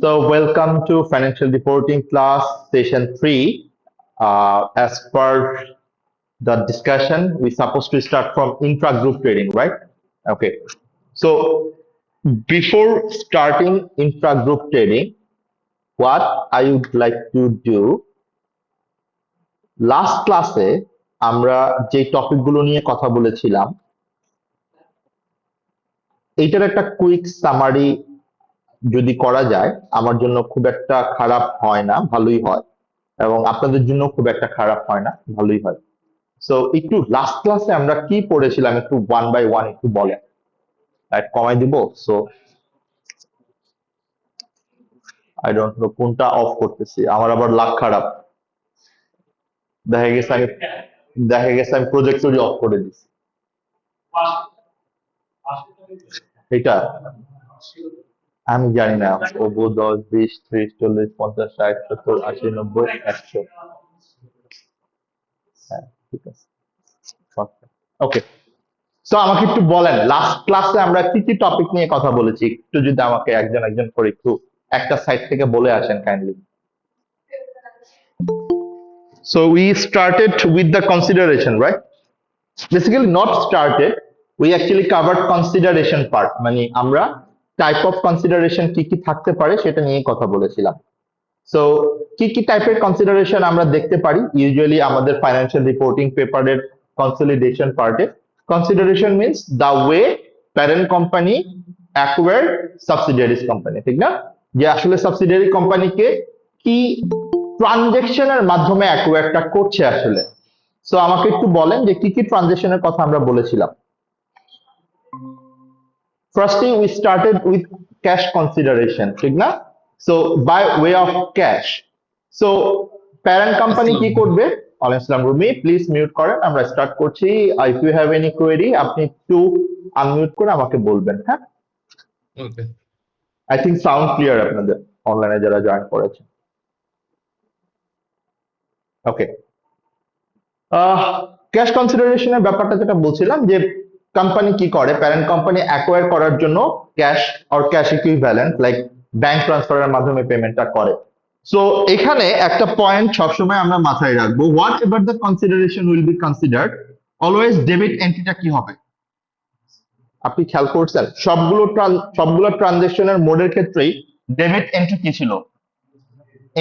So welcome to financial reporting class session 3. As per the discussion, we're supposed to start from intra-group trading, right? Okay. So before starting intra-group trading, what I would like to do, last ক্লাসে আমরা যে টপিকগুলো নিয়ে কথা বলেছিলাম এইটার একটা quick summary যদি করা যায় আমার জন্য খুব একটা খারাপ হয় না, ভালোই হয়, এবং আপনাদের জন্য খুব একটা খারাপ হয় না, ভালোই হয়। সো একটু লাস্ট ক্লাসে আমরা কি পড়েছিলাম একটু ওয়ান বাই ওয়ান একটু বলেন, কমাই দিব। সো আই ডোন্ট নো কোনটা অফ করতেছি, আমার আবার লাক খারাপ, দেখা গেছে আমি প্রজেক্টরই অফ করে দিচ্ছি। এটা আমি জানি না, 10, 20, 30, 40, 50, 60, 70, 80, 90, 100। হ্যাঁ, ঠিক আছে, ওকে। সো আমাকে একটু বলেন লাস্ট ক্লাসে আমরা কি কি টপিক নিয়ে কথা বলেছি, একটু যদি আমাকে একজন একজন করে একটু একটা সাইড থেকে বলে আসেন kindly. So we started with the consideration, right? Basically not started, we actually covered consideration part, মানে আমরা টাইপ অফ কনসিডারেশন কি কি থাকতে পারে সেটা নিয়ে কথা বলেছিলাম। সো কি কি টাইপের কনসিডারেশন আমরা দেখতে পারি ইউজুয়ালি আমাদের ফাইন্যান্সিয়াল রিপোর্টিং পেপারের কনসলিডেশন পার্টে। Consideration means the way parent company acquire সাবসিডিয়ারিজ company, ঠিক না? যে আসলে সাবসিডিয়ারি কোম্পানিকে কি ট্রানজেকশনের মাধ্যমে অ্যাকোয়ারটা করছে আসলে। সো আমাকে একটু বলেন যে কি কি ট্রানজেকশনের কথা আমরা বলেছিলাম। Firstly, we started with cash consideration, ঠিক না? So by way of cash, so parent company কি করবে? ওয়ালাইকুম আসসালাম রুমি, প্লিজ মিউট করেন, আমরা স্টার্ট করছি। If you have any query আপনি একটু আনমিউট করে আমাকে বলবেন, হ্যাঁ? Okay, I think sound clear আপনাদের অনলাইনে যারা জয়েন করেছেন। ওকে, ক্যাশ কনসিডারেশনের ব্যাপারটা যেটা বলছিলাম যে কোম্পানি কি করে, প্যারেন্ট কোম্পানি অ্যাকোয়ার করার জন্য cash or cash equivalent like bank ট্রান্সফারের মাধ্যমে পেমেন্টটা করে। সো এখানে একটা পয়েন্ট সবসময় আমরা মাথায় রাখবো, whatever the consideration will be considered, always debit এন্ট্রিটা কি হবে। আপনি খেয়াল করছেন সবগুলো ট্রানজেকশনের মোডের ক্ষেত্রেই ডেবিট এন্ট্রি কি ছিল?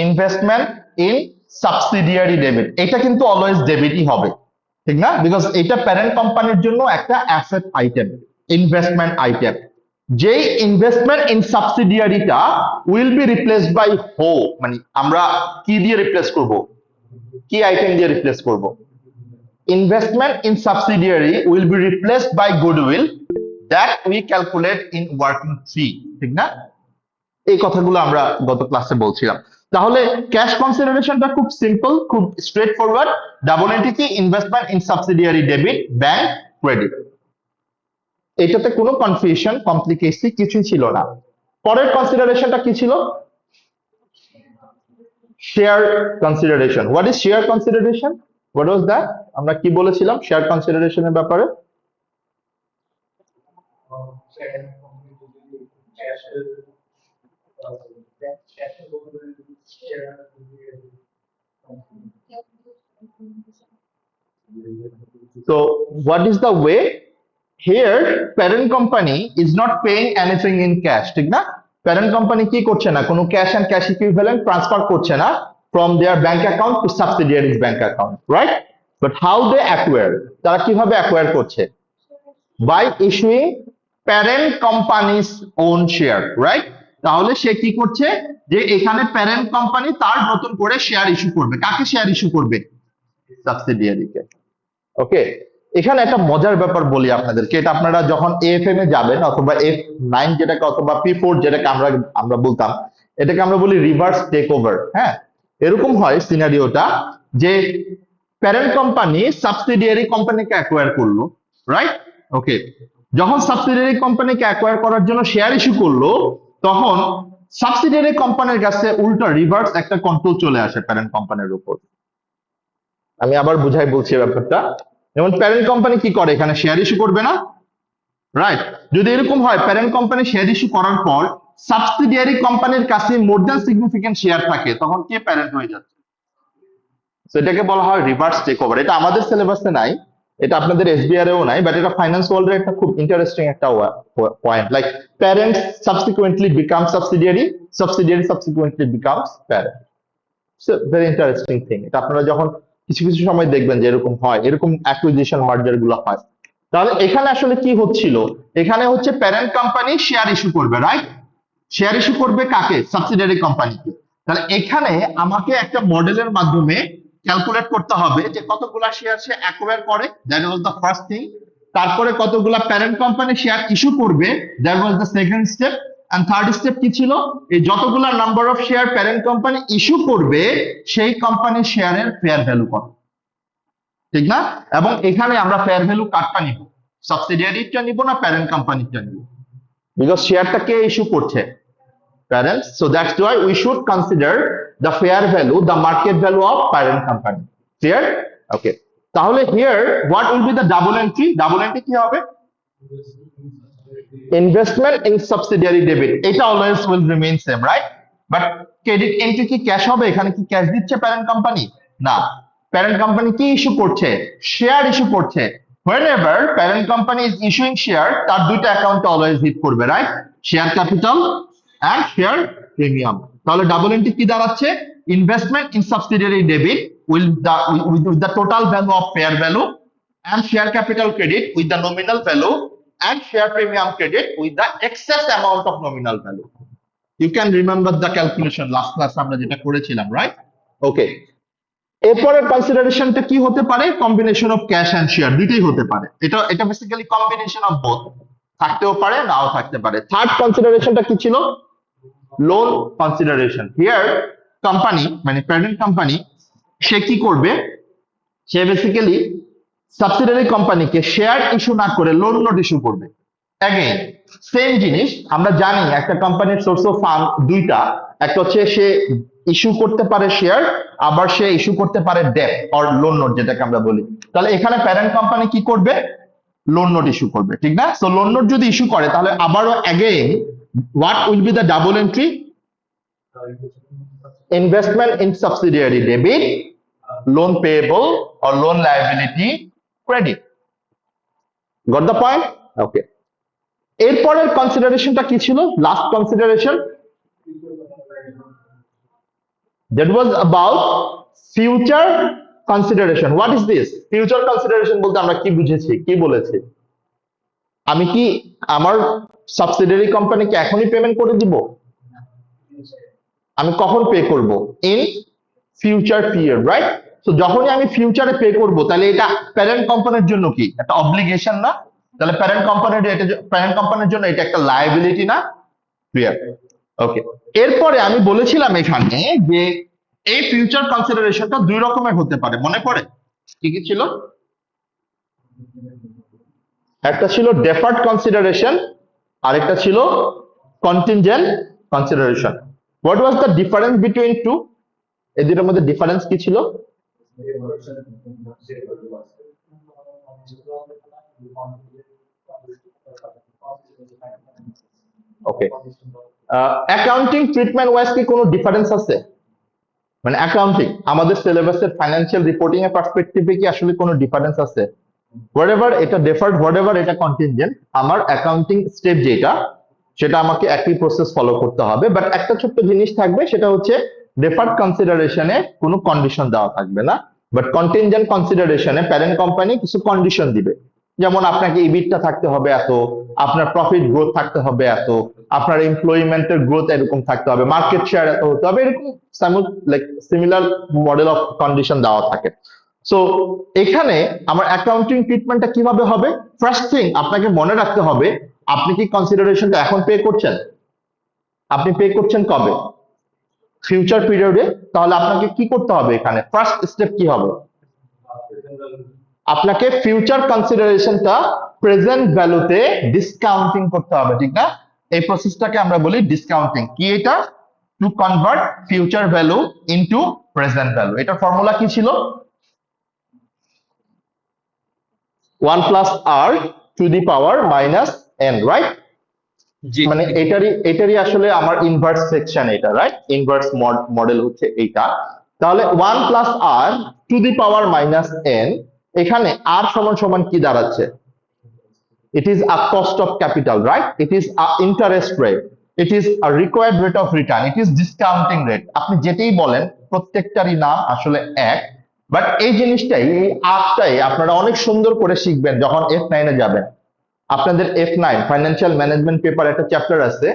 ইনভেস্টমেন্ট ইন সাবসিডিয়ারি ডেবিট, এটা কিন্তু অলওয়েজ ডেবিটই হবে, ঠিক না? বিকজ এটা প্যারেন্ট কোম্পানির জন্য একটা অ্যাসেট আইটেম, ইনভেস্টমেন্ট আইটেম। যেই ইনভেস্টমেন্ট ইন সাবসিডিয়ারিটা উইল বি রিপ্লেসড বাই হো, মানে আমরা কি দিয়ে রিপ্লেস করব, কি আইটেম দিয়ে রিপ্লেস করব? Investment in subsidiary will be replaced by goodwill that we calculate in working free, ঠিক না? এই কথাগুলো আমরা গত ক্লাসে বলছিলাম। তাহলে ক্যাশ কনসিডারেশনটা খুব সিম্পল, খুব স্ট্রেট ফরওয়ার্ড, ডাবল এন্ট্রি কি? Investment in subsidiary debit bank credit. এটাতে কোনো কনফিউশন কমপ্লিকেশন কিছুই ছিল না। পরের কনসিডারেশনটা কি ছিল? Share consideration. What is share consideration? What was that? আমরা কি বলেছিলাম শেয়ার কনসিডারেশনের ব্যাপারে? So what is the way? Here parent company is not paying anything in cash, ঠিক না? প্যারেন্ট কোম্পানি কি করছে না, কোনো cash and cash equivalent transfer করছে না from their bank account to subsidiaries bank account, right? But how they acquire, তারা কিভাবে acquire করছে? By issuing parent company's own share, right? তাহলে সে কি করছে যে এখানে প্যারেন্ট কোম্পানি তার নতুন করে শেয়ার ইস্যু করবে। কাকে শেয়ার ইস্যু করবে? সাবসিডিয়ারিকে। ওকে, এখানে একটা মজার ব্যাপার বলি আপনাদেরকে, এটা আপনারা যখন এএফএম এ যাবেন অথবা F9 যেটাকে অথবা P4 যেটাকে আমরা বলতাম, এটাকে আমরা বলি রিভার্স টেক ওভার। হ্যাঁ, এরকম হয় সিনারিওটা যে প্যারেন্ট কোম্পানি সাবসিডিয়ারি কোম্পানিকে অ্যাকোয়ার করলো, রাইট? ওকে, যখন সাবসিডিয়ারি কোম্পানিকে অ্যাকোয়ার করার জন্য শেয়ার ইস্যু করলো তখন সাবসিডিয়ারি কোম্পানির কাছে উল্টা রিভার্স একটা কন্ট্রোল চলে আসে প্যারেন্ট কোম্পানির উপর। আমি আবার বুঝাই বলছি ব্যাপারটা। যেমন প্যারেন্ট কোম্পানি কি করে, এখানে শেয়ার ইস্যু করবে না, রাইট? যদি এরকম হয় প্যারেন্ট কোম্পানি শেয়ার ইস্যু করার পর সাবসিডিয়ারি কোম্পানির কাছে মোর দ্যান সিগনিফিকেন্ট শেয়ার থাকে তখন কে প্যারেন্ট হয়ে যাচ্ছে? তো এটাকে বলা হয় রিভার্স টেক ওভার। এটা আমাদের সিলেবাসে নাই, এটা আপনাদের এসবিআর এও নাই, বাট এটা ফাইন্যান্স ওয়ার্ল্ডের একটা খুব ইন্টারেস্টিং একটা point. Like parents subsequently become subsidiary, subsidiary subsequently becomes parent. Very interesting thing. এটা আপনারা যখন কিছু কিছু সময় দেখবেন যে এরকম হয়, এরকম অ্যাকুইজিশন মার্জার গুলো হয়। তাহলে এখানে আসলে কি হচ্ছিল, এখানে হচ্ছে প্যারেন্ট কোম্পানি শেয়ার ইস্যু করবে, রাইট? শেয়ার ইস্যু করবে কাকে? সাবসিডিয়ারি কোম্পানিকে। তাহলে এখানে আমাকে একটা মডেলের মাধ্যমে ক্যালকুলেট করতে হবে যে কতগুলা শেয়ার সে অ্যাকোয়ার করে, that was the first thing. তারপরে কতগুলা প্যারেন্ট কোম্পানি শেয়ার ইস্যু করবে, that was the second step. And third step কি ছিল? এই যতগুলা number of share parent company issue করবে সেই কোম্পানির শেয়ারের ফেয়ার ভ্যালু কত, ঠিক না? এবং এখানে আমরা ফেয়ার ভ্যালু কারটা নিব, সাবসিডিয়ারিটা নিব না প্যারেন্ট কোম্পানিটা নিব? বিকজ শেয়ারটা কে ইস্যু করছে? Parents. So that's why we should consider the fair value, the market value of parent company. Clear? Okay. তাহলে here what will be the double entry? Double entry কি হবে? Investment in subsidiary debit. এটা always will remain same, right? But credit entry কি cash হবে? এখানে কি cash দিচ্ছে parent company? না। প্যারেন্ট কোম্পানি কি ইস্যু করছে? শেয়ার ইস্যু করছে। Whenever parent company is issuing share, তার দুইটা অ্যাকাউন্টে always হিট করবে, right? Share capital and share premium. তাহলে ডাবল এন্ট্রি কি দাঁড়াচ্ছে? Investment in subsidiary debit with the total value of fair value and share capital credit with the nominal value and share premium credit with the excess amount of nominal value. You can remember the calculation last class আমরা যেটা করেছিলাম, right? ওকে। এরপরের কনসিডারেশনটা কি হতে পারে? Combination of cash and share, দুইটাই হতে পারে। এটা বেসিক্যালি কম্বিনেশন অফ বোথ, থাকতেও পারে নাও থাকতে পারে। থার্ড কনসিডারেশনটা কি ছিল? Loan consideration. হিয়ার কোম্পানি মানে প্যারেন্ট কোম্পানি সে কি করবে? সে বেসিক্যালি সাবসিডিয়ারি কোম্পানিকে শেয়ার ইস্যু না করে লোন নোট ইস্যু করবে। অ্যাগেইন সেম জিনিস, আমরা জানি একটা কোম্পানির সোর্স অফ ফান্ড দুইটা, একটা হচ্ছে সে ইস্যু করতে পারে শেয়ার, আবার সে ইস্যু করতে পারে ডেট অর লোন নোট যেটাকে আমরা বলি। তাহলে এখানে প্যারেন্ট কোম্পানি কি করবে? লোন নোট ইস্যু করবে, ঠিক না? সো লোন নোট যদি ইস্যু করে তাহলে আবারও again what will be the double entry? Investment in subsidiary debit, loan payable or loan liability credit. Got the point? Okay. এরপরের কনসিডারেশনটা কি ছিল? Last consideration, that was about future consideration. What is this? Future consideration বলতে আমরা কি বুঝেছি, কি বলেছি? আমি কি আমার সাবসিডিয়ারি কোম্পানিকে এখনই পেমেন্ট করে দিব? আমি কখন পে করব? In future period, right? So যখনই আমি ফিউচারে পে করব তাহলে এটা প্যারেন্ট কোম্পানির জন্য কি একটা অব্লিগেশন না? তাহলে প্যারেন্ট কোম্পানির জন্য এটা একটা লায়াবিলিটি না? ক্লিয়ার? ওকে। এরপরে আমি বলেছিলাম এখানে যে এই ফিউচার কনসিডারেশনটা দুই রকমের হতে পারে, মনে পড়ে? কি কি ছিল? একটা ছিল ডেফার্ড কনসিডারেশন, আরেকটা ছিল contingent consideration. What was the difference between two? এই দুটোর মধ্যে ডিফারেন্স কি ছিল? ওকে। অ্যাকাউন্টিং ট্রিটমেন্ট ওয়াইজ কি কোনো ডিফারেন্স আছে? মানে অ্যাকাউন্টিং আমাদের সিলেবাসের ফাইন্যান্সিয়াল রিপোর্টিং এর পার্সপেক্টিভে কি আসলে কোনো ডিফারেন্স আছে? হোয়াটএভার এটা ডেফার্ড, হোয়াটএভার এটা কন্টিনজেন্ট, আমার অ্যাকাউন্টিং স্টেপ যেটা সেটা আমাকে একই প্রসেস ফলো করতে হবে। বাট একটা ছোট্ট জিনিস থাকবে, সেটা হচ্ছে ডেফার্ড কনসিডারেশনে কোনো কন্ডিশন দেওয়া থাকবে না, বাট কন্টিনজেন্ট কনসিডারেশনে প্যারেন্ট কোম্পানি কিছু কন্ডিশন দিবে। যেমন আপনাকে ইবিটটা থাকতে হবে এত, আপনার প্রফিট গ্রোথ থাকতে হবে এত, আপনার এমপ্লয়মেন্টের গ্রোথ এরকম থাকতে হবে, মার্কেট শেয়ার এত হতে হবে, এরকম সিমিলার মডেল অফ কন্ডিশন দেওয়া থাকে। সো এখানে আমার অ্যাকাউন্টিং ট্রিটমেন্টটা কিভাবে হবে? ফার্স্ট থিং আপনাকে মনে রাখতে হবে, আপনি কি কনসিডারেশনটা এখন পে করছেন? আপনি পে করছেন কবে? ফিউচার পিরিয়ডে। তাহলে আপনাকে কি করতে হবে? এখানে ফার্স্ট স্টেপ কি হবে? আপনাকে ফিউচার কনসিডারেশনটা প্রেজেন্ট ভ্যালুতে ডিসকাউন্টিং করতে হবে, ঠিক না? এই প্রসেসটাকে আমরা বলি ডিসকাউন্টিং। কি এটা? To convert future value into present value. এটা ফর্মুলা কি ছিল? 1 plus r to the power minus n, right? জি মানে জি। এটারই আসলে আমার ইনভার্স সেকশন, এটা রাইট, ইনভার্স মডেল হচ্ছে এইটা। তাহলে 1 + r⁻n, এখানে r সমান সমান কি দাঁড়াচ্ছে? It is a cost of capital, right? It is a interest rate. It is a required rate of return. It is discounting rate. আপনি যেটাই বলেন প্রত্যেকটারই নাম আসলে এক, বাট এই জিনিসটাই, এই আর্টটাই আপনারা অনেক সুন্দর করে শিখবেন যখন F9 এ যাবেন। আপনাদের F9 ফাইন্যান্সিয়াল ম্যানেজমেন্ট পেপার একটা চ্যাপ্টার আছে,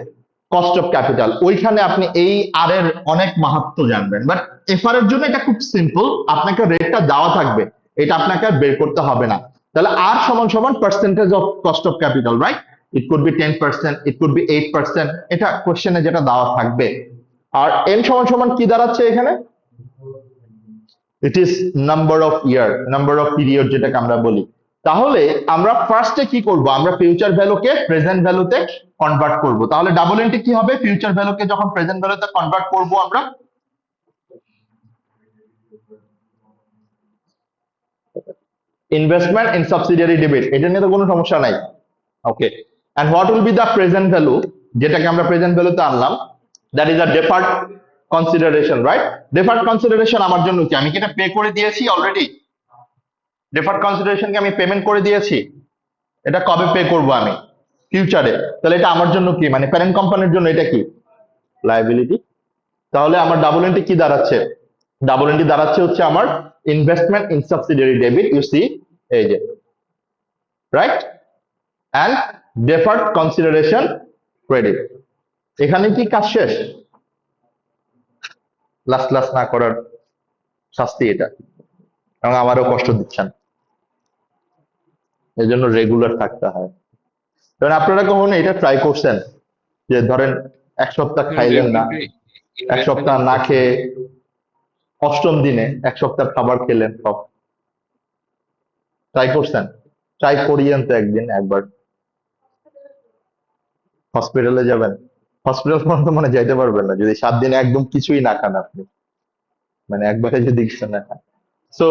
কস্ট অফ ক্যাপিটাল, ওইখানে আপনি এই আর এর অনেক মাহাত্ম্য জানবেন। বাট এফআর এর জন্য এটা খুব সিম্পল, আপনাকে রেটটা দেওয়া থাকবে, এটা আপনাকে আর বের করতে হবে না। তাহলে আর সমান সমান percentage of cost of capital, right? It could be 10%, it could be 8%, এটা কোশ্চেনে যেটা দেওয়া থাকবে। আর এন সমান সমান কি দাঁড়াচ্ছে এখানে? It is number of year, number of period যেটাকে আমরা বলি। তাহলে আমরা ফার্স্টে কি করব? আমরা ফিউচার ভ্যালুকে প্রেজেন্ট ভ্যালুতে কনভার্ট করব। তাহলে ডাবল এন্ট্রি কি হবে? ফিউচার ভ্যালুকে যখন প্রেজেন্ট ভ্যালুতে কনভার্ট করব আমরা, ইনভেস্টমেন্ট ইন সাবসিডিয়ারি ডেবিট, এটা নিয়ে তো কোনো সমস্যা নাই। Okay, and what will be the present value, যেটাকে আমরা প্রেজেন্ট ভ্যালুতে আনলাম, that is a deferred consideration, right? Deferred consideration আমার জন্য কি? আমি কি এটা পে করে দিয়েছি অলরেডি? ডেফার্ড কনসিডারেশনকে আমি পেমেন্ট করে দিয়েছি। এটা কবে পে করব আমি? ফিউচারে। তাহলে এটা আমার জন্য কি, মানে প্যারেন্ট কোম্পানির জন্য এটা কি? লায়াবিলিটি। তাহলে আমার ডাবল এন্ট্রি কি দাঁড়াচ্ছে? ডাবল এন্ট্রি দাঁড়াচ্ছে হচ্ছে আমার investment in subsidiary debit, you see, এই যে, right, and deferred consideration credit. এখানে কি কাজ শেষ? লাস্ট লাস্ট না করার শাস্তি এটা, এবং আমারও কষ্ট দিচ্ছেন, এই জন্য রেগুলার থাকতে হয়। কারণ আপনারা কখনো এটা ট্রাই করছেন যে ধরেন 1 সপ্তাহ খাইলেন না, রেগুলারলি 1 সপ্তাহ ইনভেস্টমেন্ট না করতে খেয়ে হবে। অষ্টম দিনে 1 সপ্তাহ খাবার খেলেন সব, ট্রাই করছেন? ট্রাই করিয়েন তো একদিন, একবার হসপিটালে যাবেন, হসপিটাল পর্যন্ত মানে যাইতে পারবেন না যদি 7 দিন একদম কিছুই না খান আপনি, মানে একবারে যদি কিছু না খান। সো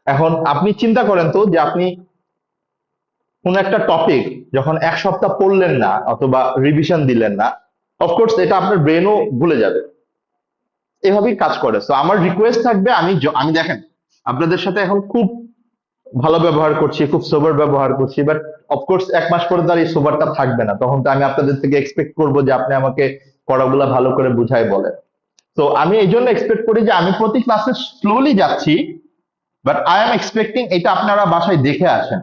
এখন আপনি চিন্তা করেন তো যে আপনি কোন একটা টপিক যখন 1 সপ্তাহ পড়লেন না অথবা রিভিশন দিলেন না, অফকোর্স এটা আপনার ব্রেনও ভুলে যাবে, এভাবেই কাজ করে। তো আমার রিকোয়েস্ট থাকবে, আমি দেখেন আপনাদের সাথে এখন খুব ভালো ব্যবহার করছি, খুব সোবার ব্যবহার করছি, বাট অফকোর্স 1 মাস পরে তার এই সোবারটা থাকবে না, তখন তো আমি আপনাদের থেকে এক্সপেক্ট করবো যে আপনি আমাকে পড়াগুলা ভালো করে বুঝাই বলেন। তো আমি এই জন্য এক্সপেক্ট করি যে আমি প্রতি ক্লাসে স্লোলি যাচ্ছি, বাট আই এম এক্সপেক্টিং এটা আপনারা বাসায় দেখে আসেন,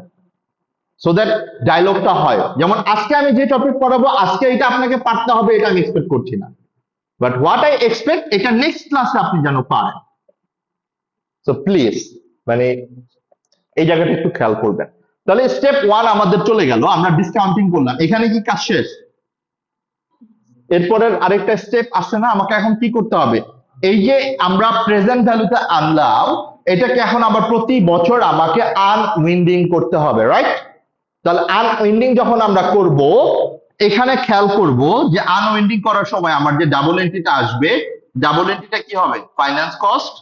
সো দ্যাট ডায়লগটা হয়। যেমন আজকে আমি যে টপিক পড়াবো, আজকে এটা আপনাকে পারতে হবে এটা আমি এক্সপেক্ট করছি না, বাট হোয়াট আই এক্সপেক্ট এটা নেক্সট ক্লাসে আপনি যেন পারেন। সো প্লিজ, মানে এই জায়গাটা একটু খেয়াল করবেন। তাহলে স্টেপ 1 আমাদের চলে গেল, আমরা ডিসকাউন্টিং করলাম, এখানে কি কাজ শেষ? এরপরের আরেকটা স্টেপ আসছে না, আমাকে এখন কি করতে হবে? এই যে আমরা প্রেজেন্ট ভ্যালুতে আনলাম, এটাকে এখন আবার প্রতি বছর আমাকে আনউইন্ডিং করতে হবে, রাইট? তাহলে আনউইন্ডিং যখন আমরা করব, এখানে খেয়াল করব যে আনউইন্ডিং করার সময় আমার যে ডাবল এন্ট্রিটা আসবে, ডাবল এন্ট্রিটা কি হবে? Finance cost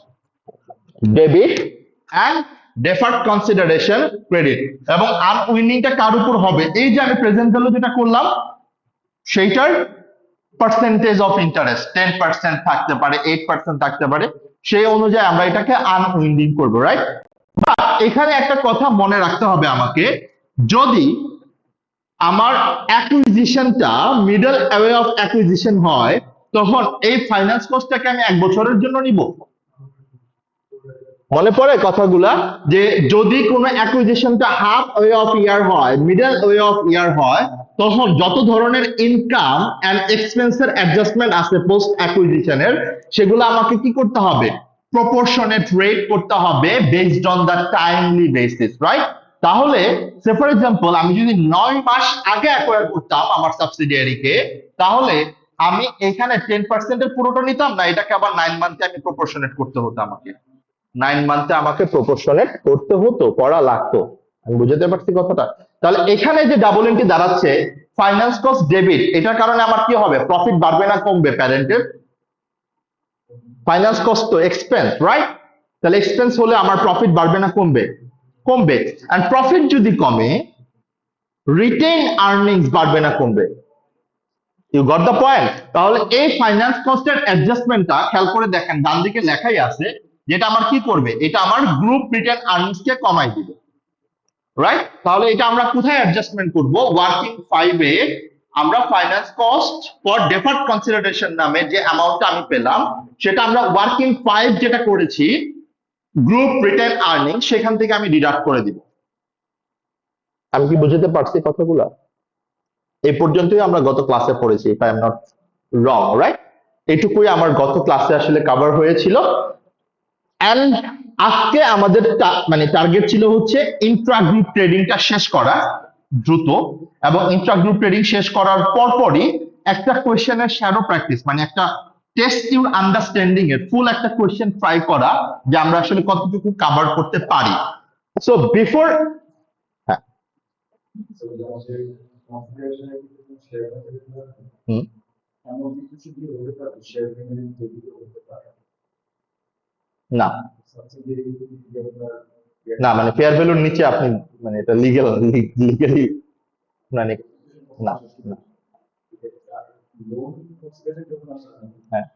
debit and deferred consideration credit. এবং আনউইন্ডিংটা কার উপর হবে? এই যে আমি প্রেজেন্ট ভ্যালু যেটা করলাম সেইটার পার্সেন্টেজ অফ ইন্টারেস্ট, 10% থাকতে পারে, 8% থাকতে পারে, সেই অনুযায়ী আমরা এটাকে আনউইন্ডিং করবো, রাইট? এখানে একটা কথা মনে রাখতে হবে আমাকে, যদি আমার অ্যাকুইজিশনটা মিডল ওয়ে অফ অ্যাকুইজিশন হয়, তখন এই ফাইন্যান্স কস্টটাকে আমি 1 বছরের জন্য নিব। মনে পড়ে কথাগুলা, যে যদি কোনো অ্যাকুইজিশনটা হাফ ওয়ে অফ ইয়ার হয়, মিডল ওয়ে অফ ইয়ার হয়, তখন যত ধরনের ইনকাম এন্ড এক্সপেন্সের অ্যাডজাস্টমেন্ট আছে পোস্ট অ্যাকুইজিশনের, সেগুলো আমাকে কি করতে হবে? প্রপোর্শনেট রেট করতে হবে based on the timely basis, right? তাহলে সে ফর এক্সাম্পল আমি যদি 9 মাস আগে অ্যাকোয়ার করতাম আমার সাবসিডিয়ারিকে, তাহলে আমি এখানে 10% পুরোটা নিতাম না, এটাকে আবার 9 মান্থে আমি প্রপোর্শনেট করতে হতো আমাকে, 9 মান্থে আমাকে প্রপোর্শনেট করতে হতো, করা লাগতো। আমি বুঝতে পারছি কথাটা? তাহলে এখানে যে ডাবল এন্ট্রি দাঁড়াচ্ছে ফাইন্যান্স কস্ট ডেবিট, এটার কারণে আমার কি হবে? প্রফিট বাড়বে না কমবে প্যারেন্টের? ফাইন্যান্স কস্ট তো এক্সপেন্স, রাইট? তাহলে এক্সপেন্স হলে আমার প্রফিট বাড়বে না কমবে? কমবে। এন্ড প্রফিট যদি কমে, রিটেইন আর্নিংস বাড়বে না কমবে? You got the point. তাহলে এই ফাইন্যান্স কস্টের অ্যাডজাস্টমেন্টটা খেয়াল করে দেখেন, ডান দিকে লেখাই আছে, যেটা আমার কি করবে, এটা আমার গ্রুপ রিটেন আর্নিংস কে কমাই দিবে, রাইট? তাহলে এটা আমরা কোথায় অ্যাডজাস্টমেন্ট করব? ওয়ার্কিং 5 এ আমরা finance cost for deferred consideration নামে যে অ্যামাউন্টটা আমি পেলাম, সেটা আমরা ওয়ার্কিং 5 যেটা করেছি গ্রুপ রিটেন আর্নিং, সেখান থেকে আমি ডিডাক্ট করে দিব। আমি কি বুঝতে পারছি কথাগুলো? এই পর্যন্তই আমরা গত ক্লাসে পড়েছি, if I am not wrong, right? এটুকুই আমার গত ক্লাসে আসলে কভার হয়েছিল। এন্ড আজকে আমাদের মানে টার্গেট ছিল হচ্ছে ইন্ট্রা গ্রুপ ট্রেডিংটা শেষ করা দ্রুত, এবং ইন্ট্রা গ্রুপ ট্রেডিং শেষ করার পরপরই একটা কোয়েশ্চেনের শ্যাডো প্র্যাকটিস, মানে একটা টেস্ট ইউর আন্ডারস্ট্যান্ডিং এর ফুল একটা কোয়েশ্চেন ট্রাই করা, যে আমরা আসলে কতটুকু কভার করতে পারি। সো বিফোর, হ্যাঁ, হুম, না না, মানে ফেয়ার ভ্যালুর নিচে আপনি, মানে এটা লিগালি, মানে না, না, হ্যাঁ,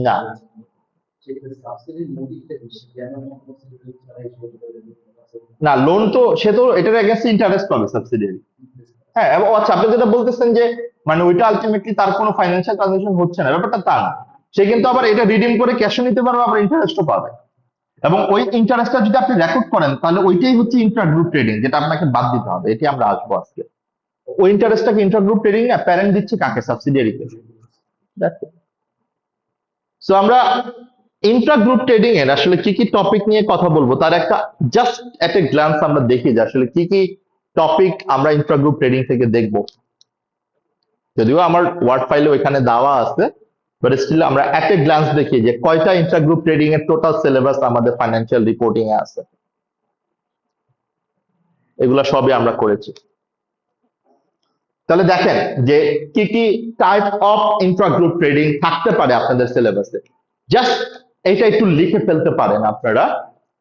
না, না, লোন তো সে তো এটার এগেইনস্টে ইন্টারেস্ট পাবে সাবসিডিয়ারি। হ্যাঁ, এবং আচ্ছা, আপনি যেটা বলতেছেন যে মানে ওইটা আলটিমেটলি তার কোনো ফাইন্যান্সিয়াল ট্রানজাকশন হচ্ছে না, ব্যাপারটা তা না। সে কিন্তু আবার এটা রিডিম করে ক্যাশও নিতে পারবে, আবার ইন্টারেস্টও পাবে, এবং ওই ইন্টারেস্টটা যদি আপনি রেকর্ড করেন তাহলে ওইটাই হচ্ছে ইন্ট্রা গ্রুপ ট্রেডিং, যেটা আপনাকে বাদ দিতে হবে। এটি আমরা আসবো আজকে। ওই ইন্টারেস্টটাকে ইন্ট্রা গ্রুপ ট্রেডিং না, প্যারেন্ট দিচ্ছে কাকে? সাবসিডিয়ারিকে। সো আমরা ইন্ট্রা গ্রুপ ট্রেডিং এর আসলে কি কি টপিক নিয়ে কথা বলবো তার একটা জাস্ট এট এ গ্ল্যান্স আমরা দেখি যে আসলে কি কি টপিক আমরা ইন্ট্রা গ্রুপ ট্রেডিং থেকে দেখবো। যদিও আমার ওয়ার্ড ফাইলে ওইখানে দেওয়া আছে, বাট স্টিল আমরা এট এ গ্ল্যান্স দেখি যে কয়টা ইন্ট্রা গ্রুপ ট্রেডিং এর টোটাল সিলেবাস আমাদের ফাইন্যান্সিয়াল রিপোর্টিং এ আছে। এগুলা সবই আমরা করেছি। তাহলে দেখেন যে কি কি type of intra group trading থাকতে পারে আপনাদের সিলেবাসে। জাস্ট এটা একটু লিখে ফেলতে পারেন আপনারা,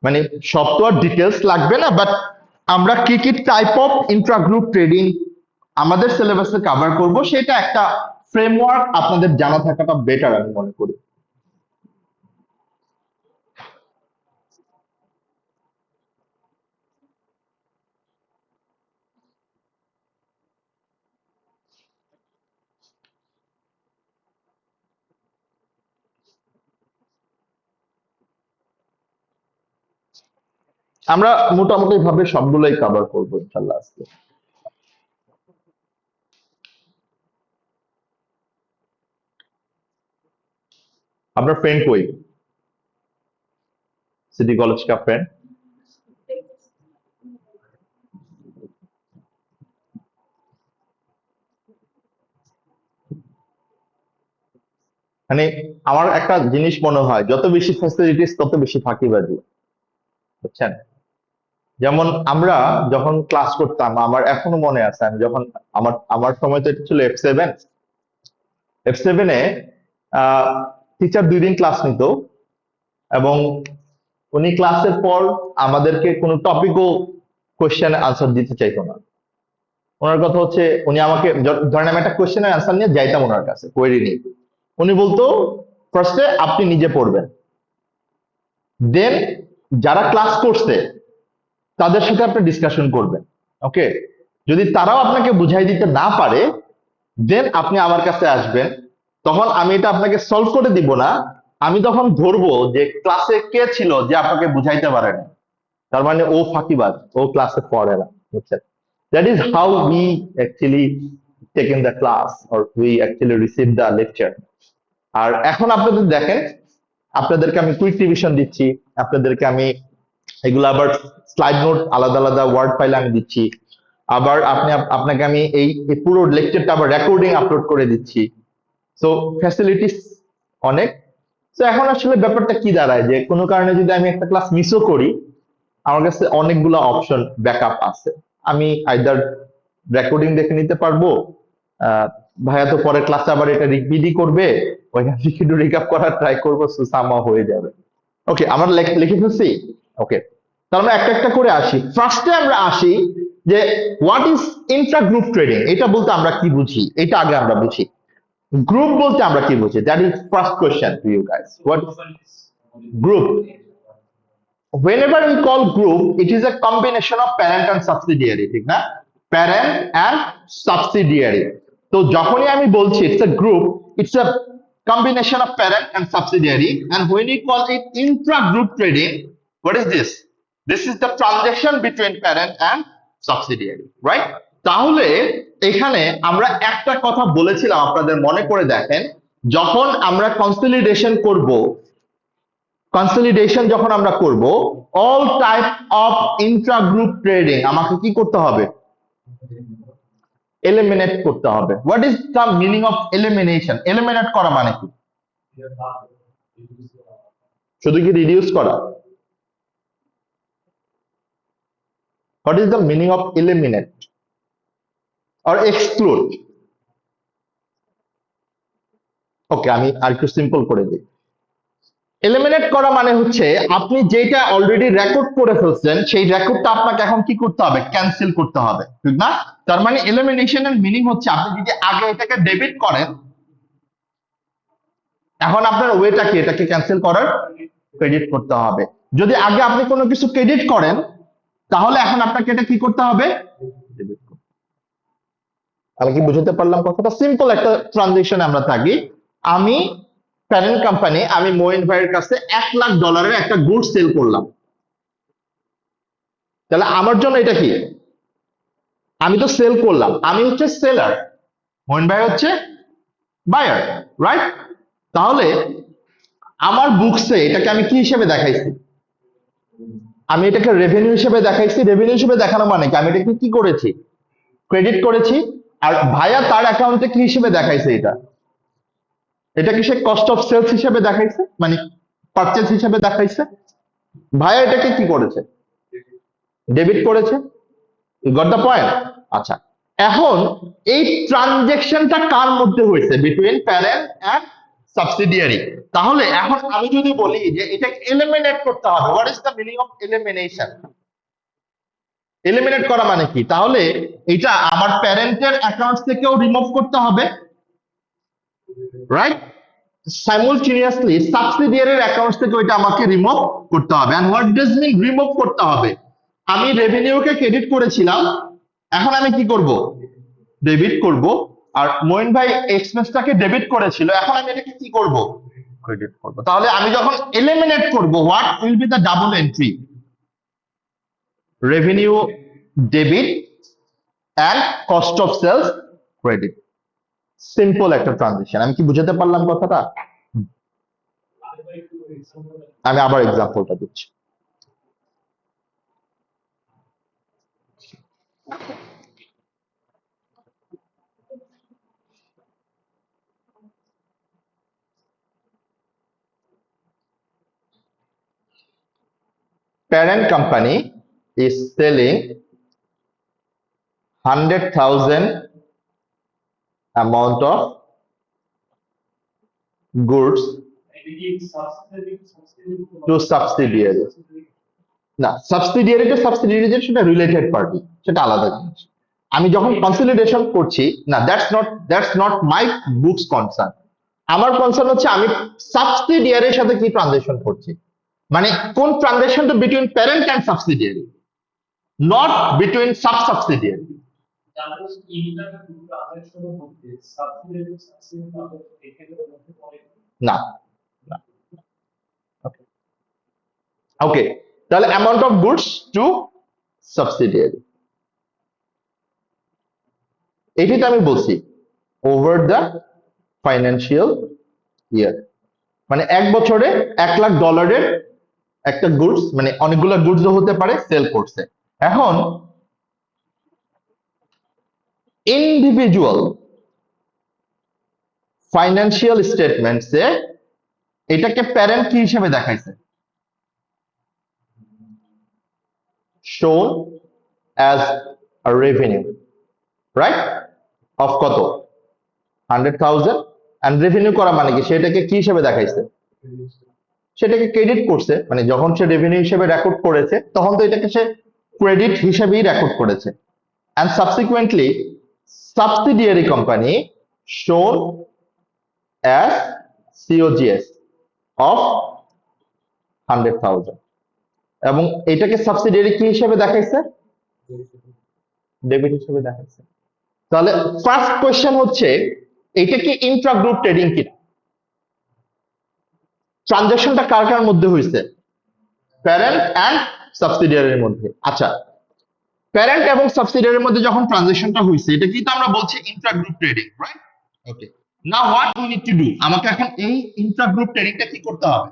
মানে সব তো আর ডিটেলস লাগবে না, বাট আমরা কি কি type of intra group trading আমাদের সিলেবাসে কভার করব, সেটা একটা ফ্রেমওয়ার্ক আপনাদের জানা থাকাটা বেটার আমি মনে করি। আমরা মোটামুটি ভাবে সবগুলোই কভার করবো ইনশাল্লাহ আজকে। আপনার ফ্রেন্ড কই? সিটি কলেজ का फ्रेंड? মানে আমার একটা জিনিস মনে হয়, যত বেশি ফ্যাসিলিটিস তত বেশি ফাঁকিবাজি, বুঝছেন? যেমন আমরা যখন ক্লাস করতাম, আমার এখনো মনে আছে, আমি যখন আমার আমার সময় তো এটা ছিল F7, F7 এ টিচার 2 দিন ক্লাস নিত, এবং উনি ক্লাসের পর আমাদেরকে কোনো টপিকও কোয়েশ্চেন আনসার দিতে চাইতো না। ওনার কথা হচ্ছে, উনি আমাকে ধরেন আমি একটা কোয়েশ্চেনের আনসার নিয়ে যাইতাম ওনার কাছে কোয়েরি নিয়ে, উনি বলতো ফার্স্টে আপনি নিজে পড়বেন, দেন যারা ক্লাস করছে তাদের সাথে আপনি ডিসকাশন করবেন, ওকে? যদি তারাও আপনাকে বুঝাই দিতে না পারে, দেন আপনি আমার কাছে আসবেন। তখন আমি এটা আপনাকে সলভ করে দিব না, আমি তখন ধরবো যে ক্লাসে কে ছিল যে আপনাকে বুঝাইতে পারে না, তার মানে ও ফাঁকিবাজ, ও ক্লাসে পড়ে না, বুঝছেন? That is how we actually taken the class, or we actually receive the lecture. আর এখন আপনাদের দেখেন, আপনাদেরকে আমি কুইক রিভিশন দিচ্ছি, আপনাদেরকে আমি এগুলো আবার স্লাইড নোট আলাদা আলাদা ওয়ার্ড ফাইল আমি দিচ্ছি, আবার আপনাকে আমি এই পুরো লেকচারটা আবার রেকর্ডিং আপলোড করে দিচ্ছি। সো ফ্যাসিলিটিস অনেক। তো এখন আসলে ব্যাপারটা কি দাঁড়ায়, যে কোনো কারণে যদি আমি একটা ক্লাস মিসও করি, আমার কাছে অনেকগুলো অপশন ব্যাকআপ আছে। আমি আইদার রেকর্ডিং দেখে নিতে পারবো, ভাইয়া তো পরের ক্লাসে আবার এটা রিপিডি করবে, ওইখান থেকে একটু রিক্যাপ করার ট্রাই করবো, সামা হয়ে যাবে। ওকে, আমরা লিখে ফেলছি। ওকে, তাহলে আমরা একটা একটা করে আসি। ফার্স্টে আমরা আসি যে what is Intra group trading, এটা বলতে আমরা কি বুঝি, এটা আগে আমরা বুঝি। গ্রুপ বলতে আমরা কি বুঝি, that is first question to you guys. What group? Whenever we call group, it is a combination of parent and subsidiary, ঠিক না? Parent and subsidiary. তো যখনই আমি বলছি it's a group, it's a combination of parent and subsidiary. And when we call it intra-group trading, what is this? This is the transaction between parent and subsidiary, right? তাহলে এখানে আমরা একটা কথা বলেছিলাম, আপনাদের মনে করে দেখেন, যখন আমরা কনসলিডেশন করব, কনসলিডেশন যখন আমরা করব, all type of intra group trading আমাকে কি করতে হবে? এলিমিনেট করতে হবে। What is the meaning of elimination? Eliminate করা মানে কি? শুধু কি রিডিউস করা? What is the meaning of eliminate or exclude? Okay, আমি আর একটু সিম্পল করে দিই। এলিমিনেট করা মানে হচ্ছে আপনি যেটা অলরেডি রেকর্ড করে ফেলছেন সেই রেকর্ডটা আপনাকে এখন কি করতে হবে? ক্যান্সেল করতে হবে, ঠিক না? তার মানে এলিমিনেশনের মিনিং হচ্ছে আপনি যদি আগে এটাকে ডেবিট করেন, এখন আপনার ওয়েটা কি? এটাকে ক্যান্সেল করার, ক্রেডিট করতে হবে। যদি আগে আপনি কোনো কিছু ক্রেডিট করেন, তাহলে এখন আপনাকে এটা কি করতে হবে? ডেবিট করতে। আমি কি বুঝতে পারলাম কথাটা? সিম্পল একটা ট্রানজাকশন আমরা থাকি। আমি প্যারেন্ট কোম্পানি, আমি মোইন ভাইয়ের কাছে $1,00,000 একটা গুড সেল করলাম, তাহলে আমার জন্য এটা কি? আমি তো সেল করলাম, আমি হচ্ছে সেলার, মোইন ভাই হচ্ছে বায়ার, রাইট? তাহলে আমার বুকসে এটাকে আমি কি হিসেবে দেখাইছি? আমি এটাকে রেভিনিউ হিসেবে দেখাইছি। রেভিনিউ হিসেবে দেখানো মানে কি? আমি এটাকে কি করেছি? ক্রেডিট করেছি। আর ভাইয়া তার অ্যাকাউন্টে কি হিসেবে দেখাইছে? এটা কি সে কস্ট অফ সেলস হিসেবে দেখাইছে, মানে পারচেজ হিসেবে দেখাইছে? ভাইয়া এটাকে কি করেছে? ডেবিট করেছে। You got the point? আচ্ছা, এখন এই ট্রানজেকশনটা কার মধ্যে হয়েছে? Between parent and subsidiary. তাহলে এখন আমি যদি বলি যে এটা এলিমিনেট করতে হবে, what is the meaning of elimination? Eliminate করা মানে কি? তাহলে এটা আমার প্যারেন্টের অ্যাকাউন্ট থেকেও রিমুভ করতে হবে, রাইট? সাইমultaneously সাবসিডিয়ারির অ্যাকাউন্ট থেকে ওইটা আমাকে রিমুভ করতে হবে। And what does mean remove করতে হবে? আমি রেভিনিউকে ক্রেডিট করেছিলাম, এখন আমি কি করব? ডেবিট করব। আর মোইন ভাই এক্সপেন্সটাকে ডেবিট করেছিল, এখন আমি এটাকে কি করব? ক্রেডিট করব। তাহলে আমি যখন এলিমিনেট করব, what will be the double entry? Revenue debit and cost of sales credit. Simple একটা ট্রানজিশন। আমি কি বুঝাতে পারলাম কথাটা? আমি আবার এক্সাম্পলটা দিচ্ছি। Parent company is selling 100,000 amount of goods to subsidiaries. না, সাবসিডিয়ারি টু সাবসিডিয়ারি সেটা রিলেটেড পার্টি, সেটা আলাদা জিনিস। আমি যখন কনসলিডেশন করছি, না, that's not my books concern. আমার কনসার্ন হচ্ছে আমি সাবসিডিয়ারির সাথে কি ট্রানজাকশন করছি, মানে কোন ট্রানজাকশনটা between parent and subsidiary, not between sub subsidiary. না, ওকে, তাহলে amount of goods to subsidiary, এটি তো আমি বলছি ওভার দ্য ফাইন্যান্সিয়াল ইয়ার, মানে এক বছরে $1,00,000 একটা গুডস, মানে অনেকগুলো গুডস হতে পারে, সেল করছে। এখন ইন্ডিভিজুয়াল ফাইন্যান্সিয়াল স্টেটমেন্টসে এটাকে প্যারেন্ট কি হিসেবে দেখাইছে? shown as a revenue, right? of কত? 100,000। and revenue করা মানে কি? সেটাকে কি হিসেবে দেখাইছে? সেটাকে ক্রেডিট করছে, মানে যখন সে রেভিনিউ হিসেবে রেকর্ড করেছে তখন তো এটাকে সে ক্রেডিট হিসেবেই রেকর্ড করেছে। and subsequently subsidiary company shown as COGS of 100,000 এবং এটাকে সাবসিডিয়ারি কি হিসেবে দেখাইছে, ডেবিট হিসেবে দেখাইছে। তাহলে ফার্স্ট কোয়েশ্চেন হচ্ছে এটা কি ইন্ট্রা গ্রুপ ট্রেডিং কিনা, ট্রানজাকশনটা কার কার মধ্যে হয়েছে, প্যারেন্ট এন্ড সাবসিডিয়ারির মধ্যে। আচ্ছা, প্যারেন্ট এবং সাবসিডিয়ারির মধ্যে যখন ট্রানজাকশনটা হয়েছে এটা কিন্তু আমরা বলছি Intra group trading, right? Okay, now what we need to do, আমাকে এখন এই ইন্ট্রা গ্রুপ ট্রেডিংটা কি করতে হবে,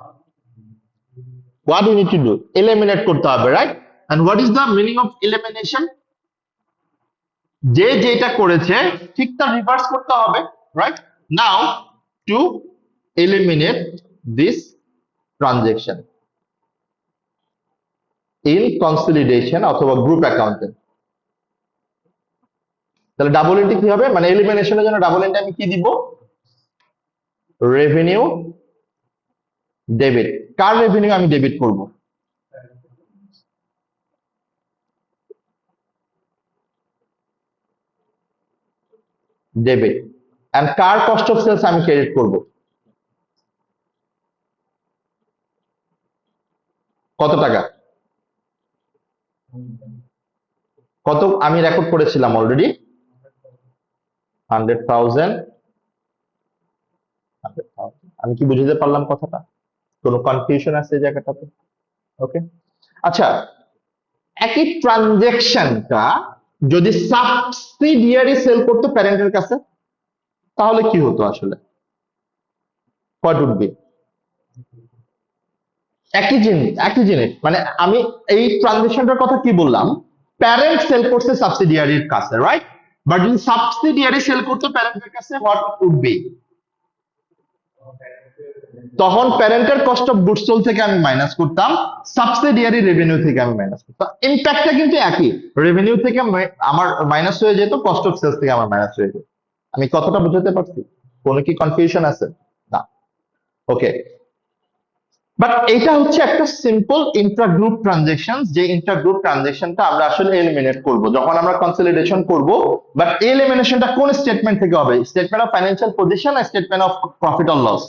what we need to do, eliminate করতে হবে, right? And what is the meaning of elimination? যে যেটা করেছে ঠিক তার রিভার্স করতে হবে, right? Now to eliminate this transaction in consolidation অথবা গ্রুপ অ্যাকাউন্টে, তাহলে ডাবল এন্ট্রি কি হবে, মানে এলিমিনেশনের জন্য ডাবল এন্ট্রি আমি কি দিব, রেভিনিউ ডেবিট। কার রেভিনিউ আমি ডেবিট করব, ডেবিট। এন্ড কার কস্ট অফ সেলস আমি ক্রেডিট করব, কত টাকা, কত আমি রেকর্ড করেছিলাম অলরেডি, 100,000। আমি কি বুঝতে পারলাম কথাটা, কোনো কনফিউশন আছে এই জায়গাটাতে? ওকে, আচ্ছা, একই ট্রানজেকশনটা যদি সাবসিডিয়ারি সেল করতো প্যারেন্টের কাছে তাহলে কি হতো আসলে, হোয়াট উড বি, একই জিনিস মানে আমি এই ট্রানজেকশনটার কথা কি বললাম, প্যারেন্ট সেল করছে সাবসিডিয়ারির কাছে, রাইট? বাট যদি সাবসিডিয়ারি সেল করতো প্যারেন্টের কাছে, হোয়াট উড বি, তখন প্যারেন্টের কস্ট অফ গুডস সোল্ড থেকে আমি মাইনাস করতাম, সাবসিডিয়ারি রেভিনিউ থেকে আমি মাইনাস করতাম। ইম্প্যাক্টটা কিন্তু একই, রেভিনিউ থেকে আমার মাইনাস হয়ে যেত, কস্ট অফ সেলস থেকে আমার মাইনাস হয়ে যেত। আমি কতটা বুঝাতে পারছি, কোনো কি কনফিউশন আছে না? ওকে, বাট এটা হচ্ছে একটা সিম্পল ইন্ট্রা গ্রুপ ট্রানজেকশন, যে ইন্ট্রা গ্রুপ ট্রানজেকশনটা আমরা আসলে এলিমিনেট করব যখন আমরা কনসলিডেশন করব। বাট এই এলিমিনেশনটা কোন স্টেটমেন্ট থেকে হবে, স্টেটমেন্ট অফ ফাইন্যান্সিয়াল পজিশন আর statement of profit or loss,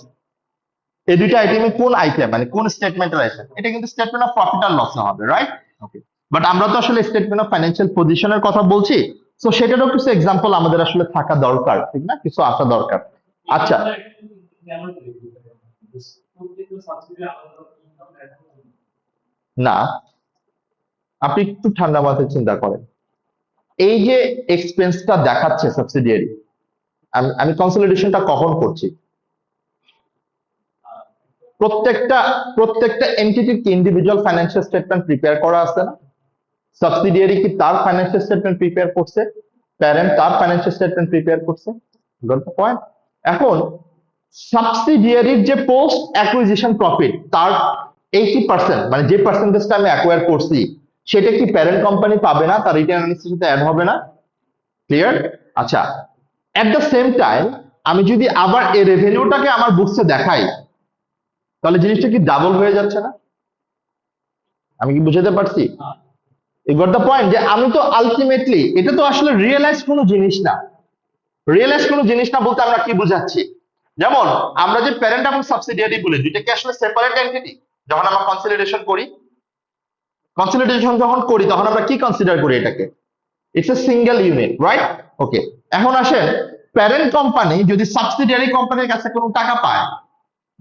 এই দুইটা আইটেমে কোন আইটেম মানে কোন স্টেটমেন্টের আইটেম, এটা কিন্তু স্টেটমেন্ট অফ প্রফিট আর লস হবে, রাইট? ওকে, বাট আমরা তো আসলে স্টেটমেন্ট অফ ফাইন্যান্সিয়াল পজিশনের কথা বলছি, সো সেটারও কিছু এক্সাম্পল আমাদের আসলে থাকা দরকার, ঠিক না, কিছু আসা দরকার। আচ্ছা, না, আপনি একটু ঠান্ডা মাথায় চিন্তা করেন, এই যে এক্সপেন্সটা দেখাচ্ছে সাবসিডিয়ারি, আমি কনসলিডেশনটা কখন করছি, প্রত্যেকটা এন্টিটির কি ইন্ডিভিজুয়াল ফাইন্যান্সিয়াল স্টেটমেন্ট প্রিপেয়ার করা আছে না? সাবসিডিয়ারি কি তার ফাইন্যান্সিয়াল স্টেটমেন্ট প্রিপেয়ার করছে, প্যারেন্ট তার ফাইন্যান্সিয়াল স্টেটমেন্ট প্রিপেয়ার করছে, গট দ্য পয়েন্ট? এখন সাবসিডিয়ারির যে পোস্ট অ্যাকুইজিশন প্রফিট তার 80%, মানে যে পার্সেন্টেজটা আমি অ্যাকোয়ার করছি সেটা কি প্যারেন্ট কোম্পানি পাবে না, তার রিটার্ন অ্যানালিসিসের সাথে অ্যাড হবে না? ক্লিয়ার? আচ্ছা, এট দ্য সেম টাইম আমি যদি আবার এই রেভিনিউটাকে আমার বুকসে দেখাই তাহলে জিনিসটা কি ডাবল হয়ে যাচ্ছে না? আমি কি বুঝাতে পারছি? ইউ গট দ্য পয়েন্ট, যে আমি তো আলটিমেটলি এটা তো আসলে রিয়েলাইজ কোনো জিনিস না। রিয়েলাইজ কোনো জিনিস না বলতে আমরা কি বুঝাচ্ছি, যেমন আমরা যে প্যারেন্ট এবং সাবসিডিয়ারি বলে দুইটাকে আসলে সেপারেট এন্টিটি, যখন আমরা কনসলিডেশন করি, কনসলিডেশন যখন করি তখন আমরা কি কনসিডার করি এটাকে, it's a single unit, right? Okay, এখন আসেন, প্যারেন্ট কোম্পানি যদি সাবসিডিয়ারি কোম্পানির কাছে কোনো টাকা পায়,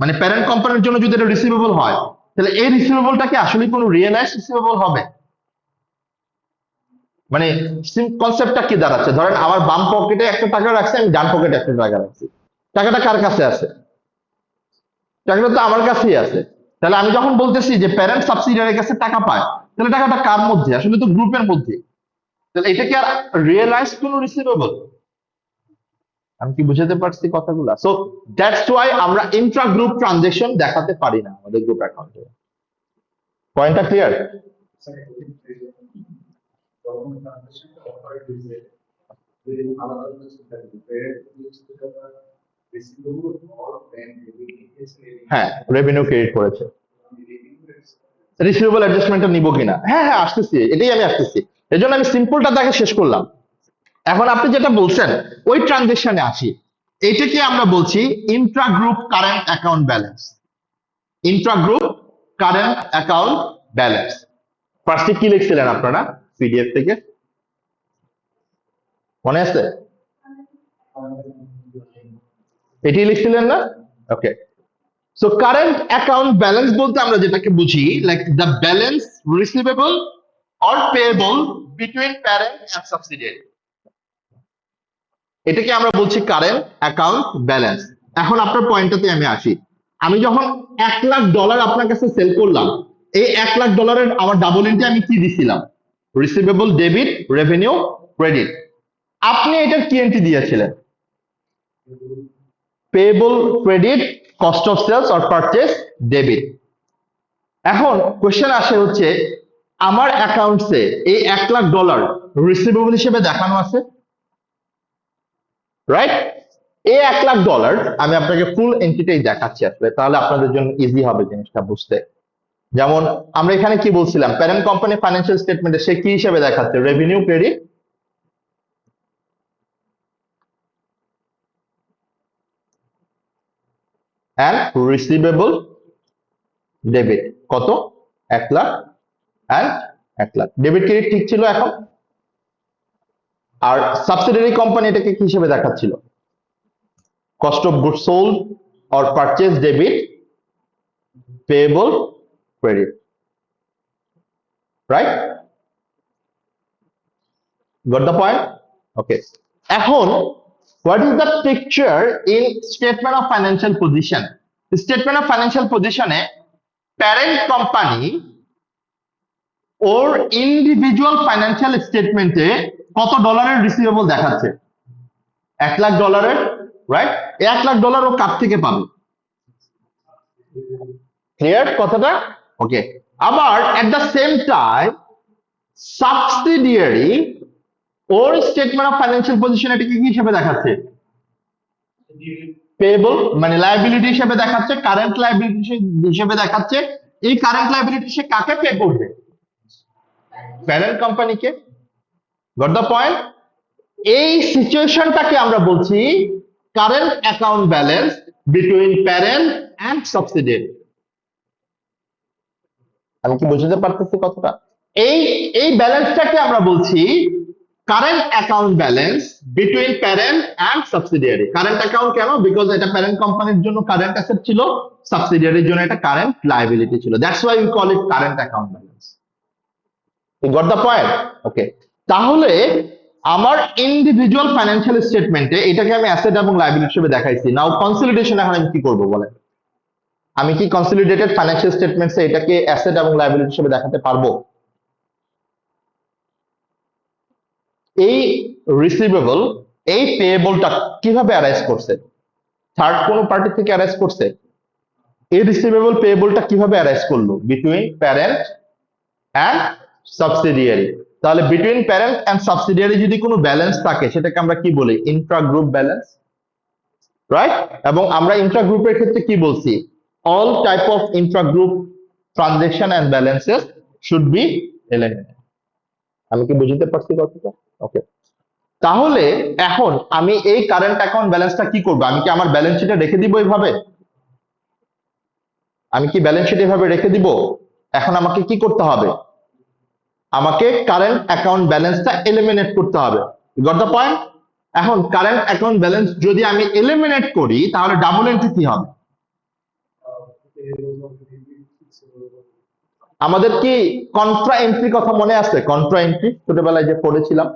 মানে প্যারেন্ট কোম্পানির জন্য যদি এটা রিসিভেবল হয়, তাহলে এই রিসিভেবলটা কি আসলে কোনো রিয়েলাইজ রিসিভেবল হবে? মানে কনসেপ্টটা কি দাঁড়াচ্ছে, ধরেন আমার বাম পকেটে 100 টাকা রাখছি, আমি ডান পকেটে 100 টাকা রাখছি, টাকাটা কার কাছে আছে? টাকাটা তো আমার কাছেই আছে। তাহলে আমি যখন বলতেছি যে প্যারেন্ট সাবসিডিয়ারির কাছে টাকা পায়, তাহলে টাকাটা কার মধ্যে, আসলে তো গ্রুপের মধ্যে, তাহলে এটা কি আর রিয়েলাইজ কোনো রিসিভেবল? আমি কি বুঝাতে পারছি কথাগুলা? সো দ্যাটস ওয়াই আমরা ইন্ট্রা গ্রুপ ট্রানজেকশন দেখাতে পারি না আমাদের গ্রুপ অ্যাকাউন্টে। পয়েন্টটা ক্লিয়ার? হ্যাঁ, রেভিনিউ ক্রেডিট করেছে। রিসিভেবল অ্যাডজাস্টমেন্টটা নিব কিনা, হ্যাঁ হ্যাঁ আসতেছি, এটাই আমি আসতেছি। এই জন্য আমি সিম্পলটা দেখে শেষ করলাম। এখন আপনি যেটা বলছেন ওই ট্রানজেকশনে আসি, এটাকে আমরা বলছি Intra group current account balance. Intra group current account balance. ফার্স্টে কি লিখছিলেন আপনারা পিডিএফ থেকে, মনে আছে? এটি লিখছিলেন না? Okay. So current account balance বলতে আমরা যেটাকে বুঝি, like the balance receivable or payable between parent and subsidiary, এটাকে আমরা বলছি কারেন্ট অ্যাকাউন্ট ব্যালেন্স। এখন আপনার পয়েন্টটাতে আমি আসি। আমি যখন $1,00,000 আপনার কাছে সেল করলাম, এই $1,00,000 আমার ডাবল এন্ট্রি আমি কি দিছিলাম? Receivable debit, revenue credit. আপনি এটার কি এন্ট্রি দিয়েছিলেন? Payable credit, cost of sales or purchase debit. এখন কোশ্চেন আসে হচ্ছে আমার অ্যাকাউন্টসে এই $1,00,000 রিসিভেবল হিসেবে দেখানো আছে, রাইট? এই $1,00,000 আমি আপনাকে ফুল এন্ট্রিটাই দেখাচ্ছি আসলে, তাহলে আপনাদের জন্য ইজি হবে জিনিসটা বুঝতে। যেমন আমরা এখানে কি বলছিলাম, প্যারেন্ট কোম্পানি ফাইন্যান্সিয়াল স্টেটমেন্টে সে কি হিসেবে দেখাচ্ছে? Revenue credit and receivable debit. কত? 1,00,000 অ্যান্ড 1,00,000 ডেবিট ক্রেডিট ঠিক ছিল। এখন আর সাবসিডিয়ারি কোম্পানি এটাকে কি হিসেবে দেখাচ্ছিল? Cost of goods sold or purchase debit, payable credit, right? Got the point? Okay. এখন what is the picture in statement of financial position? Statement of financial position A parent company or individual financial স্টেটমেন্টে কত ডলারের receivable দেখাচ্ছে? $1,00,000, right? $1,00,000 ও কার থেকে পাবে? Clear কথাটা? ওকে। আবার at the same time subsidiary or statement of financial position এটাকে কি হিসেবে দেখাচ্ছে? পেয়েবল মানে লায়াবিলিটি হিসেবে দেখাচ্ছে, কারেন্ট লায়াবিলিটি হিসেবে দেখাচ্ছে। এই কারেন্ট লায়াবিলিটি সে কাকে পে করবে? প্যারেন্ট কোম্পানিকে। Got the point? এই সিচুয়েশনটাকে আমরা বলছি current account balance between parent and subsidiary. আমি কি বুঝতে পারতেছি কথাটা? এই এই ব্যালেন্সটাকে আমরা বলছি current account balance between parent and subsidiary. Current account কেন? বিকজ এটা প্যারেন্ট কোম্পানির জন্য কারেন্ট অ্যাসেট ছিল, সাবসিডিয়ারির জন্য এটা কারেন্ট লায়াবিলিটি ছিল। That's why we call it current account balance. You got the point? Okay. তাহলে আমার ইন্ডিভিজুয়াল ফাইন্যান্সিয়াল স্টেটমেন্টে এটাকে আমি অ্যাসেট এবং লায়াবিলিটি হিসেবে দেখাইছি। নাও কনসলিডেশন এখন আমি কি করব বলেন? আমি কি কনসলিডেটেড ফাইন্যান্সিয়াল স্টেটমেন্টসে এটাকে অ্যাসেট এবং লায়াবিলিটি হিসেবে দেখাতে পারবো? এই রিসিভেবল, এই পেয়েবলটা কিভাবে অ্যারাইজ করছে? থার্ড কোন পার্টি থেকে অ্যারাইজ করছে? এই রিসিভেবল পেয়েবলটা কিভাবে অ্যারাইজ করলো? Between parent and subsidiary. তাহলে বিটুইন প্যারেন্ট এন্ড সাবসিডিয়ারি যদি কোনো ব্যালেন্স থাকে সেটাকে আমরা কি বলি? Intra group balance, right? এবং আমরা ইন্ট্রা গ্রুপের ক্ষেত্রে কি বলছি? All type of intra group transaction and balances should be eliminated. আমি কি বুঝতে পারছি কথাটা? ওকে। তাহলে এখন আমি এই কারেন্ট অ্যাকাউন্ট ব্যালেন্সটা কি করব? আমি কি আমার ব্যালেন্স শিটে রেখে দিব এইভাবে? আমি কি ব্যালেন্স শিট এভাবে রেখে দিব? এখন আমাকে কি করতে হবে? আমাকে কারেন্ট অ্যাকাউন্ট ব্যালেন্সটা এলিমিনেট করতে হবে। Goat the point? এখন কারেন্ট অ্যাকাউন্ট ব্যালেন্স যদি আমি এলিমিনেট করি তাহলে ডাবল এন্ট্রি কি হবে? আমাদের কি কন্ট্রা এন্ট্রি কথা মনে আছে? কন্ট্রা এন্ট্রি ছোটবেলায় যে পড়েছিলাম,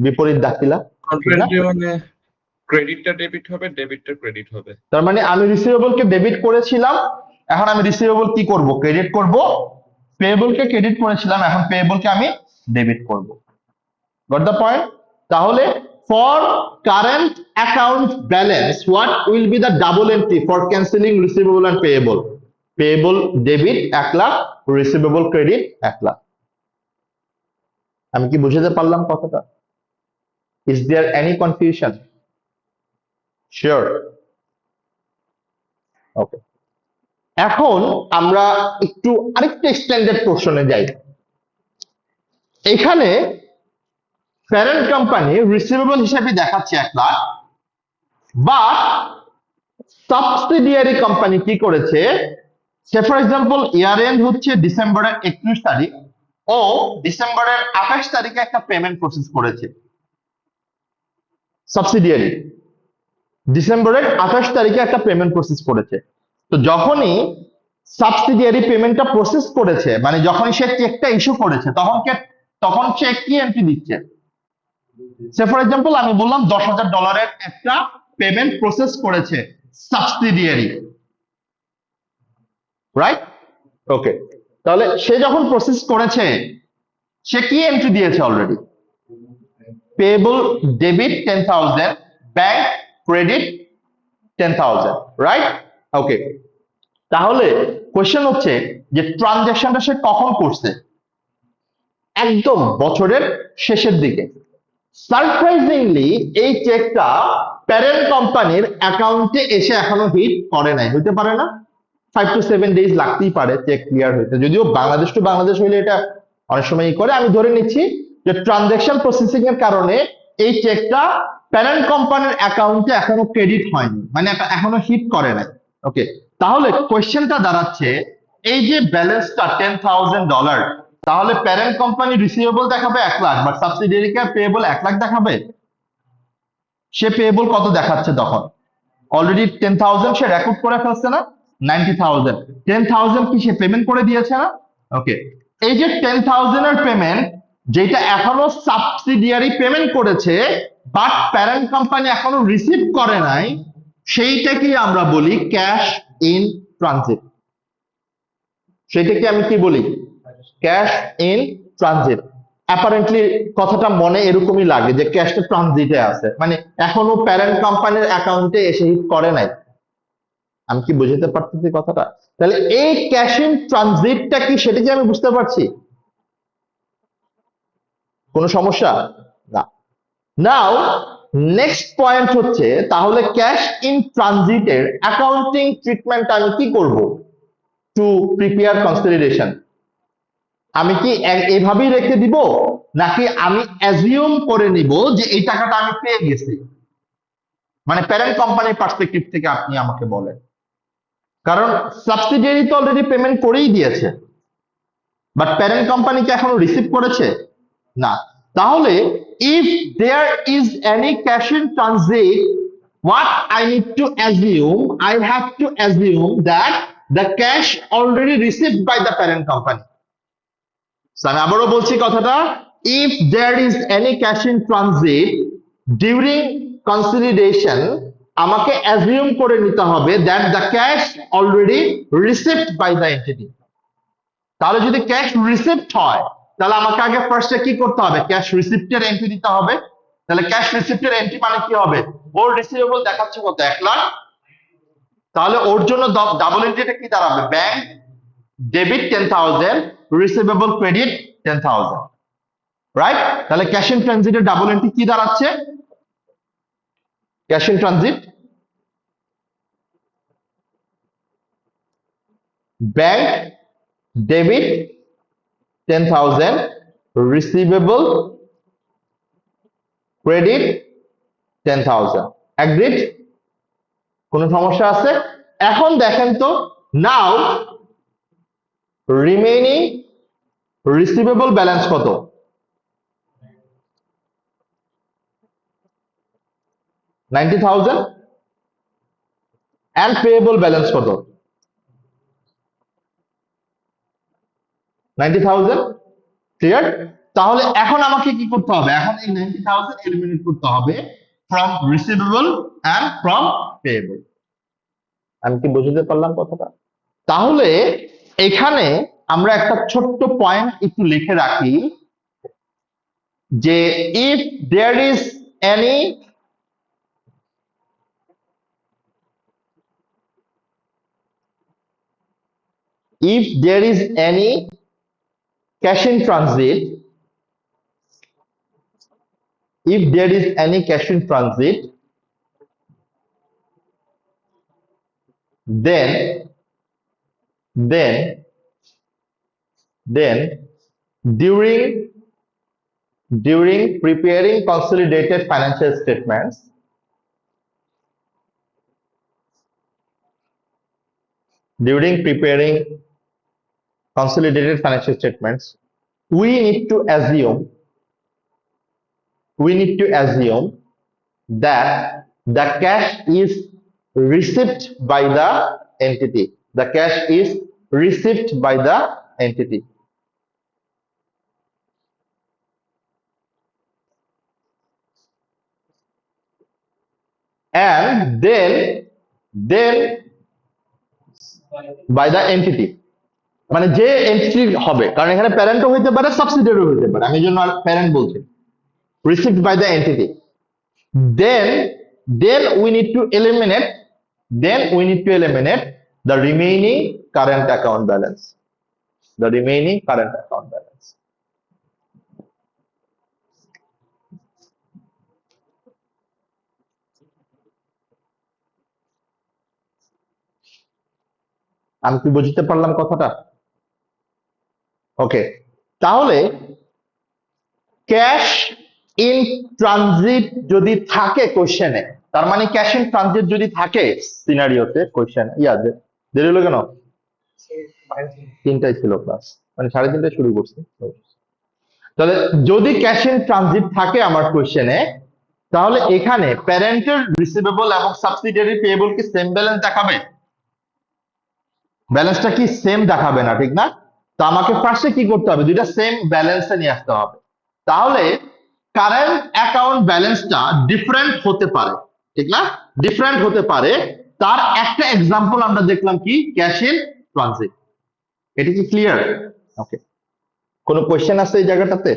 বিপরীত দাখিলা, ঠিক না? কন্ট্রাক্টে মানে ক্রেডিটটা ডেবিট হবে, ডেবিটটা ক্রেডিট হবে। তার মানে আমি রিসিভেবলকে ডেবিট করেছিলাম, এখন আমি রিসিভেবল কি করব? ক্রেডিট করব। পেয়েবলকে ক্রেডিট করেছিলাম, এখন পেয়েবলকে আমি ডেবিট করব। Got the point? তাহলে for current account balance what will be the double entry for cancelling receivable and payable? Payable debit 1,00,000, receivable credit 1,00,000। আমি কি বুঝাতে পারলাম কথাটা? Is there any confusion? Sure? Okay. এখন আমরা একটু আরেকটু এক্সটেন্ডেড পোর্শনে যাই। এখানে প্যারেন্ট কোম্পানি রিসিভেবল হিসেবে দেখাচ্ছে 1 লাখ, বা সাবসিডিয়ারি কোম্পানি কি করেছে, সে ফর এক্সাম্পল ইয়ার এন্ড হচ্ছে ডিসেম্বরের 31 তারিখ, ও ডিসেম্বরের 28 তারিখে একটা পেমেন্ট প্রসেস করেছে। সাবসিডিয়ারি ডিসেম্বরের 28 তারিখে একটা পেমেন্ট প্রসেস করেছে। তো যখনই সাবসিডিয়ারি পেমেন্টটা প্রসেস করেছে, মানে যখনই সে চেকটা ইস্যু করেছে, তখন সে কি এন্ট্রি দিচ্ছে? সে ফর এক্সাম্পল আমি বললাম $10,000 একটা পেমেন্ট প্রসেস করেছে সাবসিডিয়ারি, রাইট? ওকে, তাহলে সে যখন প্রসেস করেছে, সে কি এন্ট্রি দিয়েছে already? Payable debit 10,000, bank credit 10,000, right? Okay, তাহলে কোশ্চেন হচ্ছে যে ট্রানজাকশনটা সে কখন করছে? একদম বছরের শেষের দিকে। সারপ্রাইজিংলি এই চেকটা প্যারেন্ট কোম্পানির অ্যাকাউন্টে এসে এখনো হিট করে নাই। হইতে পারে না? 5 to 7 days লাগতেই পারে চেক ক্লিয়ার হইতে, যদিও বাংলাদেশ টু বাংলাদেশ হইলে এটা অনেক সময় করে। আমি ধরে নিচ্ছি যে ট্রানজাকশন প্রসেসিং এর কারণে এই চেকটা প্যারেন্ট কোম্পানির অ্যাকাউন্টে এখনো ক্রেডিট হয়নি, মানে এখনো হিট করে নাই। ওকে, তাহলে কোয়েশ্চেনটা দাঁড়াচ্ছে, এই যে ব্যালেন্সটা $10,000, তাহলে প্যারেন্ট কোম্পানি রিসিভেবল দেখাবে 1 লাখ, বাট সাবসিডিয়ারিকে পেয়েবল 1 লাখ দেখাবে। সে পেয়েবল কত দেখাচ্ছে তখন? অলরেডি 10,000 সে রেকর্ড করে ফেলছে না? 90,000, 10,000 কি সে পেমেন্ট করে দিয়েছে না? ওকে, এই যে 10,000 এর পেমেন্ট, যেটা এখনো সাবসিডিয়ারি পেমেন্ট করেছে বাট প্যারেন্ট কোম্পানি এখনো রিসিভ করে নাই, সেইটাকে আমরা বলি ক্যাশ ইন ট্রানজিট। সেটাকে আমি কি বলি? Cash in transit. অ্যাপারেন্টলি কথাটা মনে এরকমই লাগে যে ক্যাশটা ট্রানজিটে আছে, মানে এখনো প্যারেন্ট কোম্পানির অ্যাকাউন্টে এসে হিট করে নাই। আমি কি বুঝতে পারতেছি কথাটা? তাহলে এই ক্যাশ ইন ট্রানজিটটা কি, সেটা কি আমি বুঝতে পারছি? কোনো সমস্যা? না। নাও নেক্সট পয়েন্ট হচ্ছে, তাহলে ক্যাশ ইন ট্রানজিটের অ্যাকাউন্টিং ট্রিটমেন্ট আমি কি করব টু প্রিপেয়ার কনসিডারেশন? আমি কি এভাবেই রেখে দিব, নাকি আমি অ্যাজিউম করে নিব যে এই টাকাটা আমি পেয়ে গেছি? মানে প্যারেন্ট কোম্পানির পার্সপেক্টিভ থেকে আপনি আমাকে বলেন, কারণ সাবসিডিয়ারি তো অলরেডি পেমেন্ট করেই দিয়েছে, বাট প্যারেন্ট কোম্পানি কি এখনো রিসিভ করেছে? না। তাহলে if there is any cash in transit, what I need to assume, I have to assume that the cash already received by the parent company. আমি আবারও বলছি কথাটা, if there is any cash in transit during consolidation, আমাকে assume করে নিতে হবে that the cash already received by the entity. তাহলে যদি ক্যাশ রিসিপ্ট হয়, তাহলে আমাকে আগে ফার্স্টে কি করতে হবে? ক্যাশ রিসিপ্টের এন্ট্রি দিতে হবে। তাহলে ক্যাশ রিসিপ্টের এন্ট্রি মানে কি হবে? ওর রিসিভেবল দেখাচ্ছে কত? 1 লাখ। তাহলে ওর জন্য ডাবল এন্ট্রিটা কি দাঁড়াবে? Bank debit 10,000, receivable credit 10,000, right? তাহলে ক্যাশ ইন ট্রানজিটের ডাবল এন্ট্রি কি দাঁড়াচ্ছে? Cash in transit bank debit 10,000, receivable credit 10,000, agreed? কোনো সমস্যা আছে? এখন দেখেন তো, নাও রিমেইনিং রিসিভেবল ব্যালেন্স কত? 90,000, and পেয়েবল ব্যালেন্স কত? 90,000, ক্লিয়ার? তাহলে এখন আমাকে কি করতে হবে? এখন এই 90,000 এলিমিনেট করতে হবে from receivable and from payable. আমি কি বুঝতে পারলাম কথাটা? তাহলে এখানে আমরা একটা ছোট্ট পয়েন্ট একটু লিখে রাখি যে if there is any if there is any cash in transit, if there is any cash in transit, then then during preparing consolidated financial statements, we need to assume that the cash is received by the entity. The cash is received by the entity. And then by the entity, মানে যে entity হবে, কারণ এখানে প্যারেন্টও হইতে পারে সাবসিডিয়ারিও হইতে পারে, আমি এই জন্য প্যারেন্ট বলছি, received by the entity. Then we need to eliminate the remaining current account balance. আমি কি বুঝতে পারলাম কথাটা? ওকে, তাহলে ক্যাশ ইন ট্রানজিট যদি থাকে কোশ্চেনে, তার মানে ক্যাশ ইন ট্রানজিট যদি থাকে সিনারিওতে, কোশ্চেন দেরি হলো কেন? তিনটাই ছিল ক্লাস, মানে 3:30টায় শুরু করছি। তাহলে যদি ক্যাশ ইন ট্রানজিট থাকে আমার কোশ্চেনে, তাহলে এখানে প্যারেন্টের রিসিভেবল এবং সাবসিডিয়ারি পেয়েবল কি সেম ব্যালেন্স দেখাবে? ব্যালেন্সটা কি সেম দেখাবে না, ঠিক না? তো আমাকে ফার্স্টে কি করতে হবে? দুইটা সেম ব্যালেন্সে নিয়ে আসতে হবে। তাহলে কারেন্ট অ্যাকাউন্ট ব্যালেন্সটা ডিফারেন্ট হতে পারে, ঠিক না? ডিফারেন্ট হতে পারে। তার একটা এক্সাম্পল আমরা দেখলাম কি, ক্যাশ ইন ট্রানজিট। এটা কি ক্লিয়ার? ওকে, কোনো কোশ্চেন আছে এই জায়গাটাতে?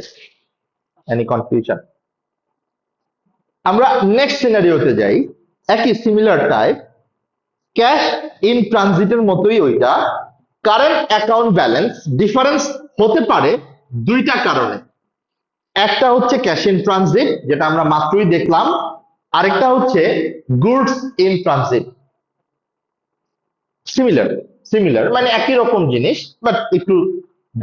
Any confusion? আমরা নেক্সট সিনারিওতে যাই, একই সিমিলার টাইপ, ক্যাশ ইন ট্রানজিটের মতোই ওইটা। কারেন্ট অ্যাকাউন্ট ব্যালেন্স ডিফারেন্স হতে পারে দুইটা কারণে। একটা হচ্ছে ক্যাশ ইন ট্রানজিট, যেটা আমরা মাত্রই দেখলাম, আরেকটা হচ্ছে গুডস ইন ট্রানজিট। সিমিলার মানে একই রকম জিনিস, বাট একটু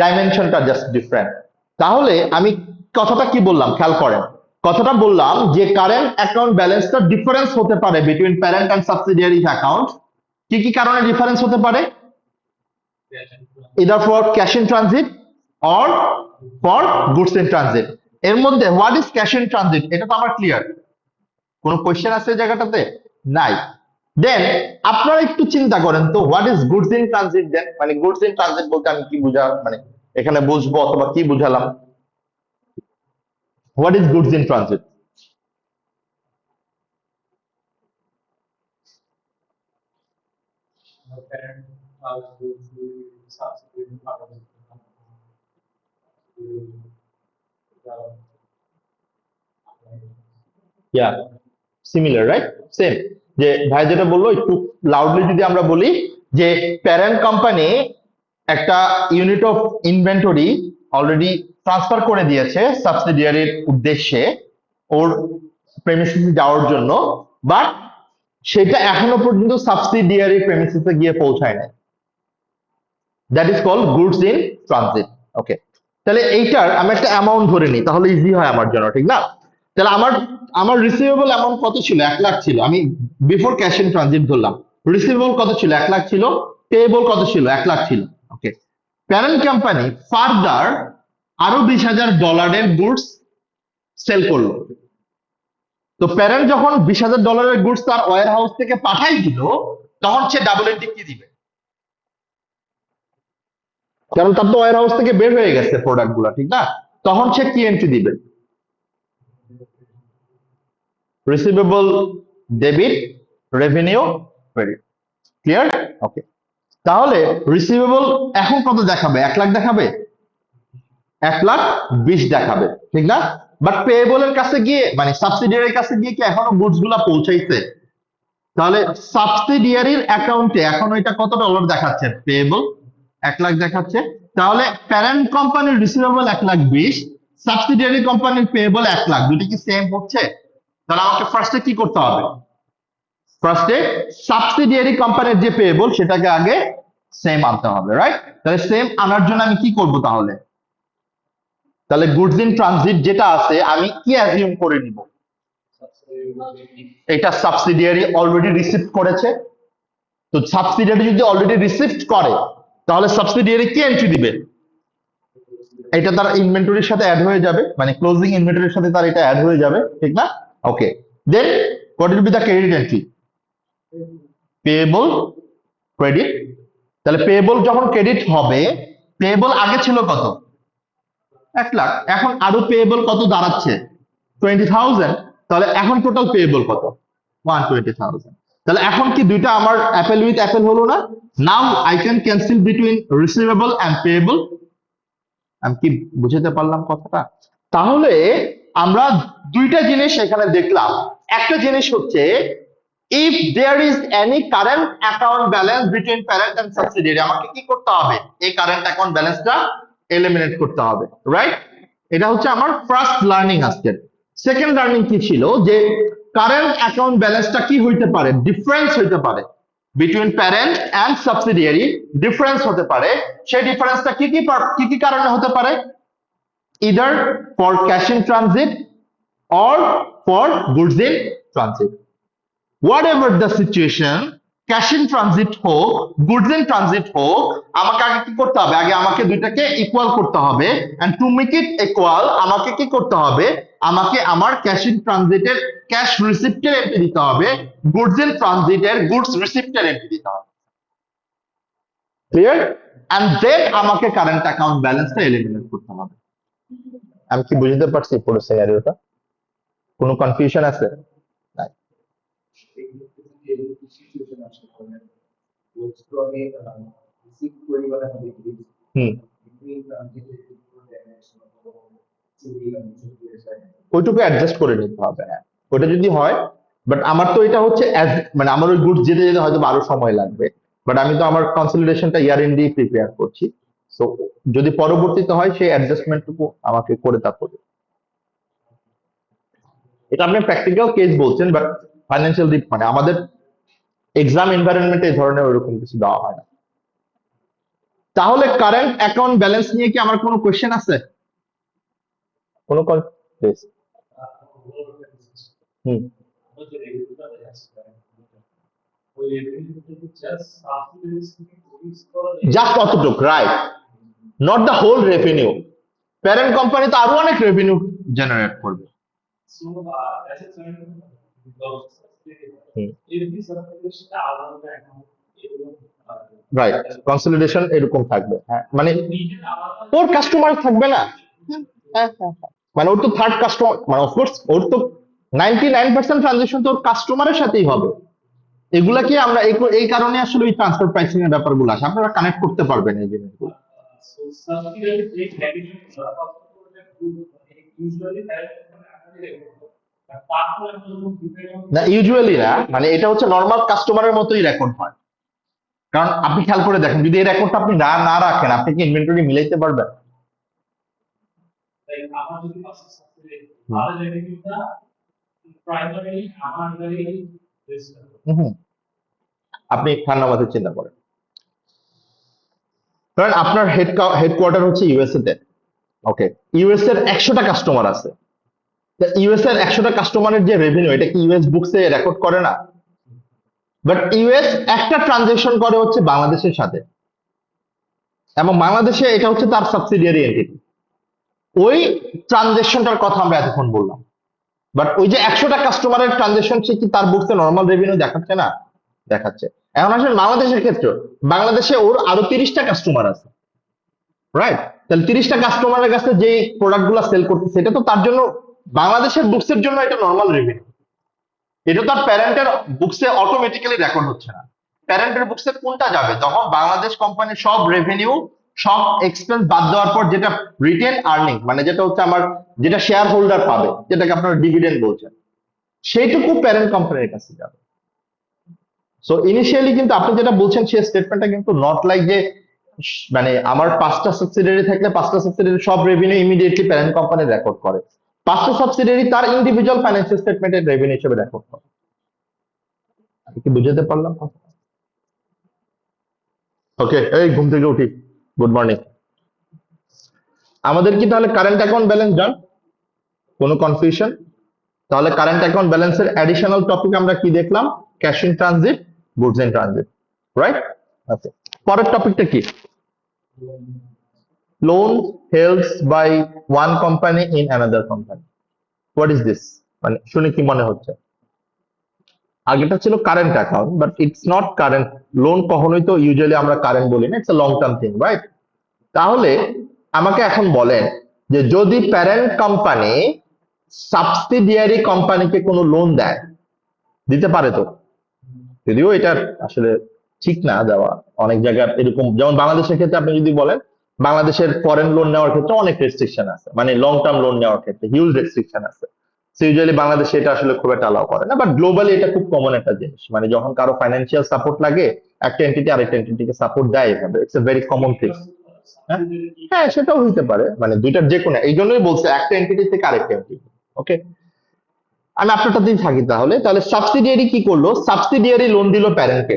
ডাইমেনশনটা জাস্ট ডিফারেন্ট। তাহলে আমি কথাটা কি বললাম খেয়াল করেন, কথাটা বললাম যে কারেন্ট অ্যাকাউন্ট ব্যালেন্সটা ডিফারেন্স হতে পারে between parent and subsidiary account. কি কি কারণে ডিফারেন্স হতে পারে? either for cash in transit or for goods in transit। এর মধ্যে what is cash in transit, এটা তো আমার ক্লিয়ার। কোনো কোশ্চেন আছে এই জায়গাটাতে? নাই। দেন আপনারা একটু চিন্তা করেন তো, what is goods in transit then? মানে গুডস ইন ট্রানজিট বলতে আমি কি মানে এখানে বুঝবো অথবা কি বুঝালাম? What is goods in transit? Yeah, similar, right? Same. যে ভাই যেটা বললো, একটু লাউডলি যদি আমরা বলি যে প্যারেন্ট কোম্পানি একটা unit of inventory already transfer করে দিয়েছে সাবসিডিয়ারির উদ্দেশ্যে ওর প্রেমিসিসে যাওয়ার জন্য, বাট সেটা এখনো পর্যন্ত সাবসিডিয়ারি প্রেমিসিসে গিয়ে পৌঁছায় নাই। That is called goods in transit. Okay, তাহলে এইটার আমি একটা অ্যামাউন্ট ধরে নিই, তাহলে ইজি হয় আমার জন্য, ঠিক না? তাহলে আমার রিসিভেবল অ্যামাউন্ট কত ছিল? 1 লাখ ছিল। আমি বিফোর ক্যাশ ইন ট্রানজিট ধরলাম। রিসিভেবল কত ছিল? 1 লাখ ছিল। পেয়েবল কত ছিল? 1 লাখ ছিল। ওকে, প্যারেন্ট কোম্পানি ফার্দার আরো $20,000 গুডস সেল করলো। তো প্যারেন্ট যখন $20,000 গুডস তার ওয়্যার হাউস থেকে পাঠাই দিল, তখন সে ডাবল এন্ট্রি কি দিবে? কারণ তার তো ওয়্যার হাউস থেকে বের হয়ে গেছে প্রোডাক্ট গুলা, ঠিক না? তখন সে কি এন্ট্রি দিবে? Receivable debit, revenue credit. Clear? Okay, তাহলে রিসিভেবল এখন কত দেখাবে? 1 লাখ দেখাবে? 1,20,000 দেখাবে, ঠিক না? বাট পেয়েবলের কাছে গিয়ে, মানে সাবসিডিয়ারির কাছে গিয়ে কি এখনো গুডস গুলা পৌঁছাইছে? তাহলে সাবসিডিয়ারির অ্যাকাউন্টে এখন এটা কত ডলার দেখাচ্ছে? পেয়েবল 1 লাখ দেখাচ্ছে। তাহলে প্যারেন্ট কোম্পানির রিসিভেবল 1,20,000, সাবসিডিয়ারি কোম্পানির পেয়েবল 1 লাখ, দুটো কি সেম হচ্ছে? তাহলে আমাকে ফার্স্টে কি করতে হবে? ফার্স্টে সাবসিডিয়ারি কোম্পানির যে পেয়েবল সেটাকে আগে সেম আনতে হবে, রাইট? তাহলে সেম আনার জন্য আমি কি করব তাহলে? তাহলে গুডস ইন ট্রানজিট যেটা আছে আমি কি অ্যাজিউম করে নিব? এটা সাবসিডিয়ারি অলরেডি রিসিভ করেছে। তো সাবসিডিয়ারি যদি অলরেডি রিসিভ করে তাহলে সাবসিডিয়ারি কি এন্ট্রি দিবে? এটা তার ইনভেন্টরির সাথে অ্যাড হয়ে যাবে, মানে ক্লোজিং ইনভেন্টরির সাথে তার এটা অ্যাড হয়ে যাবে, ঠিক না? Okay, then what will be the credit entry? Payable credit. তাহলে পেয়েবল যখন ক্রেডিট হবে, পেয়েবল আগে ছিল কত? 1 লাখ, এখন আরো পেয়েবল কত দাঁড়াচ্ছে? 20,000। তাহলে এখন টোটাল পেয়েবল কত? 120,000। তাহলে এখন কি দুইটা আমার অ্যাপেল উইথ অ্যাপেল হলো না? Now I can cancel between receivable and payable. আমি কি বুঝাতে পারলাম কথাটা? তাহলে আমরা দুইটা জিনিস এখানে দেখলাম। একটা জিনিস হচ্ছে if there is any current account balance between parent and subsidiary, আমাকে কি করতে হবে? এই কারেন্ট অ্যাকাউন্ট ব্যালেন্সটা এলিমিনেট করতে হবে, রাইট? এটা হচ্ছে আমার ফার্স্ট লার্নিং আজকের। সেকেন্ড লার্নিং কি ছিল? যে কারেন্ট অ্যাকাউন্ট ব্যালেন্সটা কি হইতে পারে? ডিফারেন্স হইতে পারে between parent and subsidiary, difference হতে পারে। সেই ডিফারেন্সটা কি কি কারণে হতে পারে? either for cash in transit or for goods in transit. Whatever the situation, cash in transit হোক, goods in transit হোক, আমাকে আগে কি করতে হবে? আগে আমাকে দুইটাকে ইকুয়াল করতে হবে, and to make it equal আমাকে কি করতে হবে? আমাকে আমার ক্যাশ ইন ট্রানজিটের ক্যাশ রিসিপ্টের এন্ট্রি দিতে হবে, গুডস ইন ট্রানজিটের গুডস রিসিপ্টের এন্ট্রি দিতে হবে। ক্লিয়ার? and then আমাকে কারেন্ট অ্যাকাউন্ট ব্যালেন্সটা এলিমিনেট করতে হবে। আমি কি বুঝতে পারছি পুরো সিনারিওটা? কোনো কনফিউশন আছে? নাই। হুম, ওইটুকু অ্যাডজাস্ট করে নিতে হবে, হ্যাঁ ওটা যদি হয়। বাট আমার তো এটা হচ্ছে মানে আমার ওই গুডস যেতে যেতে হয়তো আরো সময় লাগবে, বাট আমি তো আমার কনসলিডেশনটা ইয়ার এন্ড দিয়ে প্রিপেয়ার করছি। সো যদি পরবর্তীতে হয় সেই অ্যাডজাস্টমেন্টটুকু আমাকে করে তারপরে, এটা আপনি প্র্যাকটিক্যাল কেস বলছেন, বাট ফাইন্যান্সিয়াল দিক মানে আমাদের এক্সাম এনভায়রনমেন্টে এই ধরনের ওরকম কিছু দেওয়া হয় না। তাহলে কারেন্ট অ্যাকাউন্ট ব্যালেন্স নিয়ে কি আমার কোনো কোয়েশ্চেন আছে? কোনো Yes. হুম, জাস্ট অতটুক, right? Not the whole revenue. Parent company তো আরো অনেক রেভিনিউ জেনারেট করবে। রাইট, কনসলিডেশন এরকম থাকবে, হ্যাঁ মানে ওর কাস্টমার থাকবে না। হ্যাঁ, হ্যাঁ, হ্যাঁ। মানে ওর তো থার্ড কাস্টমার, মানে অফকোর্স ওর তো 99% ট্রানজেকশন তো ওর কাস্টমারের সাথেই হবে। এগুলাকে আমরা এই কারণে আসলে ওই ট্রান্সফার প্রাইসিং এর ব্যাপারগুলো আসে, আপনারা কানেক্ট করতে পারবেন এই জিনিসগুলো। না ইউজুয়ালি না, মানে এটা হচ্ছে নর্মাল কাস্টমারের মতোই রেকর্ড হয়। কারণ আপনি খেয়াল করে দেখেন, যদি এই রেকর্ডটা আপনি না রাখেন, আপনি কি ইনভেন্টরি মিলাইতে পারবেন? হুম, আপনি ঠান্ডা মাথায় চিন্তা করেন। কারণ আপনার হেডকোয়ার্টার হচ্ছে ইউএসএ তে, ওকে? ইউএস এর 100টা কাস্টমার আছে। ইউএস এর 100টা কাস্টমারের যে রেভিনিউ, এটা কি ইউএস বুকসে রেকর্ড করে না? বাট ইউএস একটা ট্রানজেকশন করে হচ্ছে বাংলাদেশের সাথে, এবং বাংলাদেশে এটা হচ্ছে তার সাবসিডিয়ারি এন্টিটি। ওই ট্রানজেকশনটার কথা আমরা এতক্ষণ বললাম। বাট ওই যে 100টা কাস্টমারের ট্রানজেকশন, সে কি তার বুকসে নর্মাল রেভিনিউ দেখাচ্ছে না? দেখাচ্ছে। এখন আসলে বাংলাদেশের ক্ষেত্রে, বাংলাদেশে ওর আরো 30টা কাস্টমার আছে, রাইট? তাহলে 30টা কাস্টমারের কাছে যে প্রোডাক্ট গুলা সেল করতে, সেটা তো তার জন্য বাংলাদেশের বুকসের জন্য এটা নর্মাল রেভিনিউ। এটা তো আর প্যারেন্টের বুকসে অটোমেটিক্যালি রেকর্ড হচ্ছে না। প্যারেন্টের বুকসে কোনটা যাবে? তখন বাংলাদেশ কোম্পানির সব রেভিনিউ, সব এক্সপেন্স বাদ দেওয়ার পর যেটা রিটেন আর্নিং, মানে যেটা হচ্ছে আমার, যেটা শেয়ার হোল্ডার পাবে, যেটাকে আপনারা ডিভিডেন্ড বলছেন, সেইটুকু প্যারেন্ট কোম্পানির কাছে যাবে। সো ইনিশিয়ালি কিন্তু আপনি যেটা বলছেন সেই স্টেটমেন্টটা কিন্তু নট লাইক যে মানে আমার 5টা সাবসিডিয়ারি থাকলে 5টা সাবসিডিয়ারি সব revenue immediately parent company record করে। 5টা সাবসিডিয়ারি তার ইন্ডিভিজুয়াল ফাইন্যান্সিয়াল স্টেটমেন্টের রেভিনিউ হিসেবে রেকর্ড করে। আমি কি বুঝাতে পারলাম? ওকে, এই ঘুম থেকে উঠি, গুড মর্নিং। আমাদের কি তাহলে কারেন্ট অ্যাকাউন্ট ব্যালেন্স ডান? কোনো কনফিউশন? তাহলে কারেন্ট অ্যাকাউন্ট ব্যালেন্সের অ্যাডিশনাল টপিক আমরা কি দেখলাম? Cash in transit, goods in transit, right? Okay, পরের টপিকটা কি? Loan helds by one company in another company. What is this? মানে শুনে কি মনে হচ্ছে? আগেটা ছিল current account, but it's not current. Loan কখনোই তো ইউজুয়ালি আমরা কারেন্ট বলি না, it's a long term thing, right? তাহলে আমাকে এখন বলেন যে যদি প্যারেন্ট কোম্পানি সাবসিডিয়ারি কোম্পানিকে কোনো লোন দেয়, দিতে পারে তো, যদিও এটা আসলে ঠিক না দেওয়া, অনেক জায়গায় এরকম, যেমন বাংলাদেশের ক্ষেত্রে আপনি যদি বলেন, বাংলাদেশের ফরেন লোন নেওয়ার ক্ষেত্রে অনেক রেস্ট্রিকশন আছে, মানে লং টার্ম লোন নেওয়ার ক্ষেত্রে হিউজ রেস্ট্রিকশন আছে। ইউজুয়ালি বাংলাদেশে এটা আসলে খুব একটা অ্যালাউ করে না, বাট গ্লোবালি এটা খুব কমন একটা জিনিস, মানে যখন কারো ফাইন্যান্সিয়াল সাপোর্ট লাগে, একটা এন্টিটি আরেকটা এন্টিটিকে সাপোর্ট দেয় এভাবে, it's a very common thing. হ্যাঁ, হ্যাঁ, সেটাও হইতে পারে, মানে দুইটার যে কোনো, এই জন্যই বলছে একটা এন্টিটি থেকে আরেকটা এন্টিটি। ওকে, আমি আপনারটা দিয়ে থাকি তাহলে। তাহলে সাবসিডিয়ারি কি করলো? সাবসিডিয়ারি লোন দিল প্যারেন্টকে,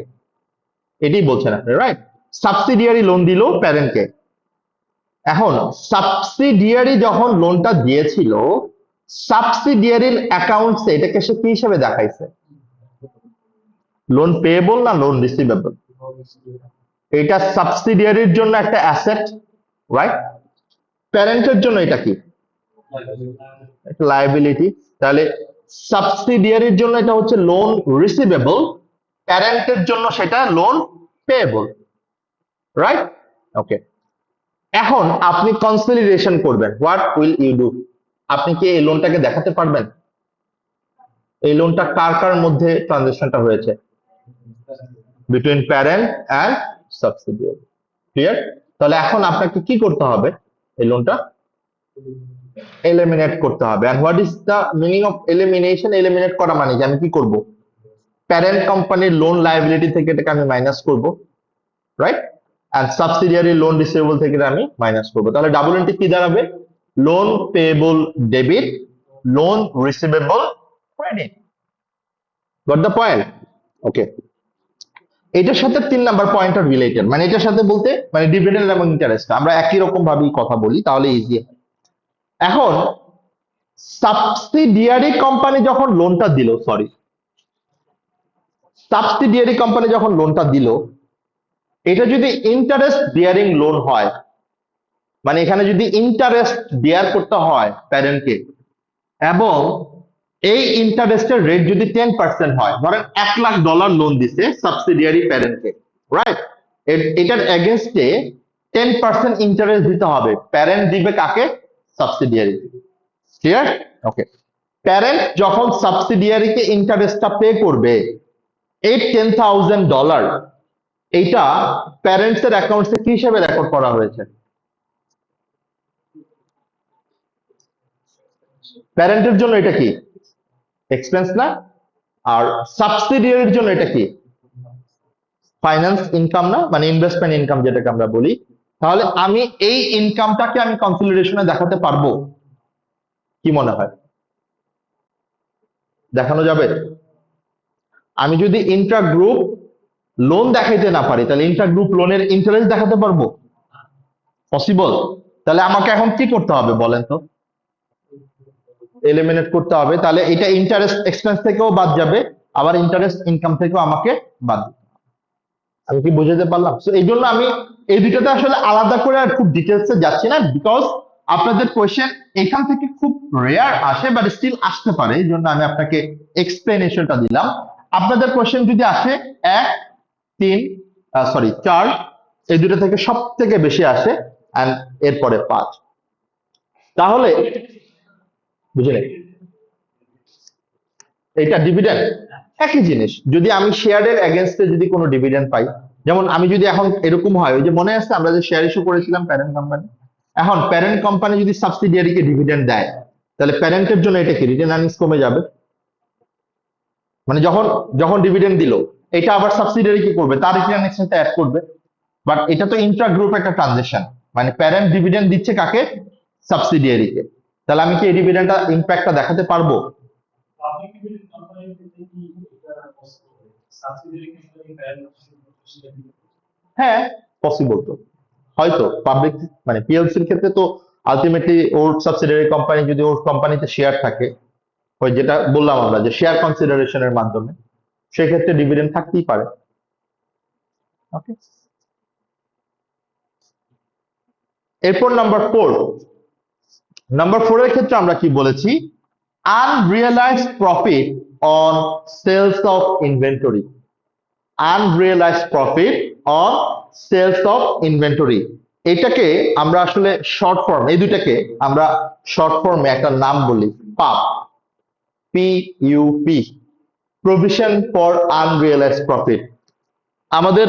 এটাই বলছেন আপনি, রাইট? সাবসিডিয়ারি লোন দিল প্যারেন্টকে। এখন সাবসিডিয়ারি যখন লোনটা দিয়েছিল, সাবসিডিয়ারির অ্যাকাউন্টসে এটাকে সে কি হিসেবে দেখাইছে? লোন পেয়েবল না লোন রিসিভেবল? এটা সাবসিডিয়ারির জন্য একটা অ্যাসেট, রাইট? প্যারেন্টের জন্য এটা কি? একটা লায়াবিলিটি। তাহলে সাবসিডিয়ারির জন্য এটা হচ্ছে লোন রিসিভেবল, প্যারেন্টের জন্য সেটা লোন পেয়েবল, রাইট? ওকে, এখন আপনি কনসলিডেশন করবেন, হোয়াট উইল ইউ ডু? আপনি কি এই লোনটাকে দেখাতে পারবেন এই লোনটা কার কার মধ্যে ট্রানজাকশনটা হয়েছে? Between parent and subsidiary, clear? তাহলে এখন আপনাকে কি করতে হবে? এই লোনটা এলিমিনেট করতে হবে। And what is the meaning of elimination? Eliminate করা মানে কি? আমি কি করব? প্যারেন্ট কোম্পানির লোন লায়াবিলিটি থেকে এটাকে আমি মাইনাস করব, right? And subsidiary loan receivable থেকে এটা আমি মাইনাস করব। তাহলে ডাবল এন্ট্রি কি দাঁড়াবে? Loan payable debit, loan receivable credit. Got the point? Okay, এটার সাথে 3 নাম্বার পয়েন্টটা রিলেটেড, মানে এটার সাথে বলতে মানে ডিভিডেন্ড এবং ইন্টারেস্ট আমরা একই রকম ভাবেই কথা বলি, তাহলে ইজি। এখন সাবসিডিয়ারি কোম্পানি যখন লোনটা দিল, সরি, সাবসিডিয়ারি কোম্পানি যখন লোনটা দিল, এটা যদি ইন্টারেস্ট বিয়ারিং লোন হয়, মানে এখানে যদি ইন্টারেস্ট বিয়ার করতে হয় প্যারেন্টকে, এবং এই ইন্টারেস্টের রেট যদি 10% হয়, ধরেন $1,00,000 লোন দিছে সাবসিডিয়ারি প্যারেন্টকে, রাইট? এটার এগেনস্টে 10% ইন্টারেস্ট দিতে হবে। প্যারেন্ট দিবে কাকে? সাবসিডিয়ারি। ক্লিয়ার? ওকে, প্যারেন্ট যখন সাবসিডিয়ারিকে ইন্টারেস্টটা পে করবে, এই $10,000 এইটা প্যারেন্টস এর অ্যাকাউন্টসে কি হিসেবে রেকর্ড করা হয়েছে? প্যারেন্টের জন্য এটা কি? এক্সপেন্স না? আর সাবসিডিয়ারির জন্য এটা কি? ফাইন্যান্স ইনকাম না? মানে ইনভেস্টমেন্ট ইনকাম যেটাকে আমরা বলি। তাহলে আমি এই ইনকামটাকে আমি কনসলিডেশনে দেখাতে পারবো? কি মনে হয়, দেখানো যাবে? আমি যদি ইন্ট্রা গ্রুপ লোন দেখাইতে না পারি, তাহলে ইন্ট্রা গ্রুপ লোনের ইন্টারেস্ট দেখাতে পারবো? পসিবল? তাহলে আমাকে এখন কি করতে হবে বলেন তো? এলিমিনেট করতে হবে। তাহলে এটা ইন্টারেস্ট এক্সপেন্স থেকেও বাদ যাবে, আবার ইন্টারেস্ট ইনকাম থেকেও আমাকে বাদ দিতে হবে। আমি কি বুঝাতে পারলাম? তো এই জন্য আমি এই দুইটাতে আসলে আলাদা করে আর খুব ডিটেলসে যাচ্ছি না, বিকজ আপনাদের কোয়েশ্চেন এখান থেকে খুব রেয়ার আসে, বাট স্টিল আসতে পারে, এই জন্য আমি আপনাকে এক্সপ্লেনেশনটা দিলাম। আপনাদের কোয়েশ্চেন যদি আসে 1, 3, সরি 4, এই দুটো থেকে সব থেকে বেশি আসে, এন্ড এরপরে 5। তাহলে বুঝলেন, এটা ডিভিডেন্ড একই জিনিস। যদি আমি শেয়ারের এগেনস্টে যদি কোনো ডিভিডেন্ড পাই, যেমন আমি যদি এখন এরকম হয়, ওই যে মনে আছে আমরা যে শেয়ার ইস্যু করেছিলাম প্যারেন্ট কোম্পানি, এখন প্যারেন্ট কোম্পানি যদি সাবসিডিয়ারিকে ডিভিডেন্ড দেয়, তাহলে প্যারেন্টের জন্য এটা কি? রিটেন আর্নিংস কমে যাবে। মানে যখন যখন ডিভিডেন্ড দিল, এটা আবার সাবসিডিয়ারি কি করবে? তার রিটেন আর্নিংস অ্যাড করবে। বাট এটা তো ইন্ট্রা গ্রুপ একটা ট্রানজেকশন, মানে প্যারেন্ট ডিভিডেন্ড দিচ্ছে কাকে? সাবসিডিয়ারিকে। তাহলে আমি কি এই ডিভিডেন্ডটা ইম্প্যাক্টটা দেখাতে পারবো? হ্যাঁ, পসিবল তো হয়তো পাবলিক মানে পিএলসির ক্ষেত্রে তো আলটিমেটলি ওর সাবসিডিয়ারি কোম্পানি যদি ওর কোম্পানিতে শেয়ার থাকে, ওই যেটা বললাম আমরা যে শেয়ার কনসিডারেশনের মাধ্যমে, সেক্ষেত্রে ডিভিডেন্ড থাকতেই পারে। ওকে, এরপর নাম্বার 4 এর ক্ষেত্রে আমরা কি বলেছি, unrealised profit on sales of inventory. Unrealised profit on sales of inventory, এটাকে আমরা আসলে শর্ট ফর্ম, এই দুইটাকে আমরা শর্ট ফর্মে একটা নাম বলি পাপ, PUP, provision for unrealised profit. আমাদের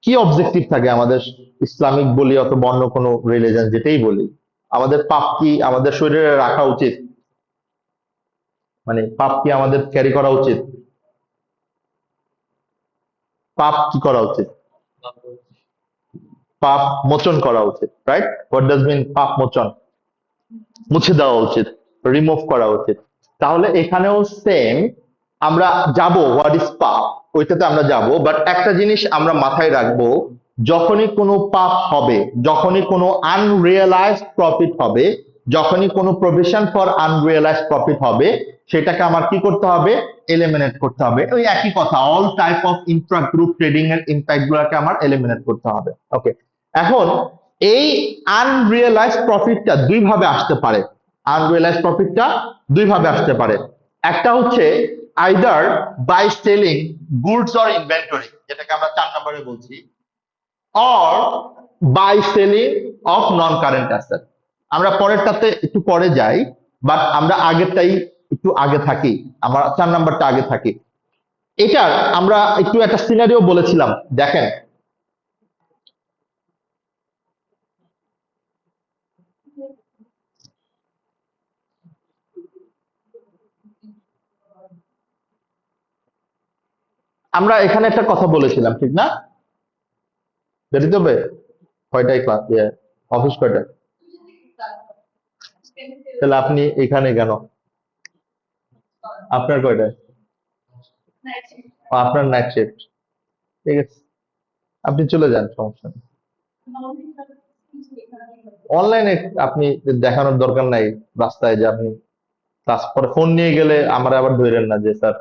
কি অবজেক্টিভ থাকে, আমাদের ইসলামিক বলি অথবা অন্য কোনো রিলিজন যেটাই বলি, আমাদের পাপ কি আমাদের শরীরে রাখা উচিত, মানে পাপ কি আমাদের ক্যারি করা উচিত, পাপ কি করা উচিত, পাপ মোচন করা উচিত, রাইট? হোয়াট ডাজ মিন পাপ মোচন? মুছে দেওয়া উচিত, রিমুভ করা উচিত। তাহলে এখানেও সেম, আমরা যাব হোয়াট ইজ পাপ, ওইটাতে আমরা যাব, বাট একটা জিনিস আমরা মাথায় রাখবো, যখনই কোনো পাপ হবে, যখনই কোনো আনরিয়েলাইজড প্রফিট হবে, যখনই কোনো প্রভিশন ফর আনরিয়েলাইজড প্রফিট হবে, সেটাকে আমার কি করতে হবে, এলিমিনেট করতে হবে। ওই একই কথা, all type of intra group trading এর ইম্প্যাক্ট গুলোকে আমার এলিমিনেট করতে হবে। ওকে, এখন এই আনরিয়েলাইজড প্রফিটটা দুই ভাবে আসতে পারে, আনরিয়েলাইজড প্রফিটটা দুই ভাবে আসতে পারে। একটা হচ্ছে either by selling goods or inventory, যেটাকে আমরা 4 নম্বরে বলছি, or by selling of non current asset. আমরা পরেরটাতে একটু পরে যাই, বাট আমরা আগেরটাই একটু আগে থাকি, আমরা 4 নাম্বারটা আগে থাকি। এটার আমরা একটু একটা সিনারিও বলেছিলাম, দেখেন আমরা এখানে একটা কথা বলেছিলাম, ঠিক না? বেরিয়ে হবে কয়টায় ক্লাস, অফিস কয়টায়? তাহলে আপনি এখানে কেন, আপনার কয়টায়? ও, আপনার নাইট শিফট, ঠিক আছে, আপনি চলে যান, সমস্যা নেই। অনলাইনে আপনি দেখানোর দরকার নাই রাস্তায় যে আপনি ক্লাস, পরে ফোন নিয়ে গেলে আমার আবার ধরেন না যে স্যার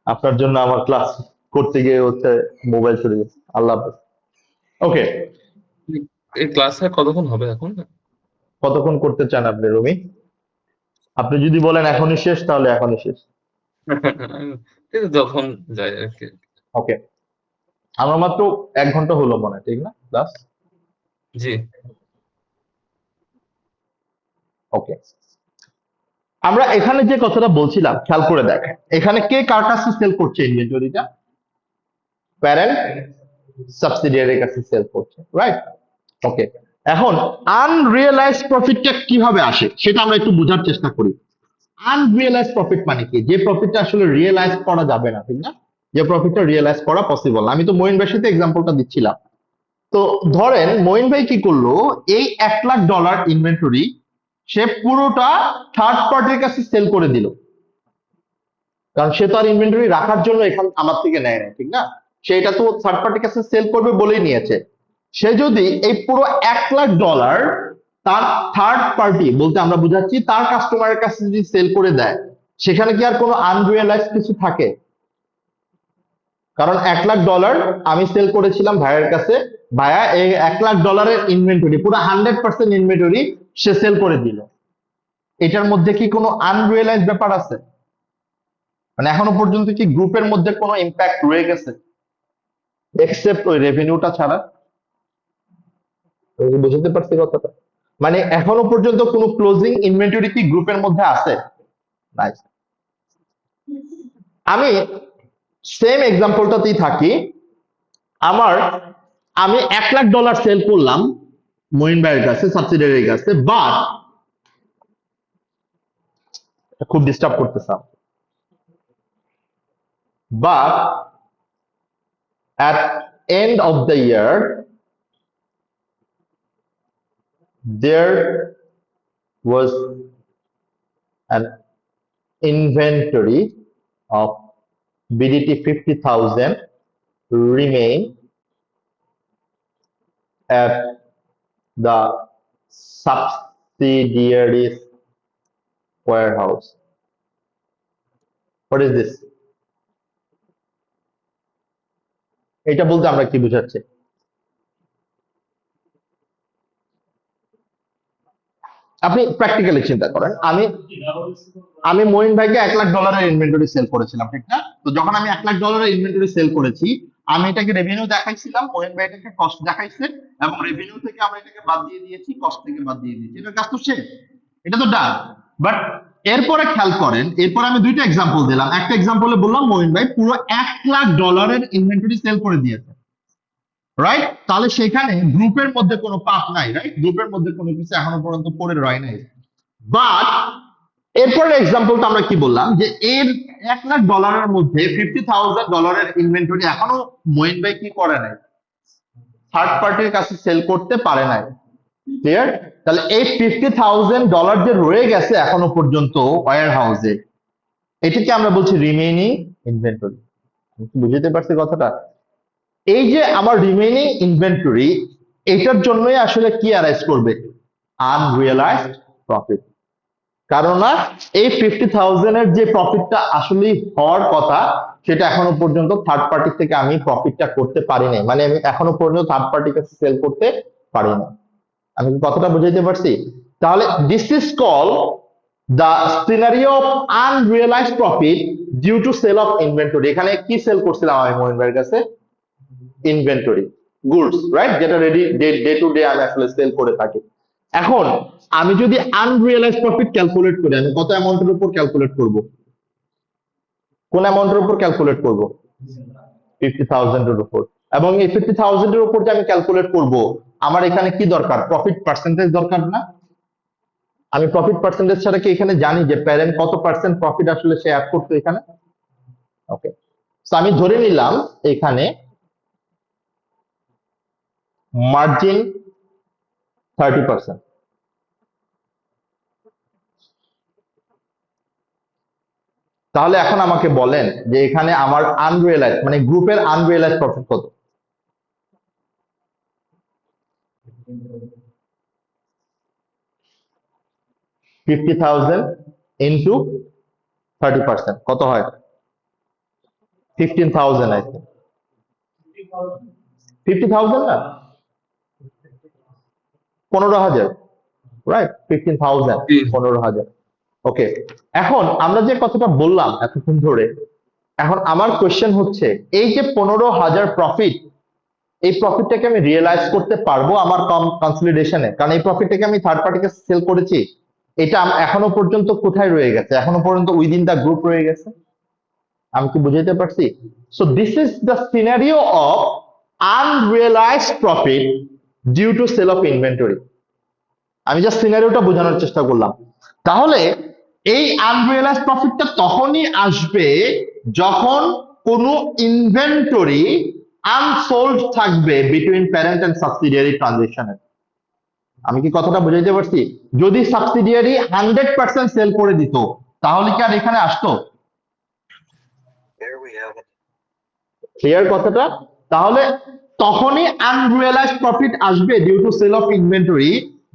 আপনার জন্য আমার ক্লাস করতে গিয়ে হচ্ছে মোবাইল চলে গেছে। আল্লাহ হাফেজ। ওকে, এই ক্লাসে কতক্ষণ হবে এখন? কতক্ষণ করতে চান আপনি রুমি? আপনি যদি বলেন এখনই শেষ, তাহলে এখনই শেষ। ঠিক আছে, যখন যাই আর কি। ওকে, আমার মাত্র 1 ঘন্টা হলো মনে হয়, ঠিক না ক্লাস? জি। ওকে, আমরা এখানে যে কথাটা বলছিলাম খেয়াল করে দেখেন, এখানে কে কার কাছে সেল করছে ইনভেন্টরিটা? প্যারেন্ট সাবসিডিয়ারির কাছে সেল করছে, রাইট? ওকে, এখন আনরিয়েলাইজ প্রফিটটা কিভাবে আসে সেটা আমরা একটু বোঝার চেষ্টা করি। আনরিয়েলাইজ প্রফিট মানে কি? যে প্রফিটটা আসলে রিয়েলাইজ করা যাবে না, ঠিক না? যে প্রফিটটা রিয়েলাইজ করা পসিবল না। আমি তো মঈন ভাইয়ের সাথে এক্সাম্পলটা দিচ্ছিলাম। তো ধরেন মঈন ভাই কি করলো, এই $1,00,000 ইনভেন্টরি সে পুরোটা থার্ড পার্টির কাছে সেল করে দিল, কারণ সে তো আর ইনভেন্টরি রাখার জন্য এখান আমার থেকে নেয় না, ঠিক না? সে এটা তো থার্ড পার্টির কাছে সেল করবে বলেই নিয়েছে। সে যদি এই পুরো $1,00,000 তার থার্ড পার্টি বলতে আমরা বুঝাচ্ছি তার কাস্টমারের কাছে যদি সেল করে দেয়, সেখানে কি আর কোনো আনরিয়েলাইজ কিছু থাকে? কারণ $1,00,000 আমি সেল করেছিলাম ভাইয়ের কাছে, ভাইয়া এই $1,00,000 ইনভেন্টরি পুরো 100% ইনভেন্টরি সে সেল করে দিল। এটার মধ্যে কি কোনো আনরিয়েলাইজ ব্যাপার আছে? মানে এখনো পর্যন্ত কি গ্রুপের মধ্যে কোনো ইম্প্যাক্ট রয়ে গেছে এক্সেপ্ট ওই রেভিনিউটা ছাড়া? আমি কি বুঝতে পারছি কথাটা? মানে এখনো পর্যন্ত কোনো ক্লোজিং ইনভেন্টরি কি গ্রুপের মধ্যে আছে? নাই। আমি সেম এক্সাম্পলটাতেই থাকি। আমার আমি $1,00,000 সেল করলাম মঈন ভাইয়ের কাছে সাবসিডিয়ারির কাছে, বাট খুব ডিস্টার্ব করতেছে, but at end of the year there was an inventory of BDT 50,000 remain at the subsidiaries warehouse. What is this? এটা বলতে আমরা কি বুঝাচ্ছি? আপনি প্র্যাকটিক্যালি চিন্তা করেন, আমি মঈন ভাইকে $1,00,000 ইনভেন্টরি সেল করেছিলাম, ঠিক না? তো যখন আমি $1,00,000 ইনভেন্টরি সেল করেছি, আমি এটাকে রেভিনিউ দেখাইছিলাম, মঈন ভাই এটাকে কস্ট দেখাইছে, এবং রেভিনিউ থেকে আমরা এটাকে বাদ দিয়ে দিয়েছি, কস্ট থেকে বাদ দিয়ে দিয়েছি। এটা কাজ তো শেষ, এটা তো ডান। বাট এরপরে খেয়াল করেন, এরপরে আমি দুইটা এক্সাম্পল দিলাম। একটা এক্সাম্পলে বললাম মঈন ভাই পুরো $1,00,000 ইনভেন্টরি সেল করে দিয়েছে, রাইট? তাহলে সেখানে গ্রুপের মধ্যে কোনো পাপ নাই, রাইট? গ্রুপের মধ্যে কোনো কিছু এখনো পর্যন্ত পড়ে রয় নাই। বাট এরপরের এক্সাম্পলটা আমরা কি বললাম, যে এর $1,00,000 মধ্যে $50,000 ইনভেন্টরি এখনো মঈন ভাই কি করে নাই, থার্ড পার্টির কাছে সেল করতে পারে নাই। ক্লিয়ার? তাহলে এই $50,000 যে রয়ে গেছে এখনো পর্যন্ত ওয়্যার হাউসে, এটাকে আমরা বলছি রিমেইনিং ইনভেন্টরি। বুঝতে পারছি কথাটা? এই যে আমার রিমেইনিং ইনভেন্টরি, এটার জন্যই আসলে কি অ্যারাইজ করবে, আনরিয়েলাইজড প্রফিট। কারণ না এই 50,000 এর যে প্রফিটটা আসলে হওয়ার কথা, সেটা এখনো পর্যন্ত থার্ড পার্টি থেকে আমি প্রফিটটা করতে পারি নাই, মানে আমি এখনো পর্যন্ত থার্ড পার্টির কাছে সেল করতে পারি না। আমি কি কথাটা বুঝাইতে পারছি? তাহলে this is call the scenario of unrealized profit due to sale of inventory। এখানে কি সেল করছিলাম আমি মঈন ভাইয়ের কাছে? Inventory, goods, right? যেটা রেডি ডে টু ডে আমি আসলে সেল করে থাকি। এখন আমি যদি আনরিয়েলাইজড প্রফিট ক্যালকুলেট করি, আমি কত অ্যামাউন্টের উপর ক্যালকুলেট করব? কোন অ্যামাউন্টের উপর ক্যালকুলেট করব? 50,000 এর উপর। এবং এই 50,000 এর উপর যে আমি ক্যালকুলেট করব, আমার এখানে কি দরকার? প্রফিট পার্সেন্টেজ দরকার না? আমি প্রফিট পার্সেন্টেজ ছাড়া কি এখানে জানি যে প্যারেন্ট কত পার্সেন্ট প্রফিট আসলে সে অ্যাড করতো এখানে? ওকে, তো আমি ধরে নিলাম এখানে মার্জিন 30%। তাহলে এখন আমাকে বলেন যে এখানে আমার আনরিয়েলাইজ, মানে গ্রুপের আনরিয়েলাইজ প্রফিট কত? $50,000 ইন্টু 30% কত হয়? 15,000। আই থিঙ্ক 50,000 না, 15,000, রাইট? 15,000, 15,000। ওকে, এখন আমরা যে কথাটা বললাম এতক্ষণ ধরে, এখন আমার কোয়েশ্চেন হচ্ছে, এই যে 15,000 প্রফিট, এই প্রফিটটাকে আমি রিয়েলাইজ করতে পারবো আমার কনসলিডেশনে? কারণ এই প্রফিটটাকে আমি থার্ড পার্টিকে সেল করেছি, এটা এখনো পর্যন্ত কোথায় রয়ে গেছে? এখনো পর্যন্ত উইদিন দা গ্রুপ রয়ে গেছে। আমি কি বুঝাইতে পারছি? So this is the scenario of unrealised profit due to sale of inventory. আমি জাস্ট সিনারিওটা বোঝানোর চেষ্টা করলাম। তাহলে এই আনরিয়েলাইজড প্রফিটটা তখনই আসবে যখন কোনো ইনভেন্টরি আনসোল্ড থাকবে বিটুইন প্যারেন্ট এন্ড সাবসিডিয়ারি ট্রানজাকশনে। আমি কি কথাটা বুঝাইতে পারছি? যদি সাবসিডিয়ারি 100% সেল করে দিত, তাহলে কি আর এখানে আসতো? ক্লিয়ার কথাটা? তাহলে তখনই আনরিয়েলাইজড প্রফিট আসবে due to sale of inventory,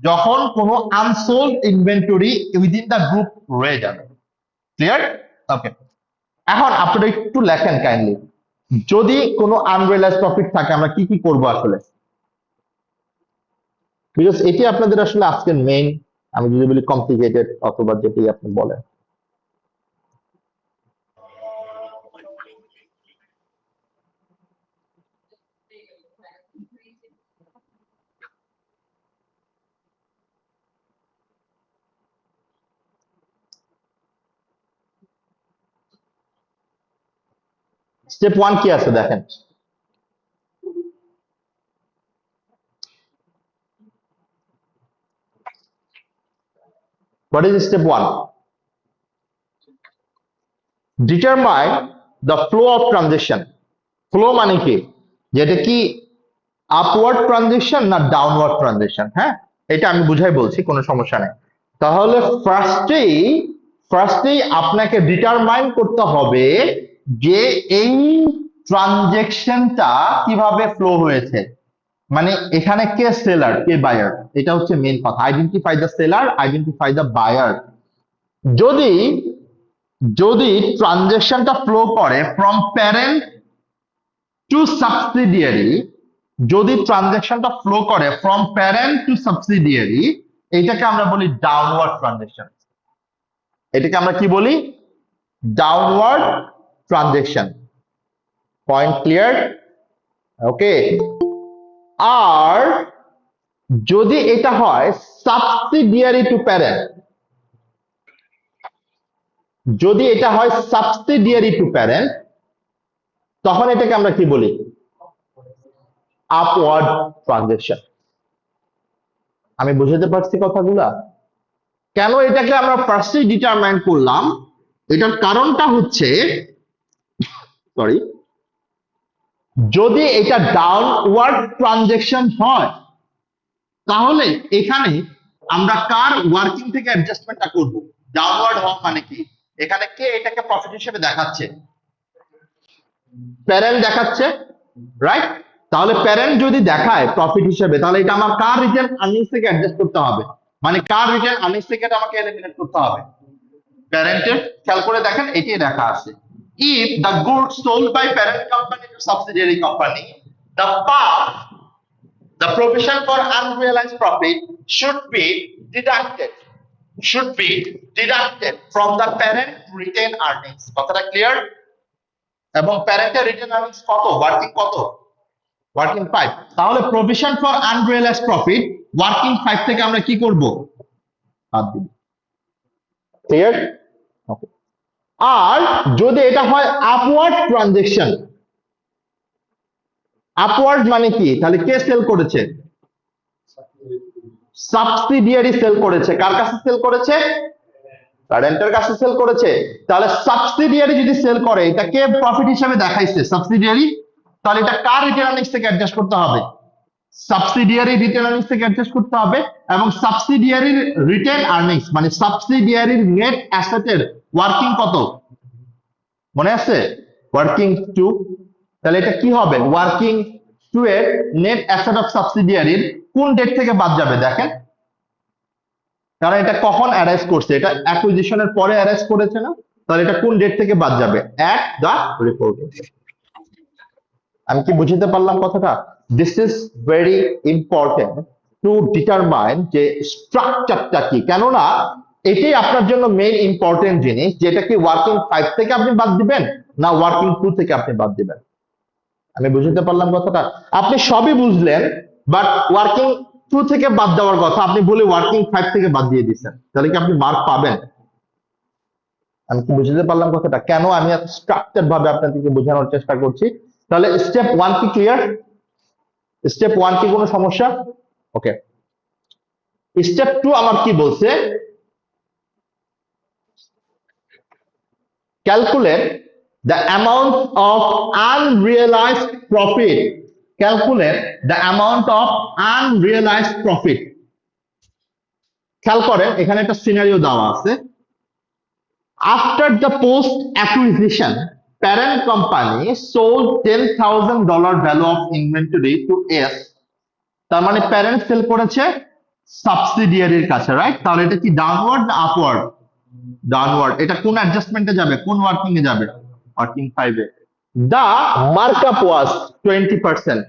যখন কোনো unsold inventory within the group রয়ে যাবে। ক্লিয়ার? ওকে, এখন আপনারা একটু লেখেন কাইন্ডলি, যদি কোনো আনরিয়েলাইজড প্রফিট থাকে আমরা কি কি করব আসলে, বিকজ এটি আপনাদের আসলে আজকের মেইন, আমি যদি বলি কমপ্লিকেটেড অথবা যেটি আপনি বলেন। স্টেপ 1 কি আছে দেখেন। What is step 1? Determine the flow of transaction. Flow মানে কি? যেটা কি আপওয়ার্ড ট্রানজেকশন না ডাউনওয়ার্ড ট্রানজেকশন? হ্যাঁ, এটা আমি বুঝাই বলছি, কোনো সমস্যা নাই। তাহলে ফার্স্টেই আপনাকে ডিটারমাইন করতে হবে যে এই ট্রানজেকশনটা কিভাবে ফ্লো হয়েছে। মানে এখানে কে সেলার কে বায়ার, এটা হচ্ছে মেইন কথা। Identify the seller, identify the buyer. যদি যদি ট্রানজেকশনটা ফ্লো করে ফ্রম প্যারেন্ট টু সাবসিডিয়ারি, যদি ট্রানজেকশনটা ফ্লো করে ফ্রম প্যারেন্ট টু সাবসিডিয়ারি, এটাকে আমরা বলি ডাউনওয়ার্ড ট্রানজেকশন। এটাকে আমরা কি বলি? Downward transaction. Point clear? Okay. আর যদি এটা হয় সাবসিডিয়ারি টু প্যারেন্ট, যদি এটা হয় সাবসিডিয়ারি টু প্যারেন্ট, তখন এটাকে আমরা কি বলি? Upward transaction. আমি বুঝাতে পারছি কথাগুলা? কেন এটাকে আমরা ফার্স্টে ডিটারমাইন করলাম, এটার কারণটা হচ্ছে, সরি, যদি এটা ডাউনওয়ার্ড ট্রানজেকশন হয় তাহলে এখানে আমরা কার ওয়ার্কিং থেকে অ্যাডজাস্টমেন্টটা করব? ডাউনওয়ার্ড হওয়া মানে কি? এখানে কে এটাকে প্রফিট হিসেবে দেখাচ্ছে? প্যারেন্ট দেখাচ্ছে, রাইট? তাহলে প্যারেন্ট যদি দেখায় প্রফিট হিসেবে, তাহলে এটা আমার কার রিটেন আর্নিংস থেকে অ্যাডজাস্ট করতে হবে, মানে কার রিটেন আর্নিংস থেকে এটা আমাকে এলিমিনেট করতে হবে? প্যারেন্টের। খেয়াল করে দেখেন এটাই লেখা আছে, if the goods sold by parent company to subsidiary company, the part, the provision for unrealized profit should be deducted from the parent retained earnings. কথাটা ক্লিয়ার? এবং প্যারেন্টের রিটেন আর্নিংস কত? ওয়ার্কিং কত? ওয়ার্কিং 5। তাহলে provision for unrealised profit working 5 থেকে আমরা কি করব? বাদ দিব। ক্লিয়ার? ওকে। আর যদি এটা হয় আপওয়ার্ড ট্রানজেকশন, আপওয়ার্ড মানে কি? তাহলে কে সেল করেছে? সাবসিডিয়ারি সেল করেছে। কার কাছে সেল করেছে? প্যারেন্টের কাছে সেল করেছে। তাহলে সাবসিডিয়ারি যদি সেল করে, এটা কে প্রফিট হিসেবে দেখাইছে? সাবসিডিয়ারি। তাহলে এটা কার রিটেন আর্নিংস থেকে অ্যাডজাস্ট করতে হবে? সাবসিডিয়ারি রিটেন আর্নিংস থেকে অ্যাডজাস্ট করতে হবে। এবং সাবসিডিয়ারির রিটেন আর্নিংস মানে সাবসিডিয়ারির নেট অ্যাসেটের ওয়ার্কিং কত? মনে আছে? ওয়ার্কিং 2। তাহলে এটা কি হবে? ওয়ার্কিং 2 এর নেট অ্যাসেট অফ সাবসিডিয়ারির কোন ডেট থেকে বাদ যাবে? দেখেন, কারণ এটা কখন অ্যারাইজ করছে? এটা অ্যাকুইজিশনের পরে অ্যারাইজ করেছে না? তাহলে এটা কোন ডেট থেকে বাদ যাবে? At the reporting. আমি কি বুঝতে পারলাম কথাটা? This is very important to determine যে স্ট্রাকচারটা কি। কেননা এটাই আপনার জন্য মেইন ইম্পর্টেন্ট জিনিস, যেটা কি ওয়ার্কিং 5 থেকে আপনি বাদ দিবেন না ওয়ার্কিং 2 থেকে আপনি বাদ দিবেন। আমি বুঝতে পারলাম কথাটা? আপনি সবই বুঝলেন, বাট ওয়ার্কিং 2 থেকে বাদ দেওয়ার কথা আপনি বলে ওয়ার্কিং 5 থেকে বাদ দিয়ে দিচ্ছেন, তাহলে কি আপনি মার্ক পাবেন? আমি কি বুঝতে পারলাম কথাটা? কেন আমি এত স্ট্রাকচার ভাবে আপনাদেরকে বোঝানোর চেষ্টা করছি? তাহলে স্টেপ 1 কি ক্লিয়ার? স্টেপ 1 কি কোনো সমস্যা? ওকে। স্টেপ 2 আমার কি বলছে? Calculate the amount of unrealized profit. Calculate the amount of unrealized profit. খেয়াল করেন এখানে একটা সিনারিও দেওয়া আছে। After the post acquisition, parent company sold $10,000 value of inventory to S. তার মানে প্যারেন্ট সেল করেছে সাবসিডিয়ারির কাছে, রাইট? তাহলে এটা কি ডাউনওয়ার্ড না আপওয়ার্ড? ডাউনওয়ার্ড। এটা কোন অ্যাডজাস্টমেন্টে যাবে? কোন ওয়ার্কিং এ যাবে? ওয়ার্কিং 5 এ। দা মার্কআপ ওয়াজ 20%।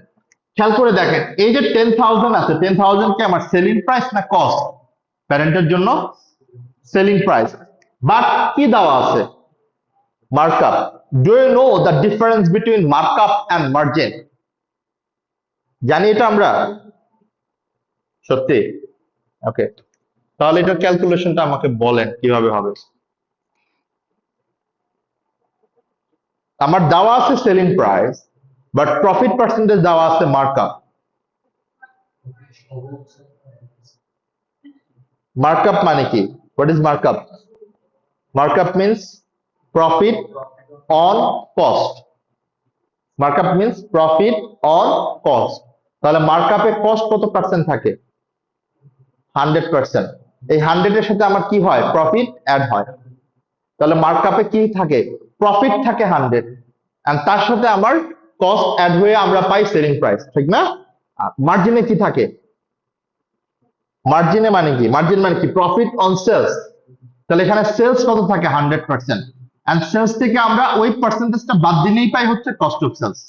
খেয়াল করে দেখেন এই যে 10,000 আছে, 10,000 কি আমার সেলিং প্রাইস না কস্ট? প্যারেন্টের জন্য সেলিং প্রাইস, বাট কি দেওয়া আছে? Markup. Do you know the difference between markup and margin? জানি এটা আমরা? সত্যি? ওকে। তাহলে এটার ক্যালকুলেশনটা আমাকে বলেন কিভাবে হবে। আমার দেওয়া আছে selling price, but profit percentage দেওয়া আছে মার্কআপ। মার্কআপ মানে কি? What is markup? Markup means profit on cost. Markup means profit on cost. তাহলে মার্কআপে কস্ট কত পার্সেন্ট থাকে? 100%। এই 100 এর সাথে আমার কি হয়? প্রফিট অ্যাড হয়। তাহলে মার্কআপে কি থাকে? প্রফিট থাকে 100, এন্ড তার সাথে আমার কস্ট অ্যাড হয়ে আমরা পাই সেলিং প্রাইস, ঠিক না? মার্জিনে কি থাকে? মার্জিনে মানে কি? মার্জিন মানে কি? Profit on sales. তাহলে এখানে সেলস কত থাকে? 100%। এন্ড সেলস থেকে আমরা ওই পার্সেন্টেজটা বাদ দিলেই পাই হচ্ছে কস্ট অফ সেলস।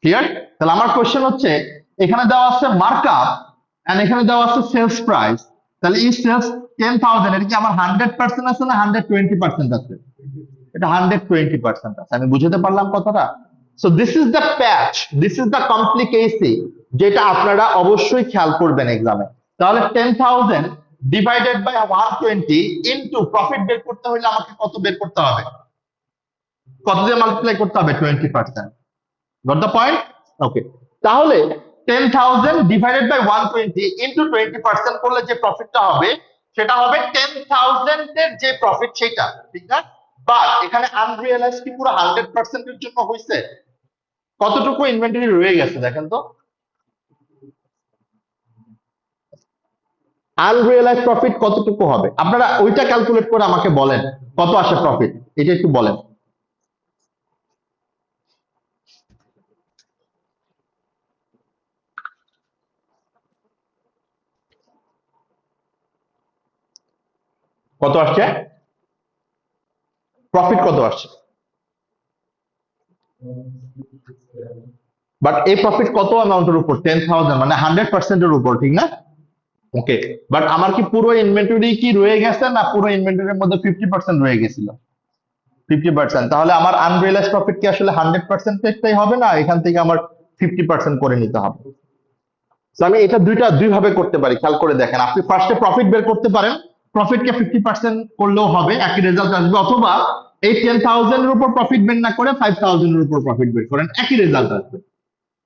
ক্লিয়ার? তাহলে আমার কোশ্চেন হচ্ছে, এখানে দেওয়া আছে মার্কআপ এন্ড এখানে দেওয়া আছে সেলস প্রাইস। তাহলে এই সেলস 10,000 এটা কি আমার 100% আছে না 120% আছে? এটা 120% আছে। আমি বুঝাতে পারলাম কথাটা? So this is the patch, this is the complicacy, যেটা আপনারা অবশ্যই খেয়াল করবেন এক্সামে। তাহলে 10,000 ডিভাইডেড বাই 120 ইনটু প্রফিট বের করতে হলে আমাকে কত বের করতে হবে? কত দিয়ে মাল্টিপ্লাই করতে হবে? 20%। Got the point? ওকে। তাহলে 10,000 ডিভাইডেড বাই 120 ইনটু 20% করলে যে প্রফিটটা হবে সেটা হবে 10,000 এর যে প্রফিট সেটা, ঠিক না? বাট এখানে আনরিয়েলাইজ কি পুরো 100% এর জন্য হইছে? কতটুকু ইনভেন্টরি রয়ে গেছে দেখেন তো। আনরিয়েলাইজ প্রফিট কতটুকু হবে? আপনারা ওইটা ক্যালকুলেট করে আমাকে বলেন কত আসে প্রফিট, এটা একটু বলেন। কত আসছে? প্রফিট কত আসছে? বাট এই প্রফিট কত অ্যামাউন্টের উপর? 10,000 মানে 100% এর উপর, ঠিক না? ওকে। বাট আমার কি পুরো ইনভেন্টরি কি রয়ে গেছে, না পুরো ইনভেন্টরির মধ্যে 50% রয়ে গেছিল? 50%। তাহলে আমার আনরিয়েলাইজ প্রফিট কি আসলে 100%টাই হবে, না এখান থেকে আমার 50% করে নিতে হবে? তো আমি এটা দুই ভাবে করতে পারি, খেয়াল করে দেখেন। আপনি ফার্স্টে প্রফিট বের করতে পারেন, প্রফিটকে 50% করলেও হবে, একই রেজাল্ট আসবে। অথবা এই 10,000 এর উপর প্রফিট বের না করে 5,000 এর উপর প্রফিট বের করেন, একই রেজাল্ট আসবে।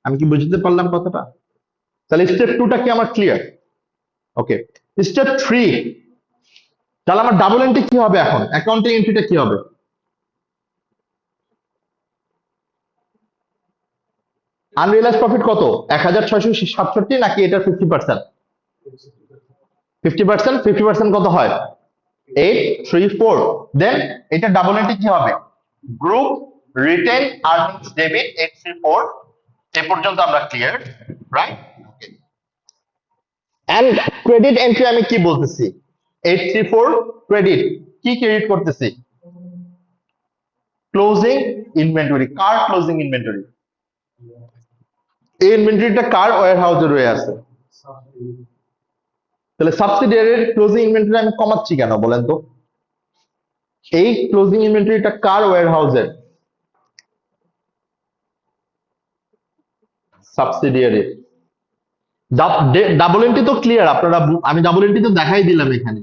আমি কি বুঝতে পারলাম কথাটা? তাহলে স্টেপ 2টা কি আমার ক্লিয়ার? ওকে। স্টেপ 3, তাহলে আমার ডাবল এন্ট্রি কি হবে? এখন অ্যাকাউন্টিং এন্ট্রিটা কি হবে? আনরিয়েলাইজ প্রফিট কত? 1,667 নাকি এটা 50%? 50%। 50% কত হয়? 834। দেন এটা ডাবল এন্ট্রি কি হবে? Group retained earnings debit 834। এ পর্যন্ত আমরা clear, right? And credit entry আমি কি বলতেছি? 834 ক্রেডিট, কি ক্রেডিট করতেছি? Closing inventory. কার ক্লোজিং ইনভেন্টরি? এই ইনভেন্টরিটা কার ওয়্যার হাউসে রয়ে আছে? তাহলে সাবসিডিয়ারির ক্লোজিং ইনভেন্টরি আমি কমাচ্ছি কেন বলেন তো? এই ক্লোজিং ইনভেন্টরিটা কার ওয়্যার হাউসের? সাবসিডিয়ারি। ডাবল এন্ট্রি তো ক্লিয়ার আপনারা, আমি ডাবল এন্ট্রি তো দেখাই দিলাম এখানে,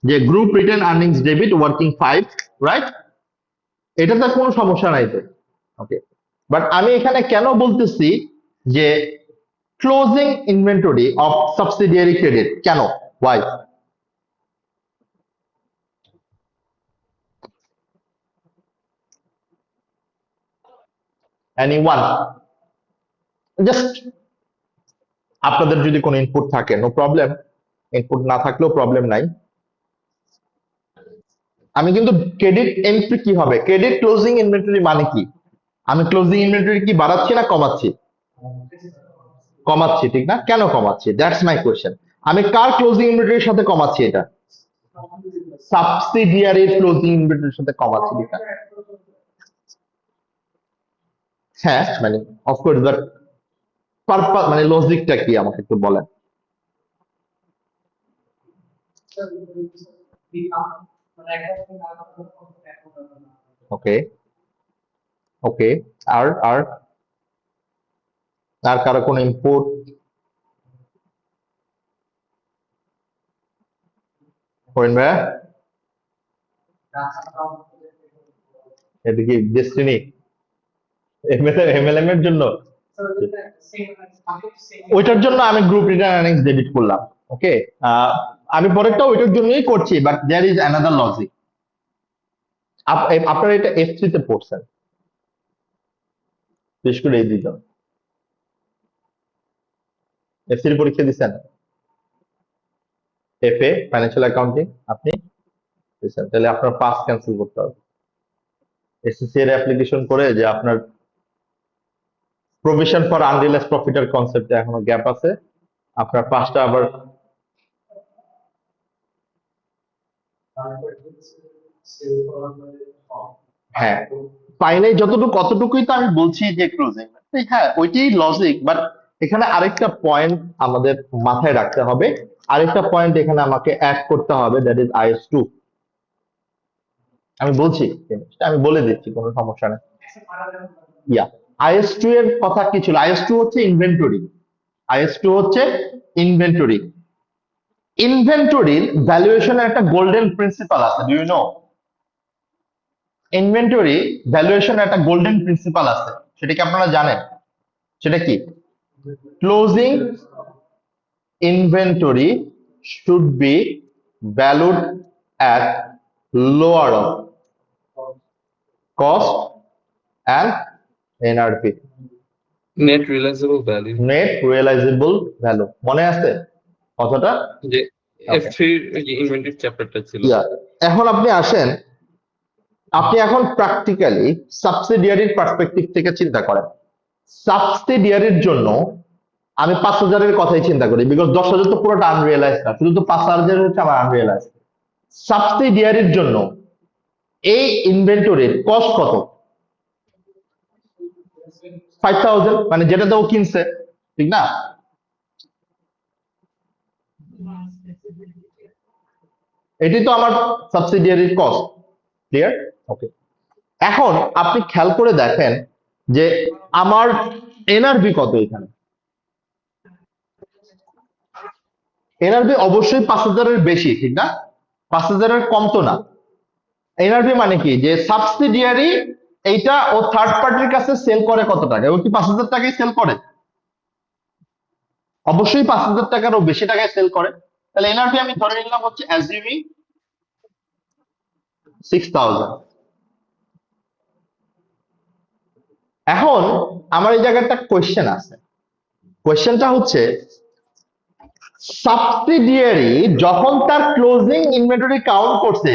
যে group retained earnings debit working 5, right? এটাতে কোনো সমস্যা নাই তো। ওকে। বাট আমি এখানে কেন বলতেছি যে closing inventory of subsidiary credit, কেন? ওয়াই? এনিওয়ান? জাস্ট আপনাদের যদি কোনো ইনপুট থাকে, নো প্রবলেম। ইনপুট না থাকলেও প্রবলেম নাই। আমি কিন্তু ক্রেডিট এন্ট্রি কি হবে? ক্রেডিট ক্লোজিং ইনভেন্টরি মানে কি? আমি ক্লোজিং ইনভেন্টরি কি বাড়াচ্ছি না কমাচ্ছি? কমাচ্ছি, ঠিক না? কেন কমাচ্ছি? That's my question. আমি কার ক্লোজিং ইনভেন্টরির সাথে কমাচ্ছি এটা? সাবসিডিয়ারির ক্লোজিং ইনভেন্টরির সাথে কমাচ্ছি, ঠিক না? হ্যাঁ, মানে অফকোর্স, বাট পারপাস মানে লজিকটা কি আমাকে একটু বলেন। ওকে। ওকে। আর আর আর কারো কোনো ইনপুট? করেন ভাইয়া? এটা কি ডেস্টিনি এমএলএম এর জন্য? ওইটার জন্য আমি গ্রুপ রিটার্ন আর্নিংস ডেবিট করলাম। ওকে। আমি পরেরটা ওইটার জন্যই করছি, but there is another logic. আপনারা এটা F3 তে পড়ছেন, বিশেষ করে এই দুইজন। F3 পরীক্ষা দিচ্ছেন? FA ফাইন্যান্সিয়াল অ্যাকাউন্টিং আপনি দিচ্ছেন, তাহলে আপনার পাস ক্যান্সেল করতে হবে। এসএসসি এর অ্যাপ্লিকেশন করে যে আপনার প্রভিশন ফর আনরিয়েলাইজ প্রফিটের কনসেপ্টে এখনো গ্যাপ আছে, আপনার 5টা আবার হ্যাঁ ফাইনাল যতটুকু কতটুকুই তো আমি বলছি যে ক্লোজিং, হ্যাঁ ওইটাই লজিক, বাট এখানে আরেকটা পয়েন্ট আমাদের মাথায় রাখতে হবে, আরেকটা পয়েন্ট এখানে আমাকে অ্যাড করতে হবে, দ্যাট ইজ IS2। আমি বলছি জিনিসটা, আমি বলে দিচ্ছি, কোনো সমস্যা নেই। ইয়া, IS2 এর কথা কি ছিল? IS2 হচ্ছে ইনভেন্টরি। IS2 হচ্ছে ইনভেন্টরি। ইনভেন্টরির ভ্যালুয়েশনের একটা গোল্ডেন প্রিন্সিপাল আছে, ডু ইউ নো? ইনভেন্টরি ভ্যালুয়েশনের একটা গোল্ডেন প্রিন্সিপাল আছে, সেটা কি আপনারা জানেন? সেটা কি? Closing inventory should be valued at lower of cost and NRV, net realisable value, net realizable value। মনে আছে কথাটা? যে Okay. F3 যে ইনভেন্টরি চ্যাপ্টারটা ছিল। Yeah. এখন আপনি আসেন, আপনি এখন প্র্যাকটিক্যালি সাবসিডিয়ারির পার্সপেক্টিভ থেকে চিন্তা করেন। সাবসিডিয়ারির জন্য আমি 5,000-এর কথাই চিন্তা করি, বিকজ 10,000 তো পুরোটা আনরিয়েলাইজ না, শুধু তো 5,000 হচ্ছে আমার আনরিয়েলাইজ। সাবসিডিয়ারির জন্য এই ইনভেন্টরির কস্ট কত? 5,000, মানে যেটাতে ও কিনছে, ঠিক না? এটি তো আমার সাবসিডিয়ারির কস্ট, ক্লিয়ার? ওকে, এখন আপনি খেয়াল করে দেখেন যে আমার এনআরভি কত এখানে। এনআরভি অবশ্যই 5,000-এর বেশি, ঠিক না? 5,000-এর কম তো না। এনআরভি মানে কি, যে সাবসিডিয়ারি এইটা ও থার্ড পার্টির কাছে সেল করে কত টাকা? ও কি 5,000 টাকায় সেল করে? অবশ্যই 5,000 টাকারও বেশি টাকায় সেল করে। তাহলে এনআরভি আমি ধরে নিলাম হচ্ছে অ্যাজিউমিং 6,000। এখন আমার এই জায়গায় একটা কোয়েশ্চেন আছে, কোয়েশ্চেনটা হচ্ছে সাবসিডিয়ারি যখন তার ক্লোজিং ইনভেন্টরি কাউন্ট করছে,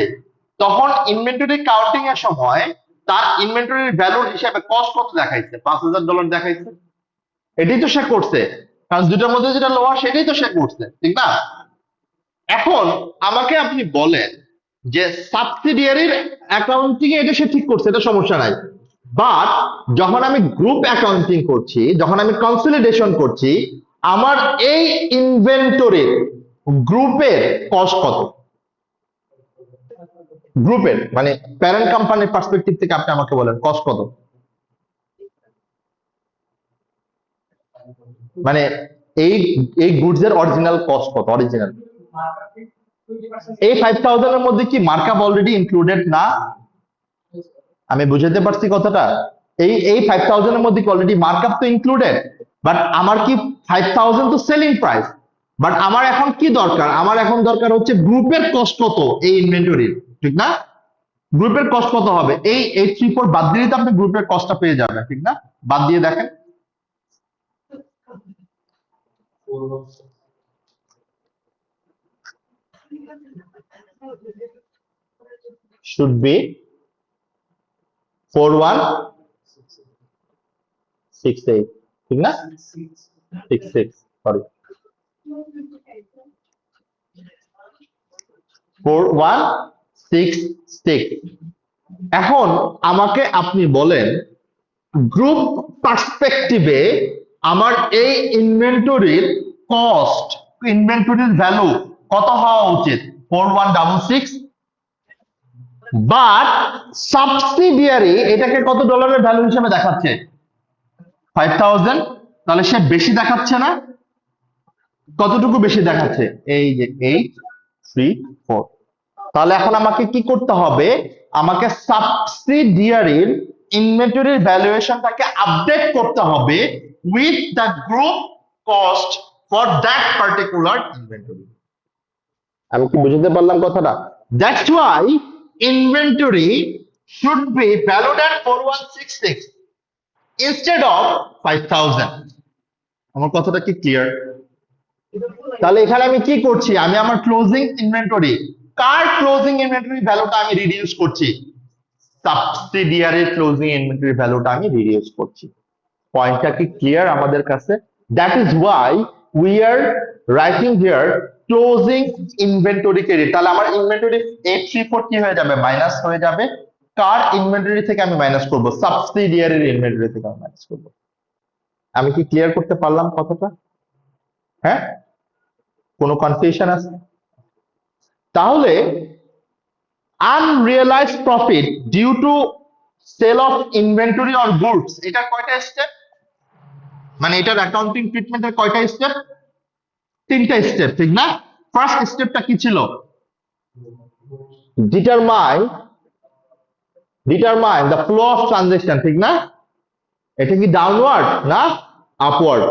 তখন ইনভেন্টরি কাউন্টিং এর সময় তার ইনভেন্টরির ভ্যালুর হিসাবে কস্ট কত দেখাইছে? $5,000 দেখাইছে। এটাই তো সে করছে, কারণ দুটার মধ্যে যেটা লোয়ার সেটাই তো সে করছে, ঠিক না? এখন আমাকে আপনি বলেন যে সাবসিডিয়ারির অ্যাকাউন্টিং এ এটা সে ঠিক করছে, এটা সমস্যা নাই, বাট যখন আমি গ্রুপ অ্যাকাউন্টিং করছি, যখন আমি কনসলিডেশন করছি, আমার এই ইনভেন্টরির গ্রুপের কস্ট কত? গ্রুপের মানে প্যারেন্ট কোম্পানির পার্সপেক্টিভ থেকে আপনি আমাকে বলেন কস্ট কত? মানে এই এই গুডস এর অরিজিনাল কস্ট কত? অরিজিনাল এই 5,000 এর মধ্যে কি মার্কআপ অলরেডি ইনক্লুডেড না? আমি বুঝাতে পারছি কথাটা? এই 5,000 এর মধ্যে কি অলরেডি মার্কআপ তো ইনক্লুডেড, বাট আমার কি 5,000 তো সেলিং প্রাইস, বাট আমার এখন কি দরকার? আমার এখন দরকার হচ্ছে গ্রুপের কস্ট কত এই ইনভেন্টরির, ঠিক না? গ্রুপের কস্ট কত হবে? এই 834 বাদ দিলে তো আপনি গ্রুপের কস্টটা পেয়ে যাবেন, ঠিক না? বাদ দিয়ে দেখেন, should be 4168, ঠিক না? 66, সরি, 4166। এখন আমাকে আপনি বলেন গ্রুপ পার্সপেক্টিভে আমার এই ইনভেন্টরির কস্ট, ইনভেন্টরির ভ্যালু কত হওয়া উচিত? 4166, বাট সাবসিডিয়ারি এটাকে কত ডলারের ভ্যালু হিসেবে দেখাচ্ছে? 5,000। তাহলে সে বেশি দেখাচ্ছে না? কতটুকু বেশি দেখাচ্ছে? এই যে 834। তাহলে এখন আমাকে কি করতে হবে? আমাকে সাবসিডিয়ারির ইনভেন্টরির ভ্যালুয়েশনটাকে আপডেট করতে হবে with the group cost for that particular inventory. আমি কি বুঝতে পারলাম কথাটা? That's why inventory should be valued at 4166 instead of 5,000। আমার কথাটা কি ক্লিয়ার? তাহলে এখানে আমি কি করছি? আমি আমার ক্লোজিং ইনভেন্টরি, কার ক্লোজিং ইনভেন্টরি ভ্যালুটা আমি রিডিউস করছি? সাবসিডিয়ারির ক্লোজিং ইনভেন্টরি ভ্যালুটা আমি রিডিউস করছি। পয়েন্টটা কি ক্লিয়ার আমাদের কাছে? That is why we are writing here closing inventory credit. তাহলে আমার ইনভেন্টরি 834 কি হয়ে যাবে? মাইনাস হয়ে যাবে। কার ইনভেন্টরি থেকে আমি মাইনাস করব? সাবসিডিয়ারির ইনভেন্টরি থেকে আমি মাইনাস করব। আমি কি ক্লিয়ার করতে পারলাম কথাটা? হ্যাঁ, কোনো কনফিউশন আছে? তাহলে unrealised profit due to sale of inventory or goods, এটা কয়টা স্টেপ? মানে এটার অ্যাকাউন্টিং ট্রিটমেন্টের কয়টা স্টেপ? তিনটা স্টেপ, ঠিক না? ফার্স্ট স্টেপটা কি ছিল? Determine determine the flow of transaction, ঠিক না? এটা কি ডাউনওয়ার্ড না আপওয়ার্ড?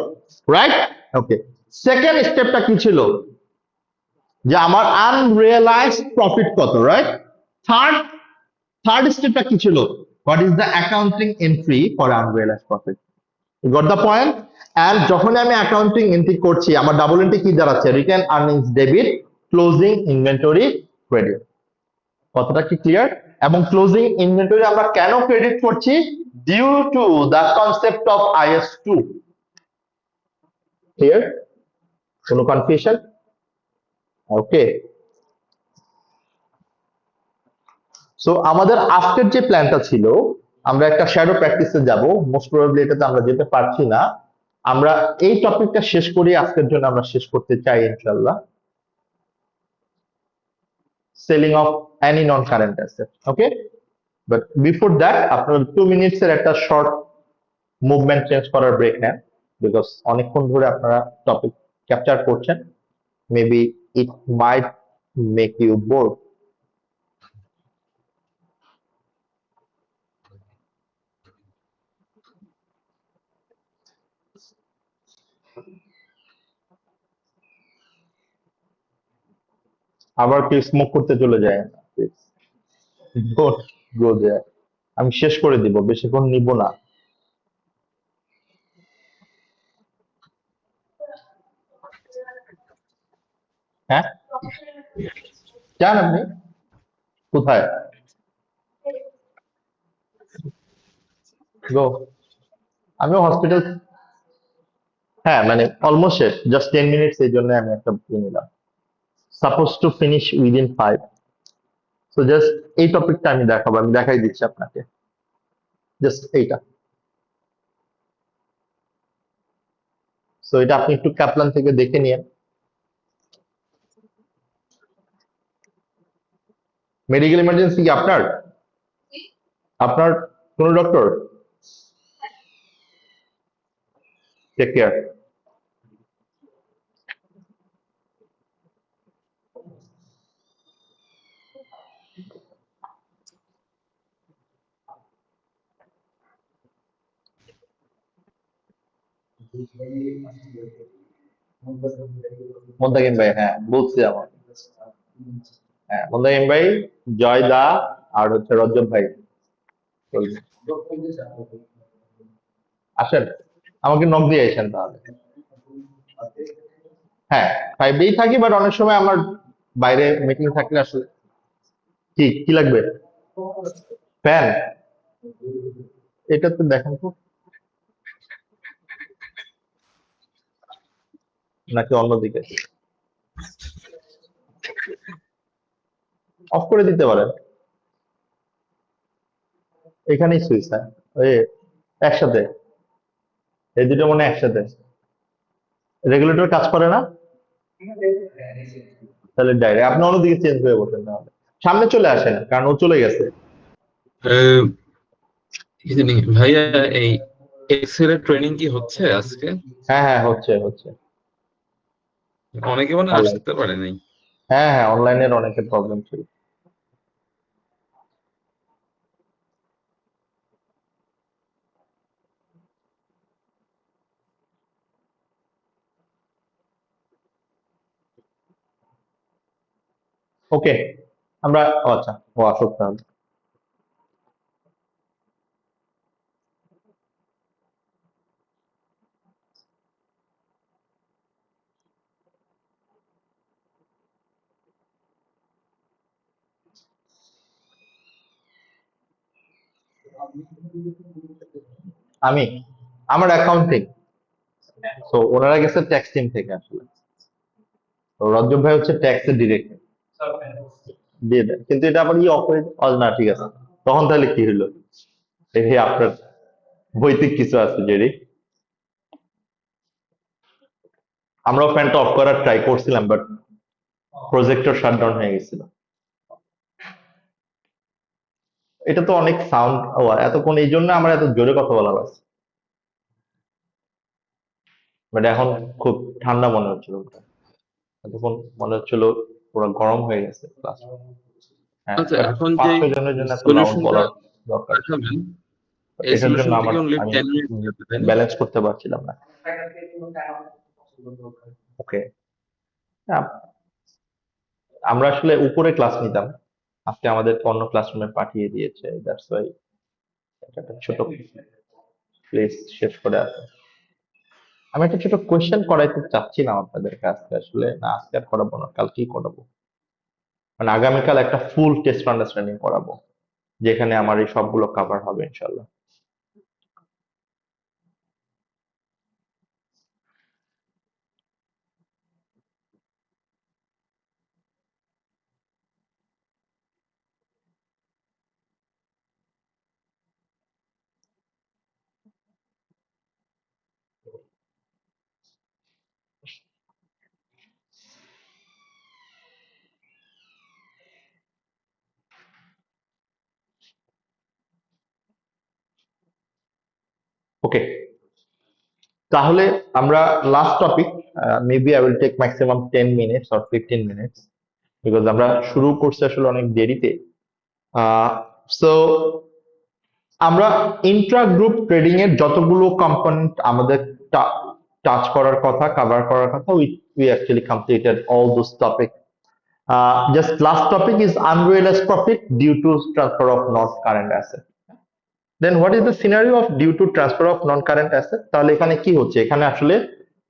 রাইট, ওকে। সেকেন্ড স্টেপটা কি ছিল? যে আমার আনরিয়েলাইজড প্রফিট কত, রাইট? থার্ড থার্ড স্টেপটা কি ছিল? What is the accounting entry for unrealised profit? Got the point? And যখন আমি অ্যাকাউন্টিং এন্ট্রি করছি, আমার ডাবল এন্ট্রি কি দাঁড়াচ্ছে? Written earnings debit, closing inventory credit. কতটা কি ক্লিয়ার? এবং ক্লোজিং ইনভেন্টরি আমরা কেন ক্রেডিট করছি? Due to the concept of IS2। Clear? কোনো কনফিউশন? ওকে। সো আমাদের আজকের যে প্ল্যানটা ছিল, আমরা একটা শ্যাডো প্র্যাকটিসে যাব। মোস্ট প্রবাবলি এটাতে আমরা যেতে পারছি না। আমরা এই টপিকটা শেষ করে আজকের জন্য আমরা শেষ করতে চাই ইনশাআল্লাহ। Selling of any non current asset, okay? But before that আপনারা 2 মিনিটস এর একটা শর্ট মুভমেন্ট চেঞ্জ করার ব্রেক নেন, বিকজ অনেকক্ষণ ধরে আপনারা টপিক ক্যাপচার করছেন। Maybe it might make you bore. আবার কি স্মোক করতে চলে যায় না, প্লিজ ডোন্ট গো দেয়ার। আমি শেষ করে দিব, বেশিক্ষণ নিব না। হ্যাঁ, যান আপনি কোথায়? গো। আমিও হসপিটাল। হ্যাঁ, মানে অলমোস্ট শেষ, জাস্ট 10 মিনিটস, এই জন্য আমি একটা নিলাম। Suppose to finish within 5। So just এই টপিকটা আমি দেখাবো, আমি দেখাই দিচ্ছি আপনাকে, জাস্ট এইটা। সো এটা আপনি একটু ক্যাপলান থেকে দেখে নিন। মেডিকেল ইমার্জেন্সি কি আপনার? আপনার কোন ডক্টর? Take care. মোদ্দাকিম ভাই, হ্যাঁ বলছি আমার। হ্যাঁ, মোদ্দাকিম ভাই, জয় দা, আর হচ্ছে রজব ভাই, বলছি। আসেন, আমাকে নক দিয়ে আসেন তাহলে। হ্যাঁ, 5 ডেই থাকি, বাট অনেক সময় আমার বাইরে মিটিং থাকলে আসলে। কি কি লাগবে? ফ্যান? এটা তো দেখেন তো, নাকি অন্যদিকে? অফ করে দিতে পারেন। এখানেই সুইচ, হ্যাঁ। ওই একসাথে, এই দুটো মনে হয় একসাথে। রেগুলেটর কাজ করে না? তাহলে ডাইরেক্ট আপনি অন্যদিকে চেঞ্জ হয়ে বসেন তাহলে। সামনে চলে আসেন, কারণ ও চলে গেছে। আহ, ইদানিং ভাইয়া এই এক্সেল এর ট্রেনিং কি হচ্ছে আজকে? হ্যাঁ হ্যাঁ, হচ্ছে হচ্ছে। অনেকে মনে হয় অনলাইন। আসতে পারে নাই। হ্যাঁ হ্যাঁ, অনলাইনের অনেকের প্রবলেম ছিল। ওকে, আমরা, ও আচ্ছা, ও আসুক তাহলে। আমি আমার অ্যাকাউন্টিং, তো ওনারা গেছে ট্যাক্স টিম থেকে আসলে। তো রজব ভাই হচ্ছে ট্যাক্সের ডিরেক্টর, দিয়ে দেন, কিন্তু এটা আবার অফ হয়ে না, ঠিক আছে। তখন তাহলে কি হলো? এই আপনার বৈদিক কিছু আছে জেরি, আমরাও ফ্যানটা অফ করার ট্রাই করছিলাম, বাট প্রজেক্টর শাটডাউন হয়ে গেছিল। এটা তো অনেক সাউন্ড, এতক্ষণ এই জন্য আমার এত জোরে কথা বলা হয়েছে, বাট এখন খুব ঠান্ডা মনে হচ্ছিল ওটা। এতক্ষণ মনে হচ্ছিল পুরো গরম হয়ে গেছে ক্লাস। হ্যাঁ, আচ্ছা, বাট এখন যে 5-6 জনের জন্য এত লাউড সলিউশনটা বলার দরকার ছিল। দেখাবেন, এই এটার জন্য সলিউশনটা কি আমার অনলি আমি 10 মিনিট লাগবে, তাই না? ব্যালেন্স করতে পারছিলাম না। ওকে, আমরা আসলে উপরে ক্লাস নিতাম, আজকে আমাদের অন্য ক্লাসরুমে পাঠিয়ে দিয়েছে, দ্যাটস ওয়াই একটা ছোট প্লেস শেষ করে আসে। আমি একটা ছোট কোয়েশ্চেন করাইতে চাচ্ছিলাম আপনাদের কাছে, আসলে না আজকে আর করাবো না, কালকেই করাবো। মানে আগামীকাল একটা ফুল টেস্ট আন্ডারস্ট্যান্ডিং করাবো, যেখানে আমার এই সবগুলো কভার হবে ইনশাল্লাহ। ওকে, তাহলে আমরা last topic, maybe I will take maximum 10 minutes or 15 minutes, because আমরা শুরু করছি আসলে অনেক দেরিতে। সো আমরা ইন্ট্রা গ্রুপ ট্রেডিং এর যতগুলো কম্পোনেন্ট আমাদের টাচ করার কথা, কভার করার কথা, we actually completed all those topic. Just last topic is unrealized profit due to transfer of non-current asset. Then what is the scenario of due to transfer of non-current asset? তাহলে এখানে কি হচ্ছে? এখানে আসলে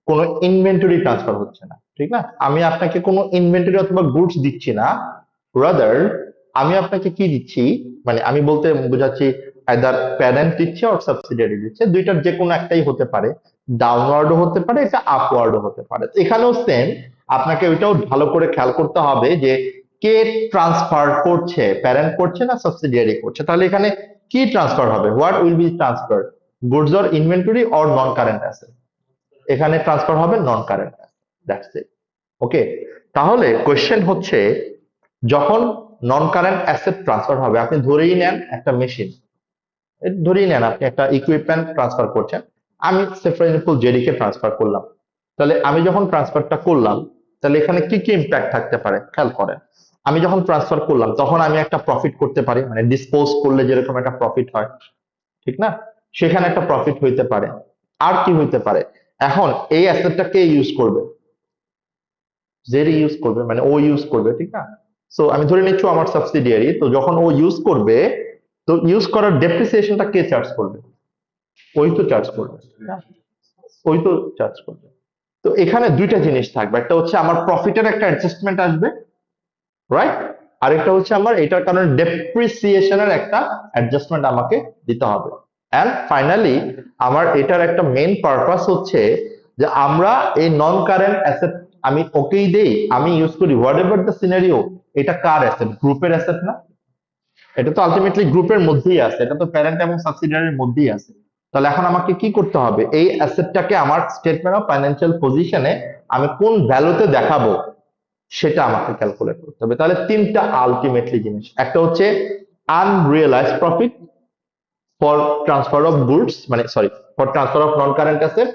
কোনো inventory transfer হচ্ছে না, ঠিক না? আমি আপনাকে কোনো ইনভেন্টরি অথবা গুডস দিচ্ছি না, রাদার আমি আপনাকে কি দিচ্ছি, মানে আমি বলতে বোঝাচ্ছি আইদার প্যারেন্ট দিচ্ছে অর সাবসিডিয়ারি দিচ্ছে, দুইটার যে কোনো একটাই হতে পারে, ডাউনওয়ার্ডও হতে পারে, এটা আপওয়ার্ডও হতে পারে। তো এখানেও সেম, আপনাকে ওইটাও ভালো করে খেয়াল করতে হবে যে কে ট্রান্সফার করছে, প্যারেন্ট করছে না সাবসিডিয়ারি করছে। তাহলে এখানে কি ট্রান্সফার হবে? What will B transfer, goods or inventory or non current asset? এখানে ট্রান্সফার হবে নন কারেন্ট, দ্যাটস ইট। ওকে, তাহলে কোয়েশ্চেন হচ্ছে, যখন নন কারেন্ট অ্যাসেট ট্রান্সফার হবে, আপনি ধরেই নেন একটা মেশিন, ধরেই নেন আপনি একটা ইকুইপমেন্ট ট্রান্সফার করছেন, আমি ফর এক্সাম্পল জেডিকে ট্রান্সফার করলাম। তাহলে আমি যখন ট্রান্সফারটা করলাম, তাহলে এখানে কি কি ইম্প্যাক্ট থাকতে পারে খেয়াল করেন। আমি যখন ট্রান্সফার করলাম তখন আমি একটা প্রফিট করতে পারি, মানে ডিসপোজ করলে যেরকম একটা প্রফিট হয়, ঠিক না? সেখানে একটা প্রফিট হইতে পারে। আর কি হইতে পারে? এখন এই অ্যাসেটটা কে ইউজ করবে? জেরি ইউজ করবে, মানে ও ইউজ করবে, ঠিক না? সো আমি ধরে নিচ্ছি আমার সাবসিডিয়ারি, তো যখন ও ইউজ করবে, তো ইউজ করার ডেপ্রিসিয়েশনটা কে চার্জ করবে? ওই তো চার্জ করবে, ওই তো চার্জ করবে। তো এখানে দুইটা জিনিস থাকবে, একটা হচ্ছে আমার প্রফিটের একটা অ্যাডজাস্টমেন্ট আসবে, রাইট? আরেকটা হচ্ছে আমার এটার কারণে ডেপ্রিসিয়েশনের একটা অ্যাডজাস্টমেন্ট আমাকে দিতে হবে। এন্ড ফাইনালি আমার এটার একটা মেইন পারপাস হচ্ছে যে আমরা এই নন কারেন্ট অ্যাসেট আমি ওকেই দেই, আমি ইউজ করি, হোয়াট এভার দ্য সিনারিও, এটা কার অ্যাসেট? গ্রুপের অ্যাসেট না? এটা তো আলটিমেটলি গ্রুপের মধ্যেই আছে, এটা তো প্যারেন্ট এবং সাবসিডিয়ারির মধ্যেই আছে। তাহলে এখন আমাকে কি করতে হবে? এই অ্যাসেটটাকে আমার স্টেটমেন্ট অফ ফাইন্যান্সিয়াল পজিশনে আমি কোন ভ্যালুতে দেখাবো সেটা আমাকে ক্যালকুলেট করতে হবে। তাহলে তিনটা আলটিমেটলি জিনিস, একটা হচ্ছে unrealised profit for transfer of goods, মানে sorry, for transfer of non current asset,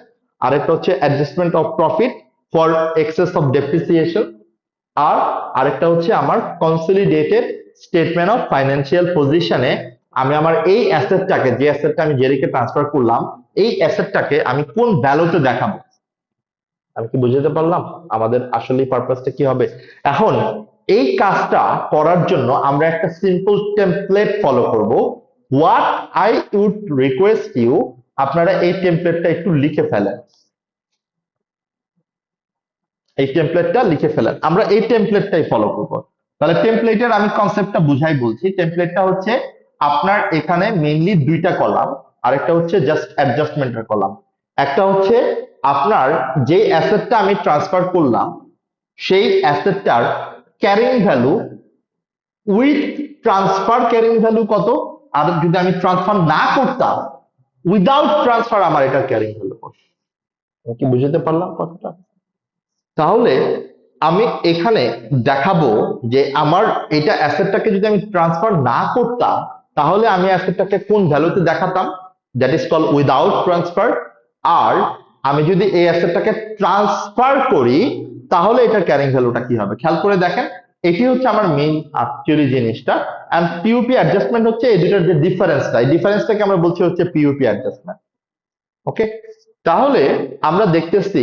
আরেকটা হচ্ছে adjustment of profit for excess of depreciation, আর আরেকটা হচ্ছে আমার কনসলিডেটেড স্টেটমেন্ট অফ ফাইন্যান্সিয়াল পজিশনে আমি আমার এই অ্যাসেটটাকে, যে অ্যাসেটটা আমি জেরিকে ট্রান্সফার করলাম, এই অ্যাসেটটাকে আমি কোন ভ্যালুতে দেখাবো। আমি কি বুঝাতে পারলাম আমাদের আসলে পারপাসটা কি হবে? এখন এই কাজটা করার জন্য আমরা একটা সিম্পল টেমপ্লেট ফলো করব। What I would request you, আপনারা এই টেমপ্লেটটা একটু লিখে ফেলেন, এই টেমপ্লেটটা লিখে ফেলেন, আমরা এই টেমপ্লেটটাই ফলো করব। তাহলে টেমপ্লেটের আমি কনসেপ্টটা বুঝাই বলছি। টেমপ্লেটটা হচ্ছে আপনার এখানে মেইনলি দুইটা কলাম, আরেকটা হচ্ছে জাস্ট অ্যাডজাস্টমেন্টের কলাম। একটা হচ্ছে আপনার যে অ্যাসেটটা আমি ট্রান্সফার করলাম সেই অ্যাসেটটার carrying value with transfer carrying value কত, আর যদি আমি ট্রান্সফার না করতাম উইদাউট ট্রান্সফার আমার এটা ক্যারিং ভ্যালু কত। আমি কি বুঝতে পারলাম কথাটা? তাহলে আমি এখানে দেখাবো যে আমার এটা অ্যাসেটটাকে যদি আমি ট্রান্সফার না করতাম তাহলে আমি অ্যাসেটটাকে কোন ভ্যালুতে দেখাতাম, that is call without transfer. আর আমি যদি এই অ্যাসেটটাকে ট্রান্সফার করি তাহলে এটার ক্যারিং ভ্যালুটা কি হবে। খেয়াল করে দেখেন, এটি হচ্ছে আমার মেইন অ্যাকচুয়ালি জিনিসটা। এন্ড পিইউপি অ্যাডজাস্টমেন্ট হচ্ছে এই দুটোর যে ডিফারেন্সটা, এই ডিফারেন্সটাকে আমরা বলছি হচ্ছে পিইউপি অ্যাডজাস্টমেন্ট। ওকে, তাহলে আমরা দেখতেছি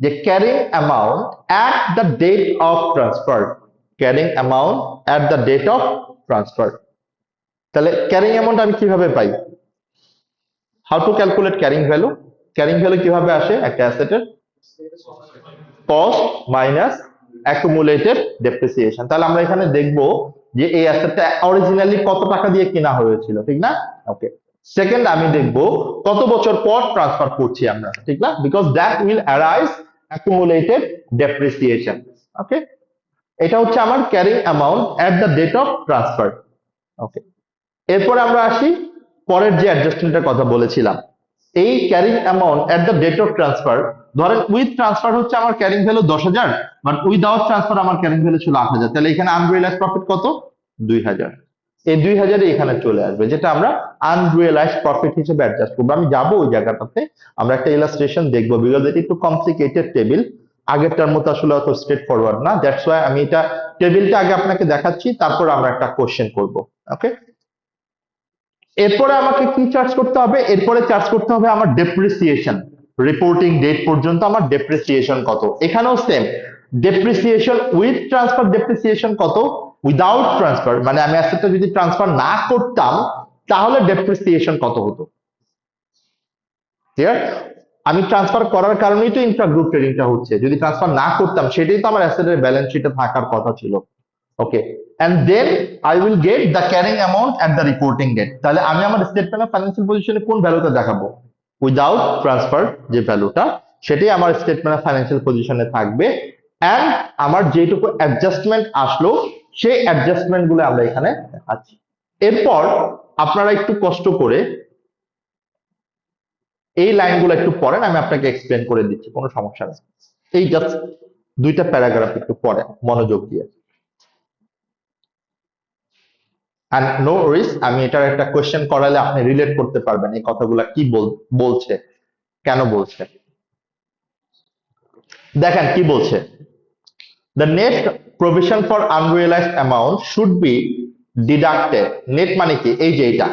যে carrying amount at the date of transfer, carrying amount at the date of transfer. তাহলে ক্যারিং অ্যামাউন্ট আমি কিভাবে পাই? How to calculate carrying value? Carrying value কিভাবে আসে একটা অ্যাসেটের? Cost minus accumulated depreciation. তাহলে আমরা এখানে দেখব যে এই অ্যাসেটটা অরিজিনালি কত টাকা দিয়ে কেনা হয়েছিল, ঠিক না? ওকে, সেকেন্ড আমি দেখব কত বছর পর ট্রান্সফার করছি আমরা, ঠিক না? Because that will arise accumulated depreciation. Okay, এটা হচ্ছে আমার carrying amount at the date of transfer. Okay, এরপর আমরা আসি পরের যে অ্যাডজাস্টমেন্টের কথা বলেছিলাম। এই carrying amount at the date of transfer, ধরেন উইথ ট্রান্সফার হচ্ছে আমার carrying value 10,000, but without transfer আমার ক্যারিং ভ্যালু ছিল 8,000। তাহলে এখানে আনরিয়েলাইজড প্রফিট কত? 2,000। এই 2,000 এখানে চলে আসবে, যেটা আমরা আনরিয়েলাইজড প্রফিট হিসেবে অ্যাডজাস্ট করবো। আমি যাবো ওই জায়গাটাতে, আমরা একটা ইলাস্ট্রেশন দেখবো, বিকজ এটি একটু কমপ্লিকেটেড টেবিল, আগেরটার মতো আসলে অত স্ট্রেট ফরওয়ার্ড না। দ্যাটস ওয়াই আমি এটা টেবিলটা আগে আপনাকে দেখাচ্ছি, তারপর আমরা একটা কোশ্চেন করবো। ওকে, এরপরে আমাকে কি চার্জ করতে হবে? এরপরে চার্জ করতে হবে আমার ডেপ্রিসিয়েশন। রিপোর্টিং ডেট পর্যন্ত আমার ডেপ্রিসিয়েশন কত? এখানেও same, depreciation with transfer depreciation কত, উইদাউট ট্রান্সফার মানে আমি অ্যাসেটটা যদি ট্রান্সফার না করতাম তাহলে ডেপ্রিসিয়েশন কত হতো। ক্লিয়ার? আমি ট্রান্সফার করার কারণেই তো ইন্ট্রাগ্রুপ ট্রেডিংটা হচ্ছে, যদি ট্রান্সফার না করতাম সেটাই তো আমার অ্যাসেটের ব্যালেন্স শিটে থাকার কথা ছিল। ওকে, and then I will get the carrying amount at the reporting date. তাহলে আমি আমার স্টেটমেন্ট অফ ফাইন্যান্সিয়াল পজিশনে কোন ভ্যালুটা দেখাবো? উইদাউট ট্রান্সফার যে ভ্যালুটা, সেটাই আমার স্টেটমেন্ট অফ ফাইন্যান্সিয়াল পজিশনে থাকবে। এন্ড আমার যেটুকু অ্যাডজাস্টমেন্ট আসলো সেই অ্যাডজাস্টমেন্ট গুলো আমরা এখানে দেখাচ্ছি। এরপর আপনারা একটু কষ্ট করে এই লাইনগুলো একটু পড়েন, আমি আপনাকে এক্সপ্লেন করে দিচ্ছি, কোনো সমস্যা নেই। এই জাস্ট দুইটা প্যারাগ্রাফ একটু পড়েন মনোযোগ দিয়ে। and no worries, আমি এটার একটা কোশ্চেন করালে আপনি রিলেট করতে পারবেন এই কথাগুলা কি বলছে, কেন বলছে। দেখেন কি বলছে, the net provision for unrealized amount should be deducted। Net মানে কি? এই যে এটা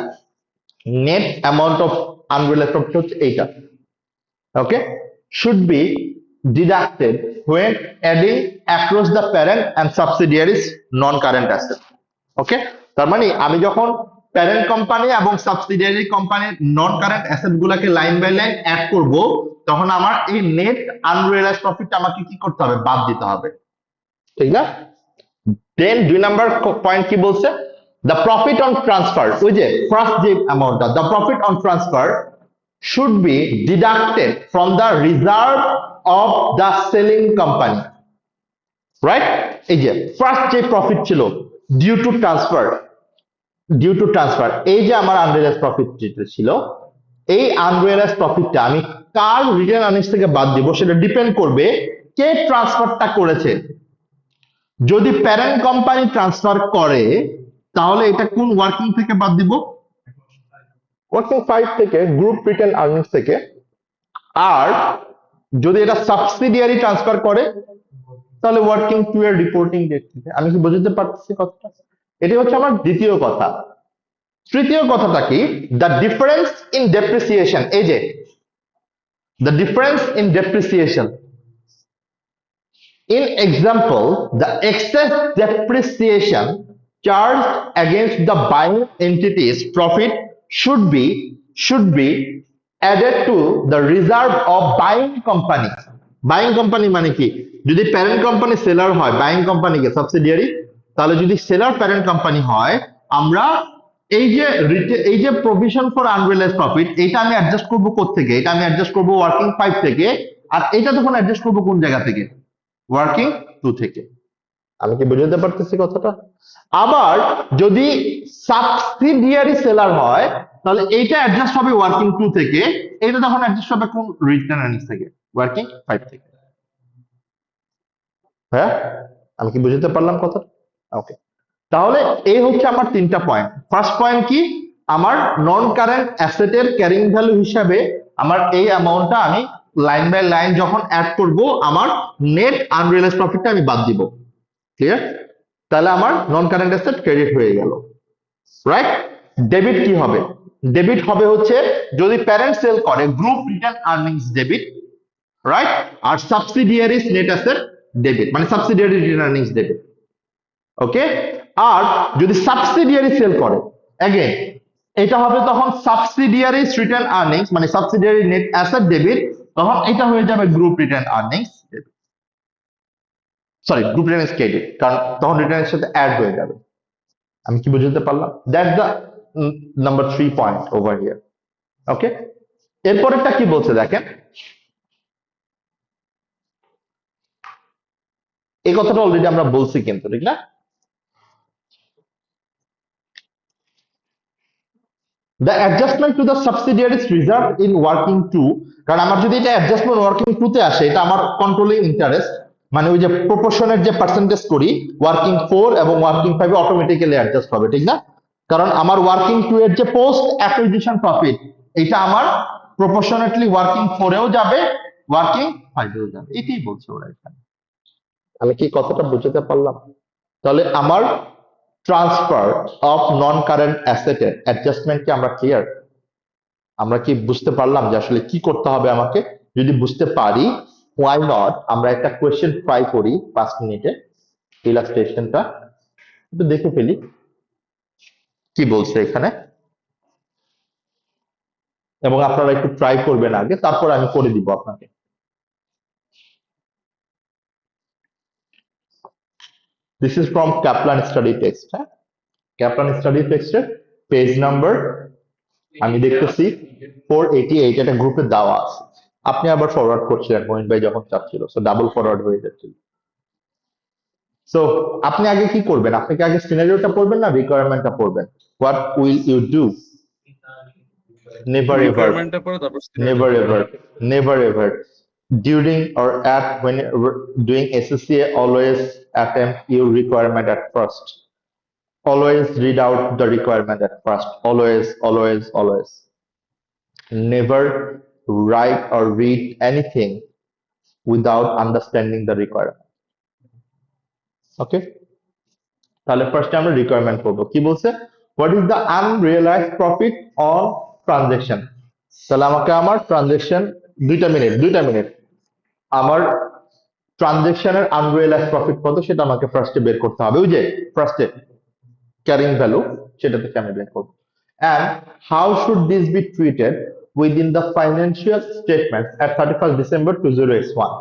net amount of unrealised profit হচ্ছে এইটা। ওকে, should be deducted when adding across the parent and subsidiaries non current asset। ওকে, তার মানে আমি যখন প্যারেন্ট কোম্পানি এবং সাবসিডিয়ারি কোম্পানির নন কারেন্ট অ্যাসেট গুলাকে লাইন বাই লাইন অ্যাড করব, তখন আমার এই নেট আনরিয়েলাইজড প্রফিটটা আমাকে কি করতে হবে? বাদ দিতে হবে, ঠিক না? দেন 2 নাম্বার পয়েন্ট কি বলছে? দ্য প্রফিট অন ট্রান্সফার, ওই যে ফার্স্ট যে অ্যামাউন্টটা, the profit on transfer should be deducted from the reserve of the selling company, right? এই যে ফার্স্ট যে প্রফিট ছিল ডিউ টু ট্রান্সফার, এই যে আমার আনরিয়েলাইজড প্রফিট যেটা ছিল, এই আনরিয়েলাইজড প্রফিটটা আমি কার রিটেন আর্নিংস থেকে বাদ দিব সেটা ডিপেন্ড করবে কে ট্রান্সফারটা করেছে। যদি প্যারেন্ট কোম্পানি ট্রান্সফার করে তাহলে এটা কোন ওয়ার্কিং থেকে বাদ দিব? ওয়ার্কিং 5 থেকে, গ্রুপ রিটেন আর্নিংস থেকে। আর যদি এটা সাবসিডিয়ারি ট্রান্সফার করে তাহলে ওয়ার্কিং 2 এর রিপোর্টিং ডেট থেকে। আমি কি বুঝতে পারতেছি কথাটা? এটি হচ্ছে আমার দ্বিতীয় কথা। তৃতীয় কথাটা কি? দ্য ডিফারেন্স ইন ডেপ্রিসিয়েশন, এই যে the difference in depreciation in example, the excess depreciation charged against the buying entity's profit should be added to the reserve of buying company। Buying company মানে কি? যদি প্যারেন্ট কোম্পানি সেলার হয়, buying কোম্পানিকে subsidiary, তাহলে যদি seller parent company হয় আমরা এই যে প্রভিশন ফর আনরিয়েলাইজড প্রফিট, এটা আমি অ্যাডজাস্ট করবো থেকে, এটা আমি অ্যাডজাস্ট করবো ওয়ার্কিং 5 থেকে, আর এটা তখন অ্যাডজাস্ট করবো কোন জায়গা থেকে? ওয়ার্কিং 2 থেকে। আমি কি বুঝতে পারতেছি কথাটা? আবার যদি সাবসিডিয়ারি সেলার হয় তাহলে এইটা অ্যাডজাস্ট হবে ওয়ার্কিং 2 থেকে, এটা তখন অ্যাডজাস্ট হবে কোন? রিটার্ন আর্নিংস থেকে, ওয়ার্কিং 5 থেকে। হ্যাঁ, আমি কি বুঝতে পারলাম কথা? ওকে, তাহলে এই হচ্ছে আমার 3টা পয়েন্ট। ফার্স্ট পয়েন্ট কি? আমার নন কারেন্ট অ্যাসেটের ক্যারিং ভ্যালু হিসাবে আমার এই অ্যামাউন্টটা আমি লাইন বাই লাইন যখন অ্যাড করব, আমার নেট আনরিয়েলাইজড প্রফিটটা আমি বাদ দিব। ক্লিয়ার? তাহলে আমার নন কারেন্ট অ্যাসেট ক্রেডিট হয়ে গেল, রাইট? ডেবিট কি হবে? ডেবিট হবে হচ্ছে যদি প্যারেন্ট সেল করে group return earnings debit, right? আর সাবসিডিয়ারিজ নেট অ্যাসেট ডেবিট, মানে subsidiary return earnings debit. Okay, আর যদি সাবসিডিয়ারি সেল করে, অ্যাগেন এটা হবে তখন সাবসিডিয়ারি রিটার্ন আর্নিংস, মানে সাবসিডিয়ারি নেট অ্যাসেট ডেবিট, তখন এটা হয়ে যাবে group return earnings debit, sorry group return credit, কারণ তখন রিটার্নের সাথে অ্যাড হয়ে যাবে। আমি কি বুঝতে পারলাম? That's the number 3 point over here. Okay, এরপরেরটা কি বলছে দেখেন, এই কথাটা অলরেডি আমরা বলছি কিন্তু, ঠিক না? The adjustment to the subsidiaries reserved in working 2, কারণ আমার যদি এটা অ্যাডজাস্টমেন্ট ওয়ার্কিং 2 তে আসে, এটা আমার কন্ট্রোলিং ইন্টারেস্ট, মানে ওই যে প্রপোর্শনের যে পার্সেন্টেজ করি ওয়ার্কিং 4 এবং ওয়ার্কিং 5 এ অটোমেটিক্যালি অ্যাডজাস্ট হবে, ঠিক না? কারণ আমার ওয়ার্কিং 2 এর যে পোস্ট অ্যাকুইজিশন প্রফিট, এটা আমার প্রপোর্শনেটলি ওয়ার্কিং 4 এও যাবে, ওয়ার্কিং 5 এও যাবে, এটাই বলছে ওরা এখানে। আমি কি কথাটা বুঝতে পারলাম? তাহলে আমার ট্রান্সফার অফ নন কারেন্ট অ্যাসেটের অ্যাডজাস্টমেন্ট কি আমরা ক্লিয়ার? আমরা কি বুঝতে পারলাম যে আসলে কি করতে হবে আমাকে? যদি বুঝতে পারি, হোয়াই নট আমরা একটা কোয়েশ্চেন ট্রাই করি 5 মিনিটে, ইলাস্ট্রেশনটা একটু দেখে ফেলি কি বলছে এখানে, এবং আপনারা একটু ট্রাই করবেন আগে, তারপর আমি করে দিব আপনাকে। This is from Kaplan study text. হ্যাঁ, ক্যাপলান স্টাডি টেক্সটের পেজ নাম্বার আমি দেখতেছি 488, এটা গ্রুপে দেওয়া আছে। আপনি আবার ফরওয়ার্ড করছিলেন মহিন ভাই যখন চাচ্ছিল, সো ডাবল ফরওয়ার্ড হয়ে যাচ্ছিল। সো আপনি আগে কি করবেন? আপনি কি আগে সিনারিওটা পড়বেন না রিকোয়ারমেন্টটা পড়বেন? What will you do? Never ever, রিকোয়ারমেন্টটা পরে তারপর never scenario ever, never ever during or at when you're doing SSCA, always attempt your requirement at first. Always read out the requirement at first. Always, always, always. Never write or read anything without understanding the requirement. Okay? তাহলে ফার্স্টে আমরা requirement করবো। কি বলছে? What is the আনরিয়েলাইজড profit on transaction? তাহলে আমাকে আমার transaction 2টা মিনিট আমার ট্রানজেকশনের আনরিয়েলাইজড প্রফিট কত সেটা আমাকে ফার্স্টে বের করতে হবে। ওই যে ফার্স্টে ক্যারিং ভ্যালু, সেটা থেকে আমি বের করবো। And how should this be treated within the financial statements at 31st December 20x1?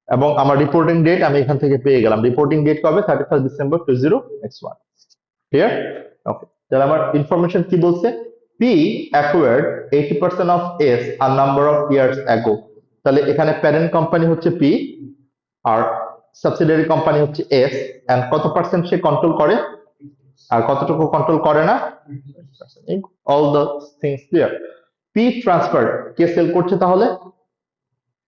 এবং আমার রিপোর্টিং ডেট আমি এখান থেকে পেয়ে গেলাম। রিপোর্টিং ডেট কবে? 31st December 20x1। Clear? Okay, তাহলে আমার ইনফরমেশন কি বলছে? P acquired 80% of S a number of years ago। তাহলে এখানে প্যারেন্ট কোম্পানি হচ্ছে P আর সাবসিডিয়ারি কোম্পানি হচ্ছে S, এন্ড কত পার্সেন্ট সে কন্ট্রোল করে আর কতটুকু কন্ট্রোল করে না? All the things clear. P transfer কে সেল করছে? তাহলে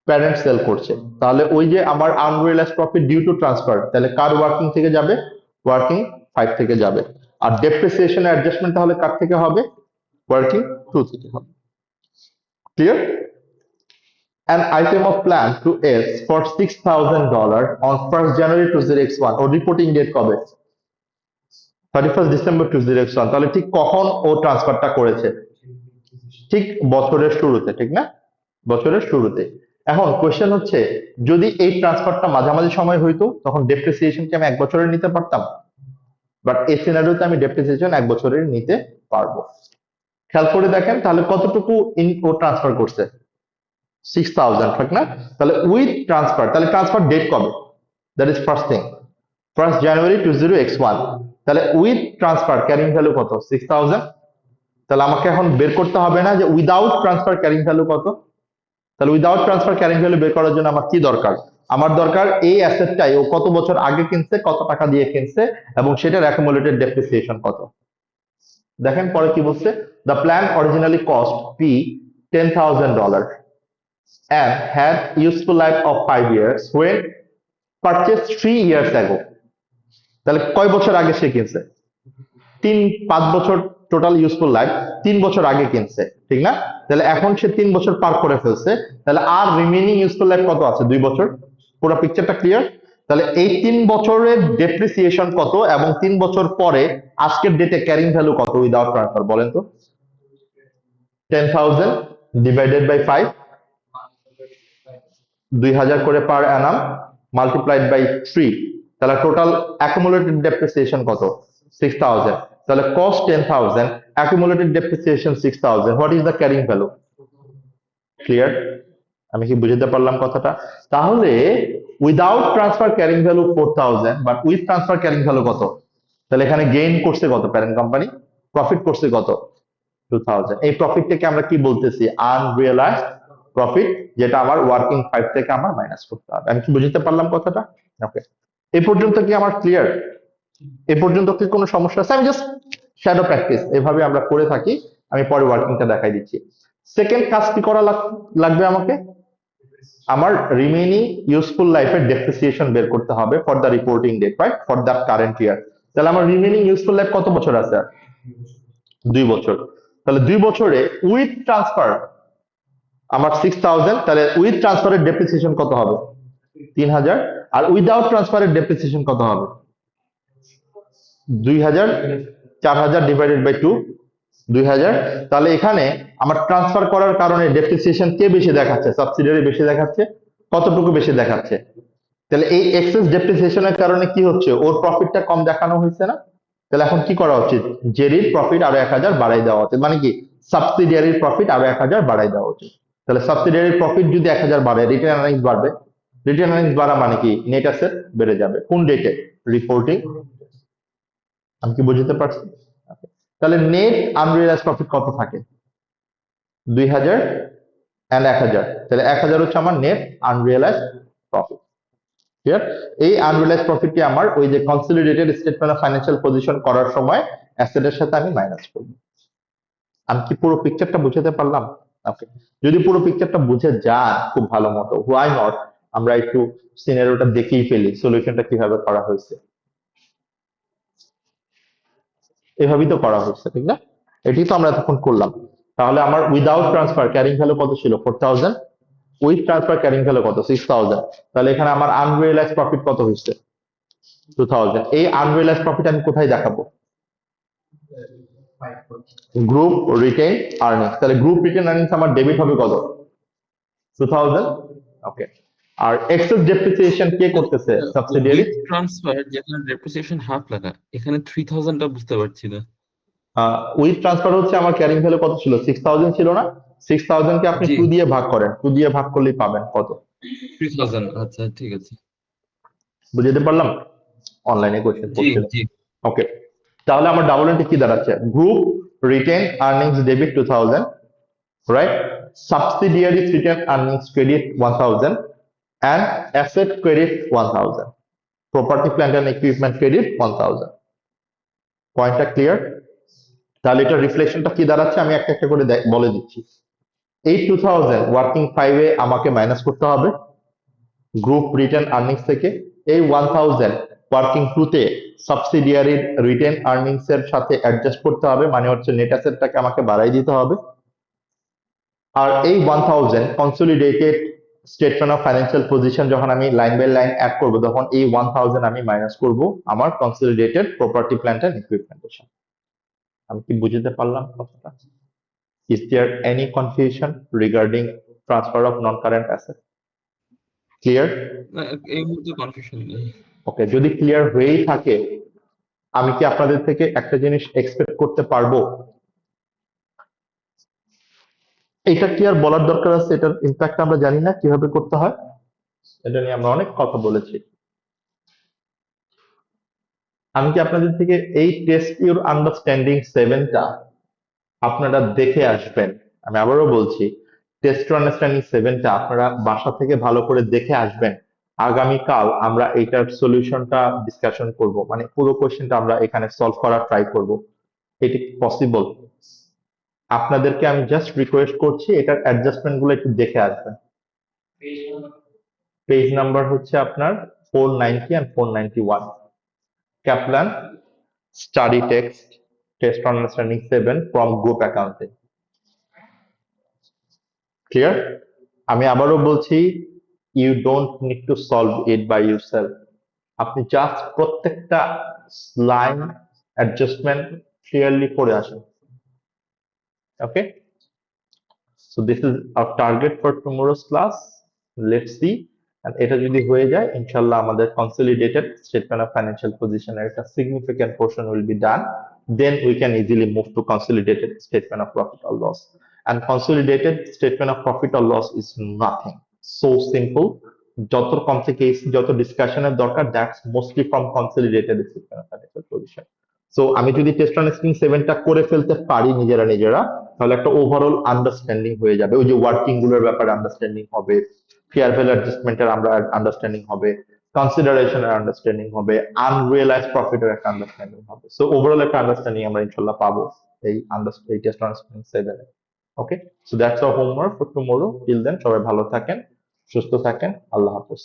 প্যারেন্ট সেল করছে। তাহলে ওই যে আমার unrealised profit due to transfer, তাহলে কার ওয়ার্কিং থেকে যাবে? ওয়ার্কিং 5 থেকে যাবে। আর ডেপ্রিসিয়েশন অ্যাডজাস্টমেন্ট তাহলে কার থেকে হবে? ওয়ার্কিং 2 থেকে হবে। Clear? An item of plan to S for $6,000 on 1st January 20x1, ও রিপোর্টিং ডেট কবে? 31st December 20x1। তাহলে ঠিক কখন ও ট্রান্সফারটা করেছে? ঠিক বছরের শুরুতে, ঠিক না? বছরের শুরুতে। এখন কোয়েশ্চেন হচ্ছে, যদি এই ট্রান্সফারটা মাঝামাঝি সময় হইতো তখন ডেপ্রিসিয়েশন কি আমি 1 বছরের নিতে পারতাম? বাট এই সিনারিওতে আমি ডেপ্রিসিয়েশন 1 বছরের নিতে পারবো। খেয়াল করে দেখেন তাহলে কতটুকু ও ট্রান্সফার করছে? 6,000, ঠিক না? তাহলে উইথ ট্রান্সফার, তাহলে ট্রান্সফার ডেট কবে? That is first thing 1st January 20x1। তাহলে উইথ ট্রান্সফার ক্যারিং ভ্যালু কত? 6,000। তাহলে আমাকে এখন বের করতে হবে না যে উইদাউট ট্রান্সফার ক্যারিং ভ্যালু কত। তাহলে উইদাউট ট্রান্সফার ক্যারিং ভ্যালু বের করার জন্য আমার কি দরকার? আমার দরকার এই অ্যাসেটটাই ও কত বছর আগে কিনছে, কত টাকা দিয়ে কিনছে, এবং সেটার অ্যাকুমুলেটেড ডেপ্রিসিয়েশন কত। দেখেন পরে কি বলছে, the plan originally cost P $10,000 and had useful life of 5 years when purchased 3 years ago। তাহলে কয় বছর আগে সে কিনছে? 5 বছর টোটাল ইউজফুল লাইফ, 3 বছর আগে কিনছে, ঠিক না? তাহলে এখন সে 3 বছর পার করে ফেলছে, তাহলে আর রিমেইনিং ইউজফুল লাইফ কত আছে? 2 বছর। পুরো পিকচারটা ক্লিয়ার? তাহলে এই 3 বছরের ডেপ্রিসিয়েশন কত এবং 3 বছর পরে আজকের ডেটে ক্যারিং ভ্যালু কত উইদাউট ট্রান্সফার, বলেন তো? 10,000 ডিভাইডেড বাই 5, 2,000 করে পার অ্যানাম, মাল্টিপ্লাইড বাই 3, তাহলে টোটাল অ্যাকুমুলেটেড ডেপ্রিসিয়েশন কত? 6,000। তাহলে cost 10,000, accumulated depreciation 6,000, what is the carrying value? Clear? আমি কি বুঝতে পারলাম কথাটা? তাহলে without transfer carrying value 4,000, but with transfer carrying value কত? তাহলে এখানে গেইন করছে কত প্যারেন্ট কোম্পানি? প্রফিট করছে কত? 2,000। এই প্রফিটটাকে আমরা কি বলতেছি? আনরিয়েলাইজড প্রফিট, যেটা আমার ওয়ার্কিং 5 থেকে আমার মাইনাস করতে হবে। আমি কি বুঝতে পারলাম কথাটা? ওকে, এই পর্যন্ত কি আমার ক্লিয়ার? এ পর্যন্ত কি কোনো সমস্যা আছে? আমি জাস্ট শ্যাডো প্র্যাকটিস এভাবে আমরা করে থাকি, আমি পরে ওয়ার্কিংটা দেখাই দিচ্ছি। সেকেন্ড কাজ কি করা লাগবে আমাকে? আমার রিমেইনিং ইউজফুল লাইফের ডেপ্রিসিয়েশন বের করতে হবে for the reporting date, right, for the current year. তাহলে আমার রিমেইনিং ইউজফুল লাইফ কত বছর আছে? 2 বছর। তাহলে 2 বছরে উইথ ট্রান্সফার আমার 6,000, তাহলে উইথ ট্রান্সফারের ডেপ্রিসিয়েশন কত হবে? 3,000। আর উইদাউট ট্রান্সফারের ডেপ্রিসিয়েশন কত হবে? 2,000। 4,000 ডিভাইডেড বাই 2, 2,000। তাহলে এখানে আমার ট্রান্সফার করার কারণে ডেপ্রিসিয়েশন কে বেশি দেখাচ্ছে? সাবসিডিয়ারি বেশি দেখাচ্ছে। কতটুকু বেশি দেখাচ্ছে? তাহলে এই এক্সেস ডেপ্রিসিয়েশনের কারণে কি হচ্ছে? ওর প্রফিটটা কম দেখানো হয়েছে না? তাহলে এখন কি করা উচিত? জেরির প্রফিট আরো 1,000 বাড়াই দেওয়া উচিত। মানে কি, সাবসিডিয়ারির প্রফিট আরো 1,000 বাড়াই দেওয়া উচিত। তাহলে সাবসিডিয়ারির প্রফিট যদি 1,000 বাড়ে, রিটেন আর্নিংস বাড়বে। রিটেন আর্নিংস বাড়া মানে কি? নেট অ্যাসেট বেড়ে যাবে। কোন ডেটে? রিপোর্টিং। আমি কি বুঝতে পারছি? Okay. তাহলে নেট আনরিয়েলাইজ প্রফিট কত থাকে? 2,000 and 1,000। তাহলে 1,000 হচ্ছে আমার নেট আনরিয়েলাইজ প্রফিট। ক্লিয়ার? এই আনরিয়েলাইজ প্রফিটটি আমার ওই যে consolidated statement of financial position করার সময় অ্যাসেটের সাথে আমি মাইনাস করব। আমি কি পুরো পিকচারটা বুঝাতে পারলাম? ওকে, যদি পুরো পিকচারটা বুঝে যান খুব ভালো মতো, হোয়াই নট আমরা একটু সিনারিওটা দেখেই ফেলি সলিউশনটা কিভাবে করা হয়েছে। এভাবেই তো করা হচ্ছে, ঠিক না? এটি তো আমরা এতক্ষণ করলাম। তাহলে আমার উইদাউট ট্রান্সফার ক্যারিং ভ্যালু কত ছিল? 4,000। উইথ ট্রান্সফার ক্যারিং ভ্যালু কত? 6,000। তাহলে এখানে আমার আনরিয়েলাইজ প্রফিট কত হয়েছে? 2,000। এই আনরিয়েলাইজ প্রফিট আমি কোথায় দেখাবো? Group written earning. তাহলে গ্রুপ রিটেন আর্নিংস আমার ডেবিট হবে কত? 2,000। ওকে, আর এক্সেস ডেপ্রিসিয়েশন কে করতেছে? সাবসিডিয়ারি। উইথ ট্রান্সফার যেখানে ডেপ্রিসিয়েশন হাফ লাগা, এখানে 3,000টা বুঝতে পারছি না। উইথ ট্রান্সফার হচ্ছে আমার ক্যারিং ভ্যালু কত ছিল? 6,000 ছিল না? 6,000 কে আপনি জি 2 দিয়ে ভাগ করেন, 2 দিয়ে ভাগ করলেই পাবেন কত? 3,000। আচ্ছা ঠিক আছে। বুঝতে পারলাম? অনলাইনে কোশ্চেন জি করছিলাম। জি। ওকে, তাহলে আমার ডাবল এন্ট্রি কি দাঁড়াচ্ছে? Group retained earnings debit 2,000, right? সাবসিডিয়ারিজ written earnings credit 1,000 and asset credit 1,000, property plant and equipment credit 1,000। পয়েন্টটা ক্লিয়ার? তাহলে এটা রিফ্লেকশনটা কি দাঁড়াচ্ছে আমি একটা একটা করে বলে দিচ্ছি। এই 2,000 ওয়ার্কিং 5 এ আমাকে মাইনাস করতে হবে গ্রুপ রিটার্ন আর্নিংস থেকে। এই 1,000 ওয়ার্কিং 2 তে সাবসিডিয়ারির রিটেন আর্নিংস এর সাথে অ্যাডজাস্ট করতে হবে, মানে হচ্ছে নেট অ্যাসেটটাকে আমাকে বাড়াই দিতে হবে। আর এই 1,000 consolidated statement of financial position যখন আমি লাইন বাই লাইন অ্যাড করব, তখন এই 1,000 আমি মাইনাস করব আমার কনসলিডেটেড প্রপার্টি প্ল্যান্ট এন্ড ইকুইপমেন্টের সাথে। আমি কি বুঝতে পারলাম কথাটা? Is there any confusion regarding transfer of non-current asset? Clear? না, এই মুহূর্তে কনফিউশন নেই। ওকে, যদি ক্লিয়ার হয়েই থাকে আমি কি আপনাদের থেকে একটা জিনিস এক্সপেক্ট করতে পারবো? এটা কি আর বলার দরকার আছে? এটার ইম্প্যাক্ট আমরা জানি না কিভাবে করতে হয়, এটা নিয়ে আমরা অনেক কথা বলেছি। আমি কি আপনাদের থেকে এই টেস্ট ইউর আন্ডারস্ট্যান্ডিং 7টা আপনারা দেখে আসবেন। আমি আবারও বলছি, টেস্ট টু আন্ডারস্ট্যান্ডিং 7টা আপনারা বাসা থেকে ভালো করে দেখে আসবেন। আগামীকাল আমরা এইটার সলিউশনটা ডিসকাশন করব, মানে পুরো কোশ্চেনটা আমরা এখানে সলভ করার ট্রাই করব। এটি পসিবল? আপনাদেরকে আমি জাস্ট রিকোয়েস্ট করছি এটার অ্যাডজাস্টমেন্ট গুলো একটু দেখে আসবেন। পেজ নাম্বার হচ্ছে আপনার 490 and 491, Kaplan study text, test on understanding 7 from group accounting. ক্লিয়ার? আমি আবারও বলছি, you don't need to solve it by yourself. আপনি জাস্ট প্রত্যেকটা লাইন অ্যাডজাস্টমেন্ট ক্লিয়ারলি পড়ে আসেন। Okay, so this is our target for tomorrow's class. Let's see, এটা যদি হয়ে যায় ইনশাল্লাহ আমাদের কনসলিডেটেড স্টেটমেন্ট অফ ফাইন্যান্সিয়াল পজিশনের একটা significant portion will be done, then we can easily move to consolidated statement of profit or loss. And consolidated statement of profit or loss is nothing, so simple. যত complication, যত ডিসকাশনের দরকার, that's mostly from consolidated statement of financial position. So আমি যদি test understanding 7টা করে ফেলতে পারি নিজেরা, তাহলে একটা ওভারঅল আন্ডারস্ট্যান্ডিং হয়ে যাবে। ওই যে ওয়ার্কিং গুলোর ব্যাপারে আন্ডারস্ট্যান্ডিং হবে, ফেয়ার ভ্যালু অ্যাডজাস্টমেন্টের আমরা আন্ডারস্ট্যান্ডিং হবে, কনসিডারেশনের আন্ডারস্ট্যান্ডিং হবে, আনরিয়েলাইজ প্রফিটের একটা আন্ডারস্ট্যান্ডিং হবে। সো ওভারঅল একটা আন্ডারস্ট্যান্ডিং আমরা ইনশাল্লাহ পাবো এই টেস্ট আন্ডারস্ট্যান্ডিং 7 এ। Okay, so that's our homework for tomorrow. Till then সবাই ভালো থাকেন, সুস্থ থাকেন, আল্লাহ হাফেজ।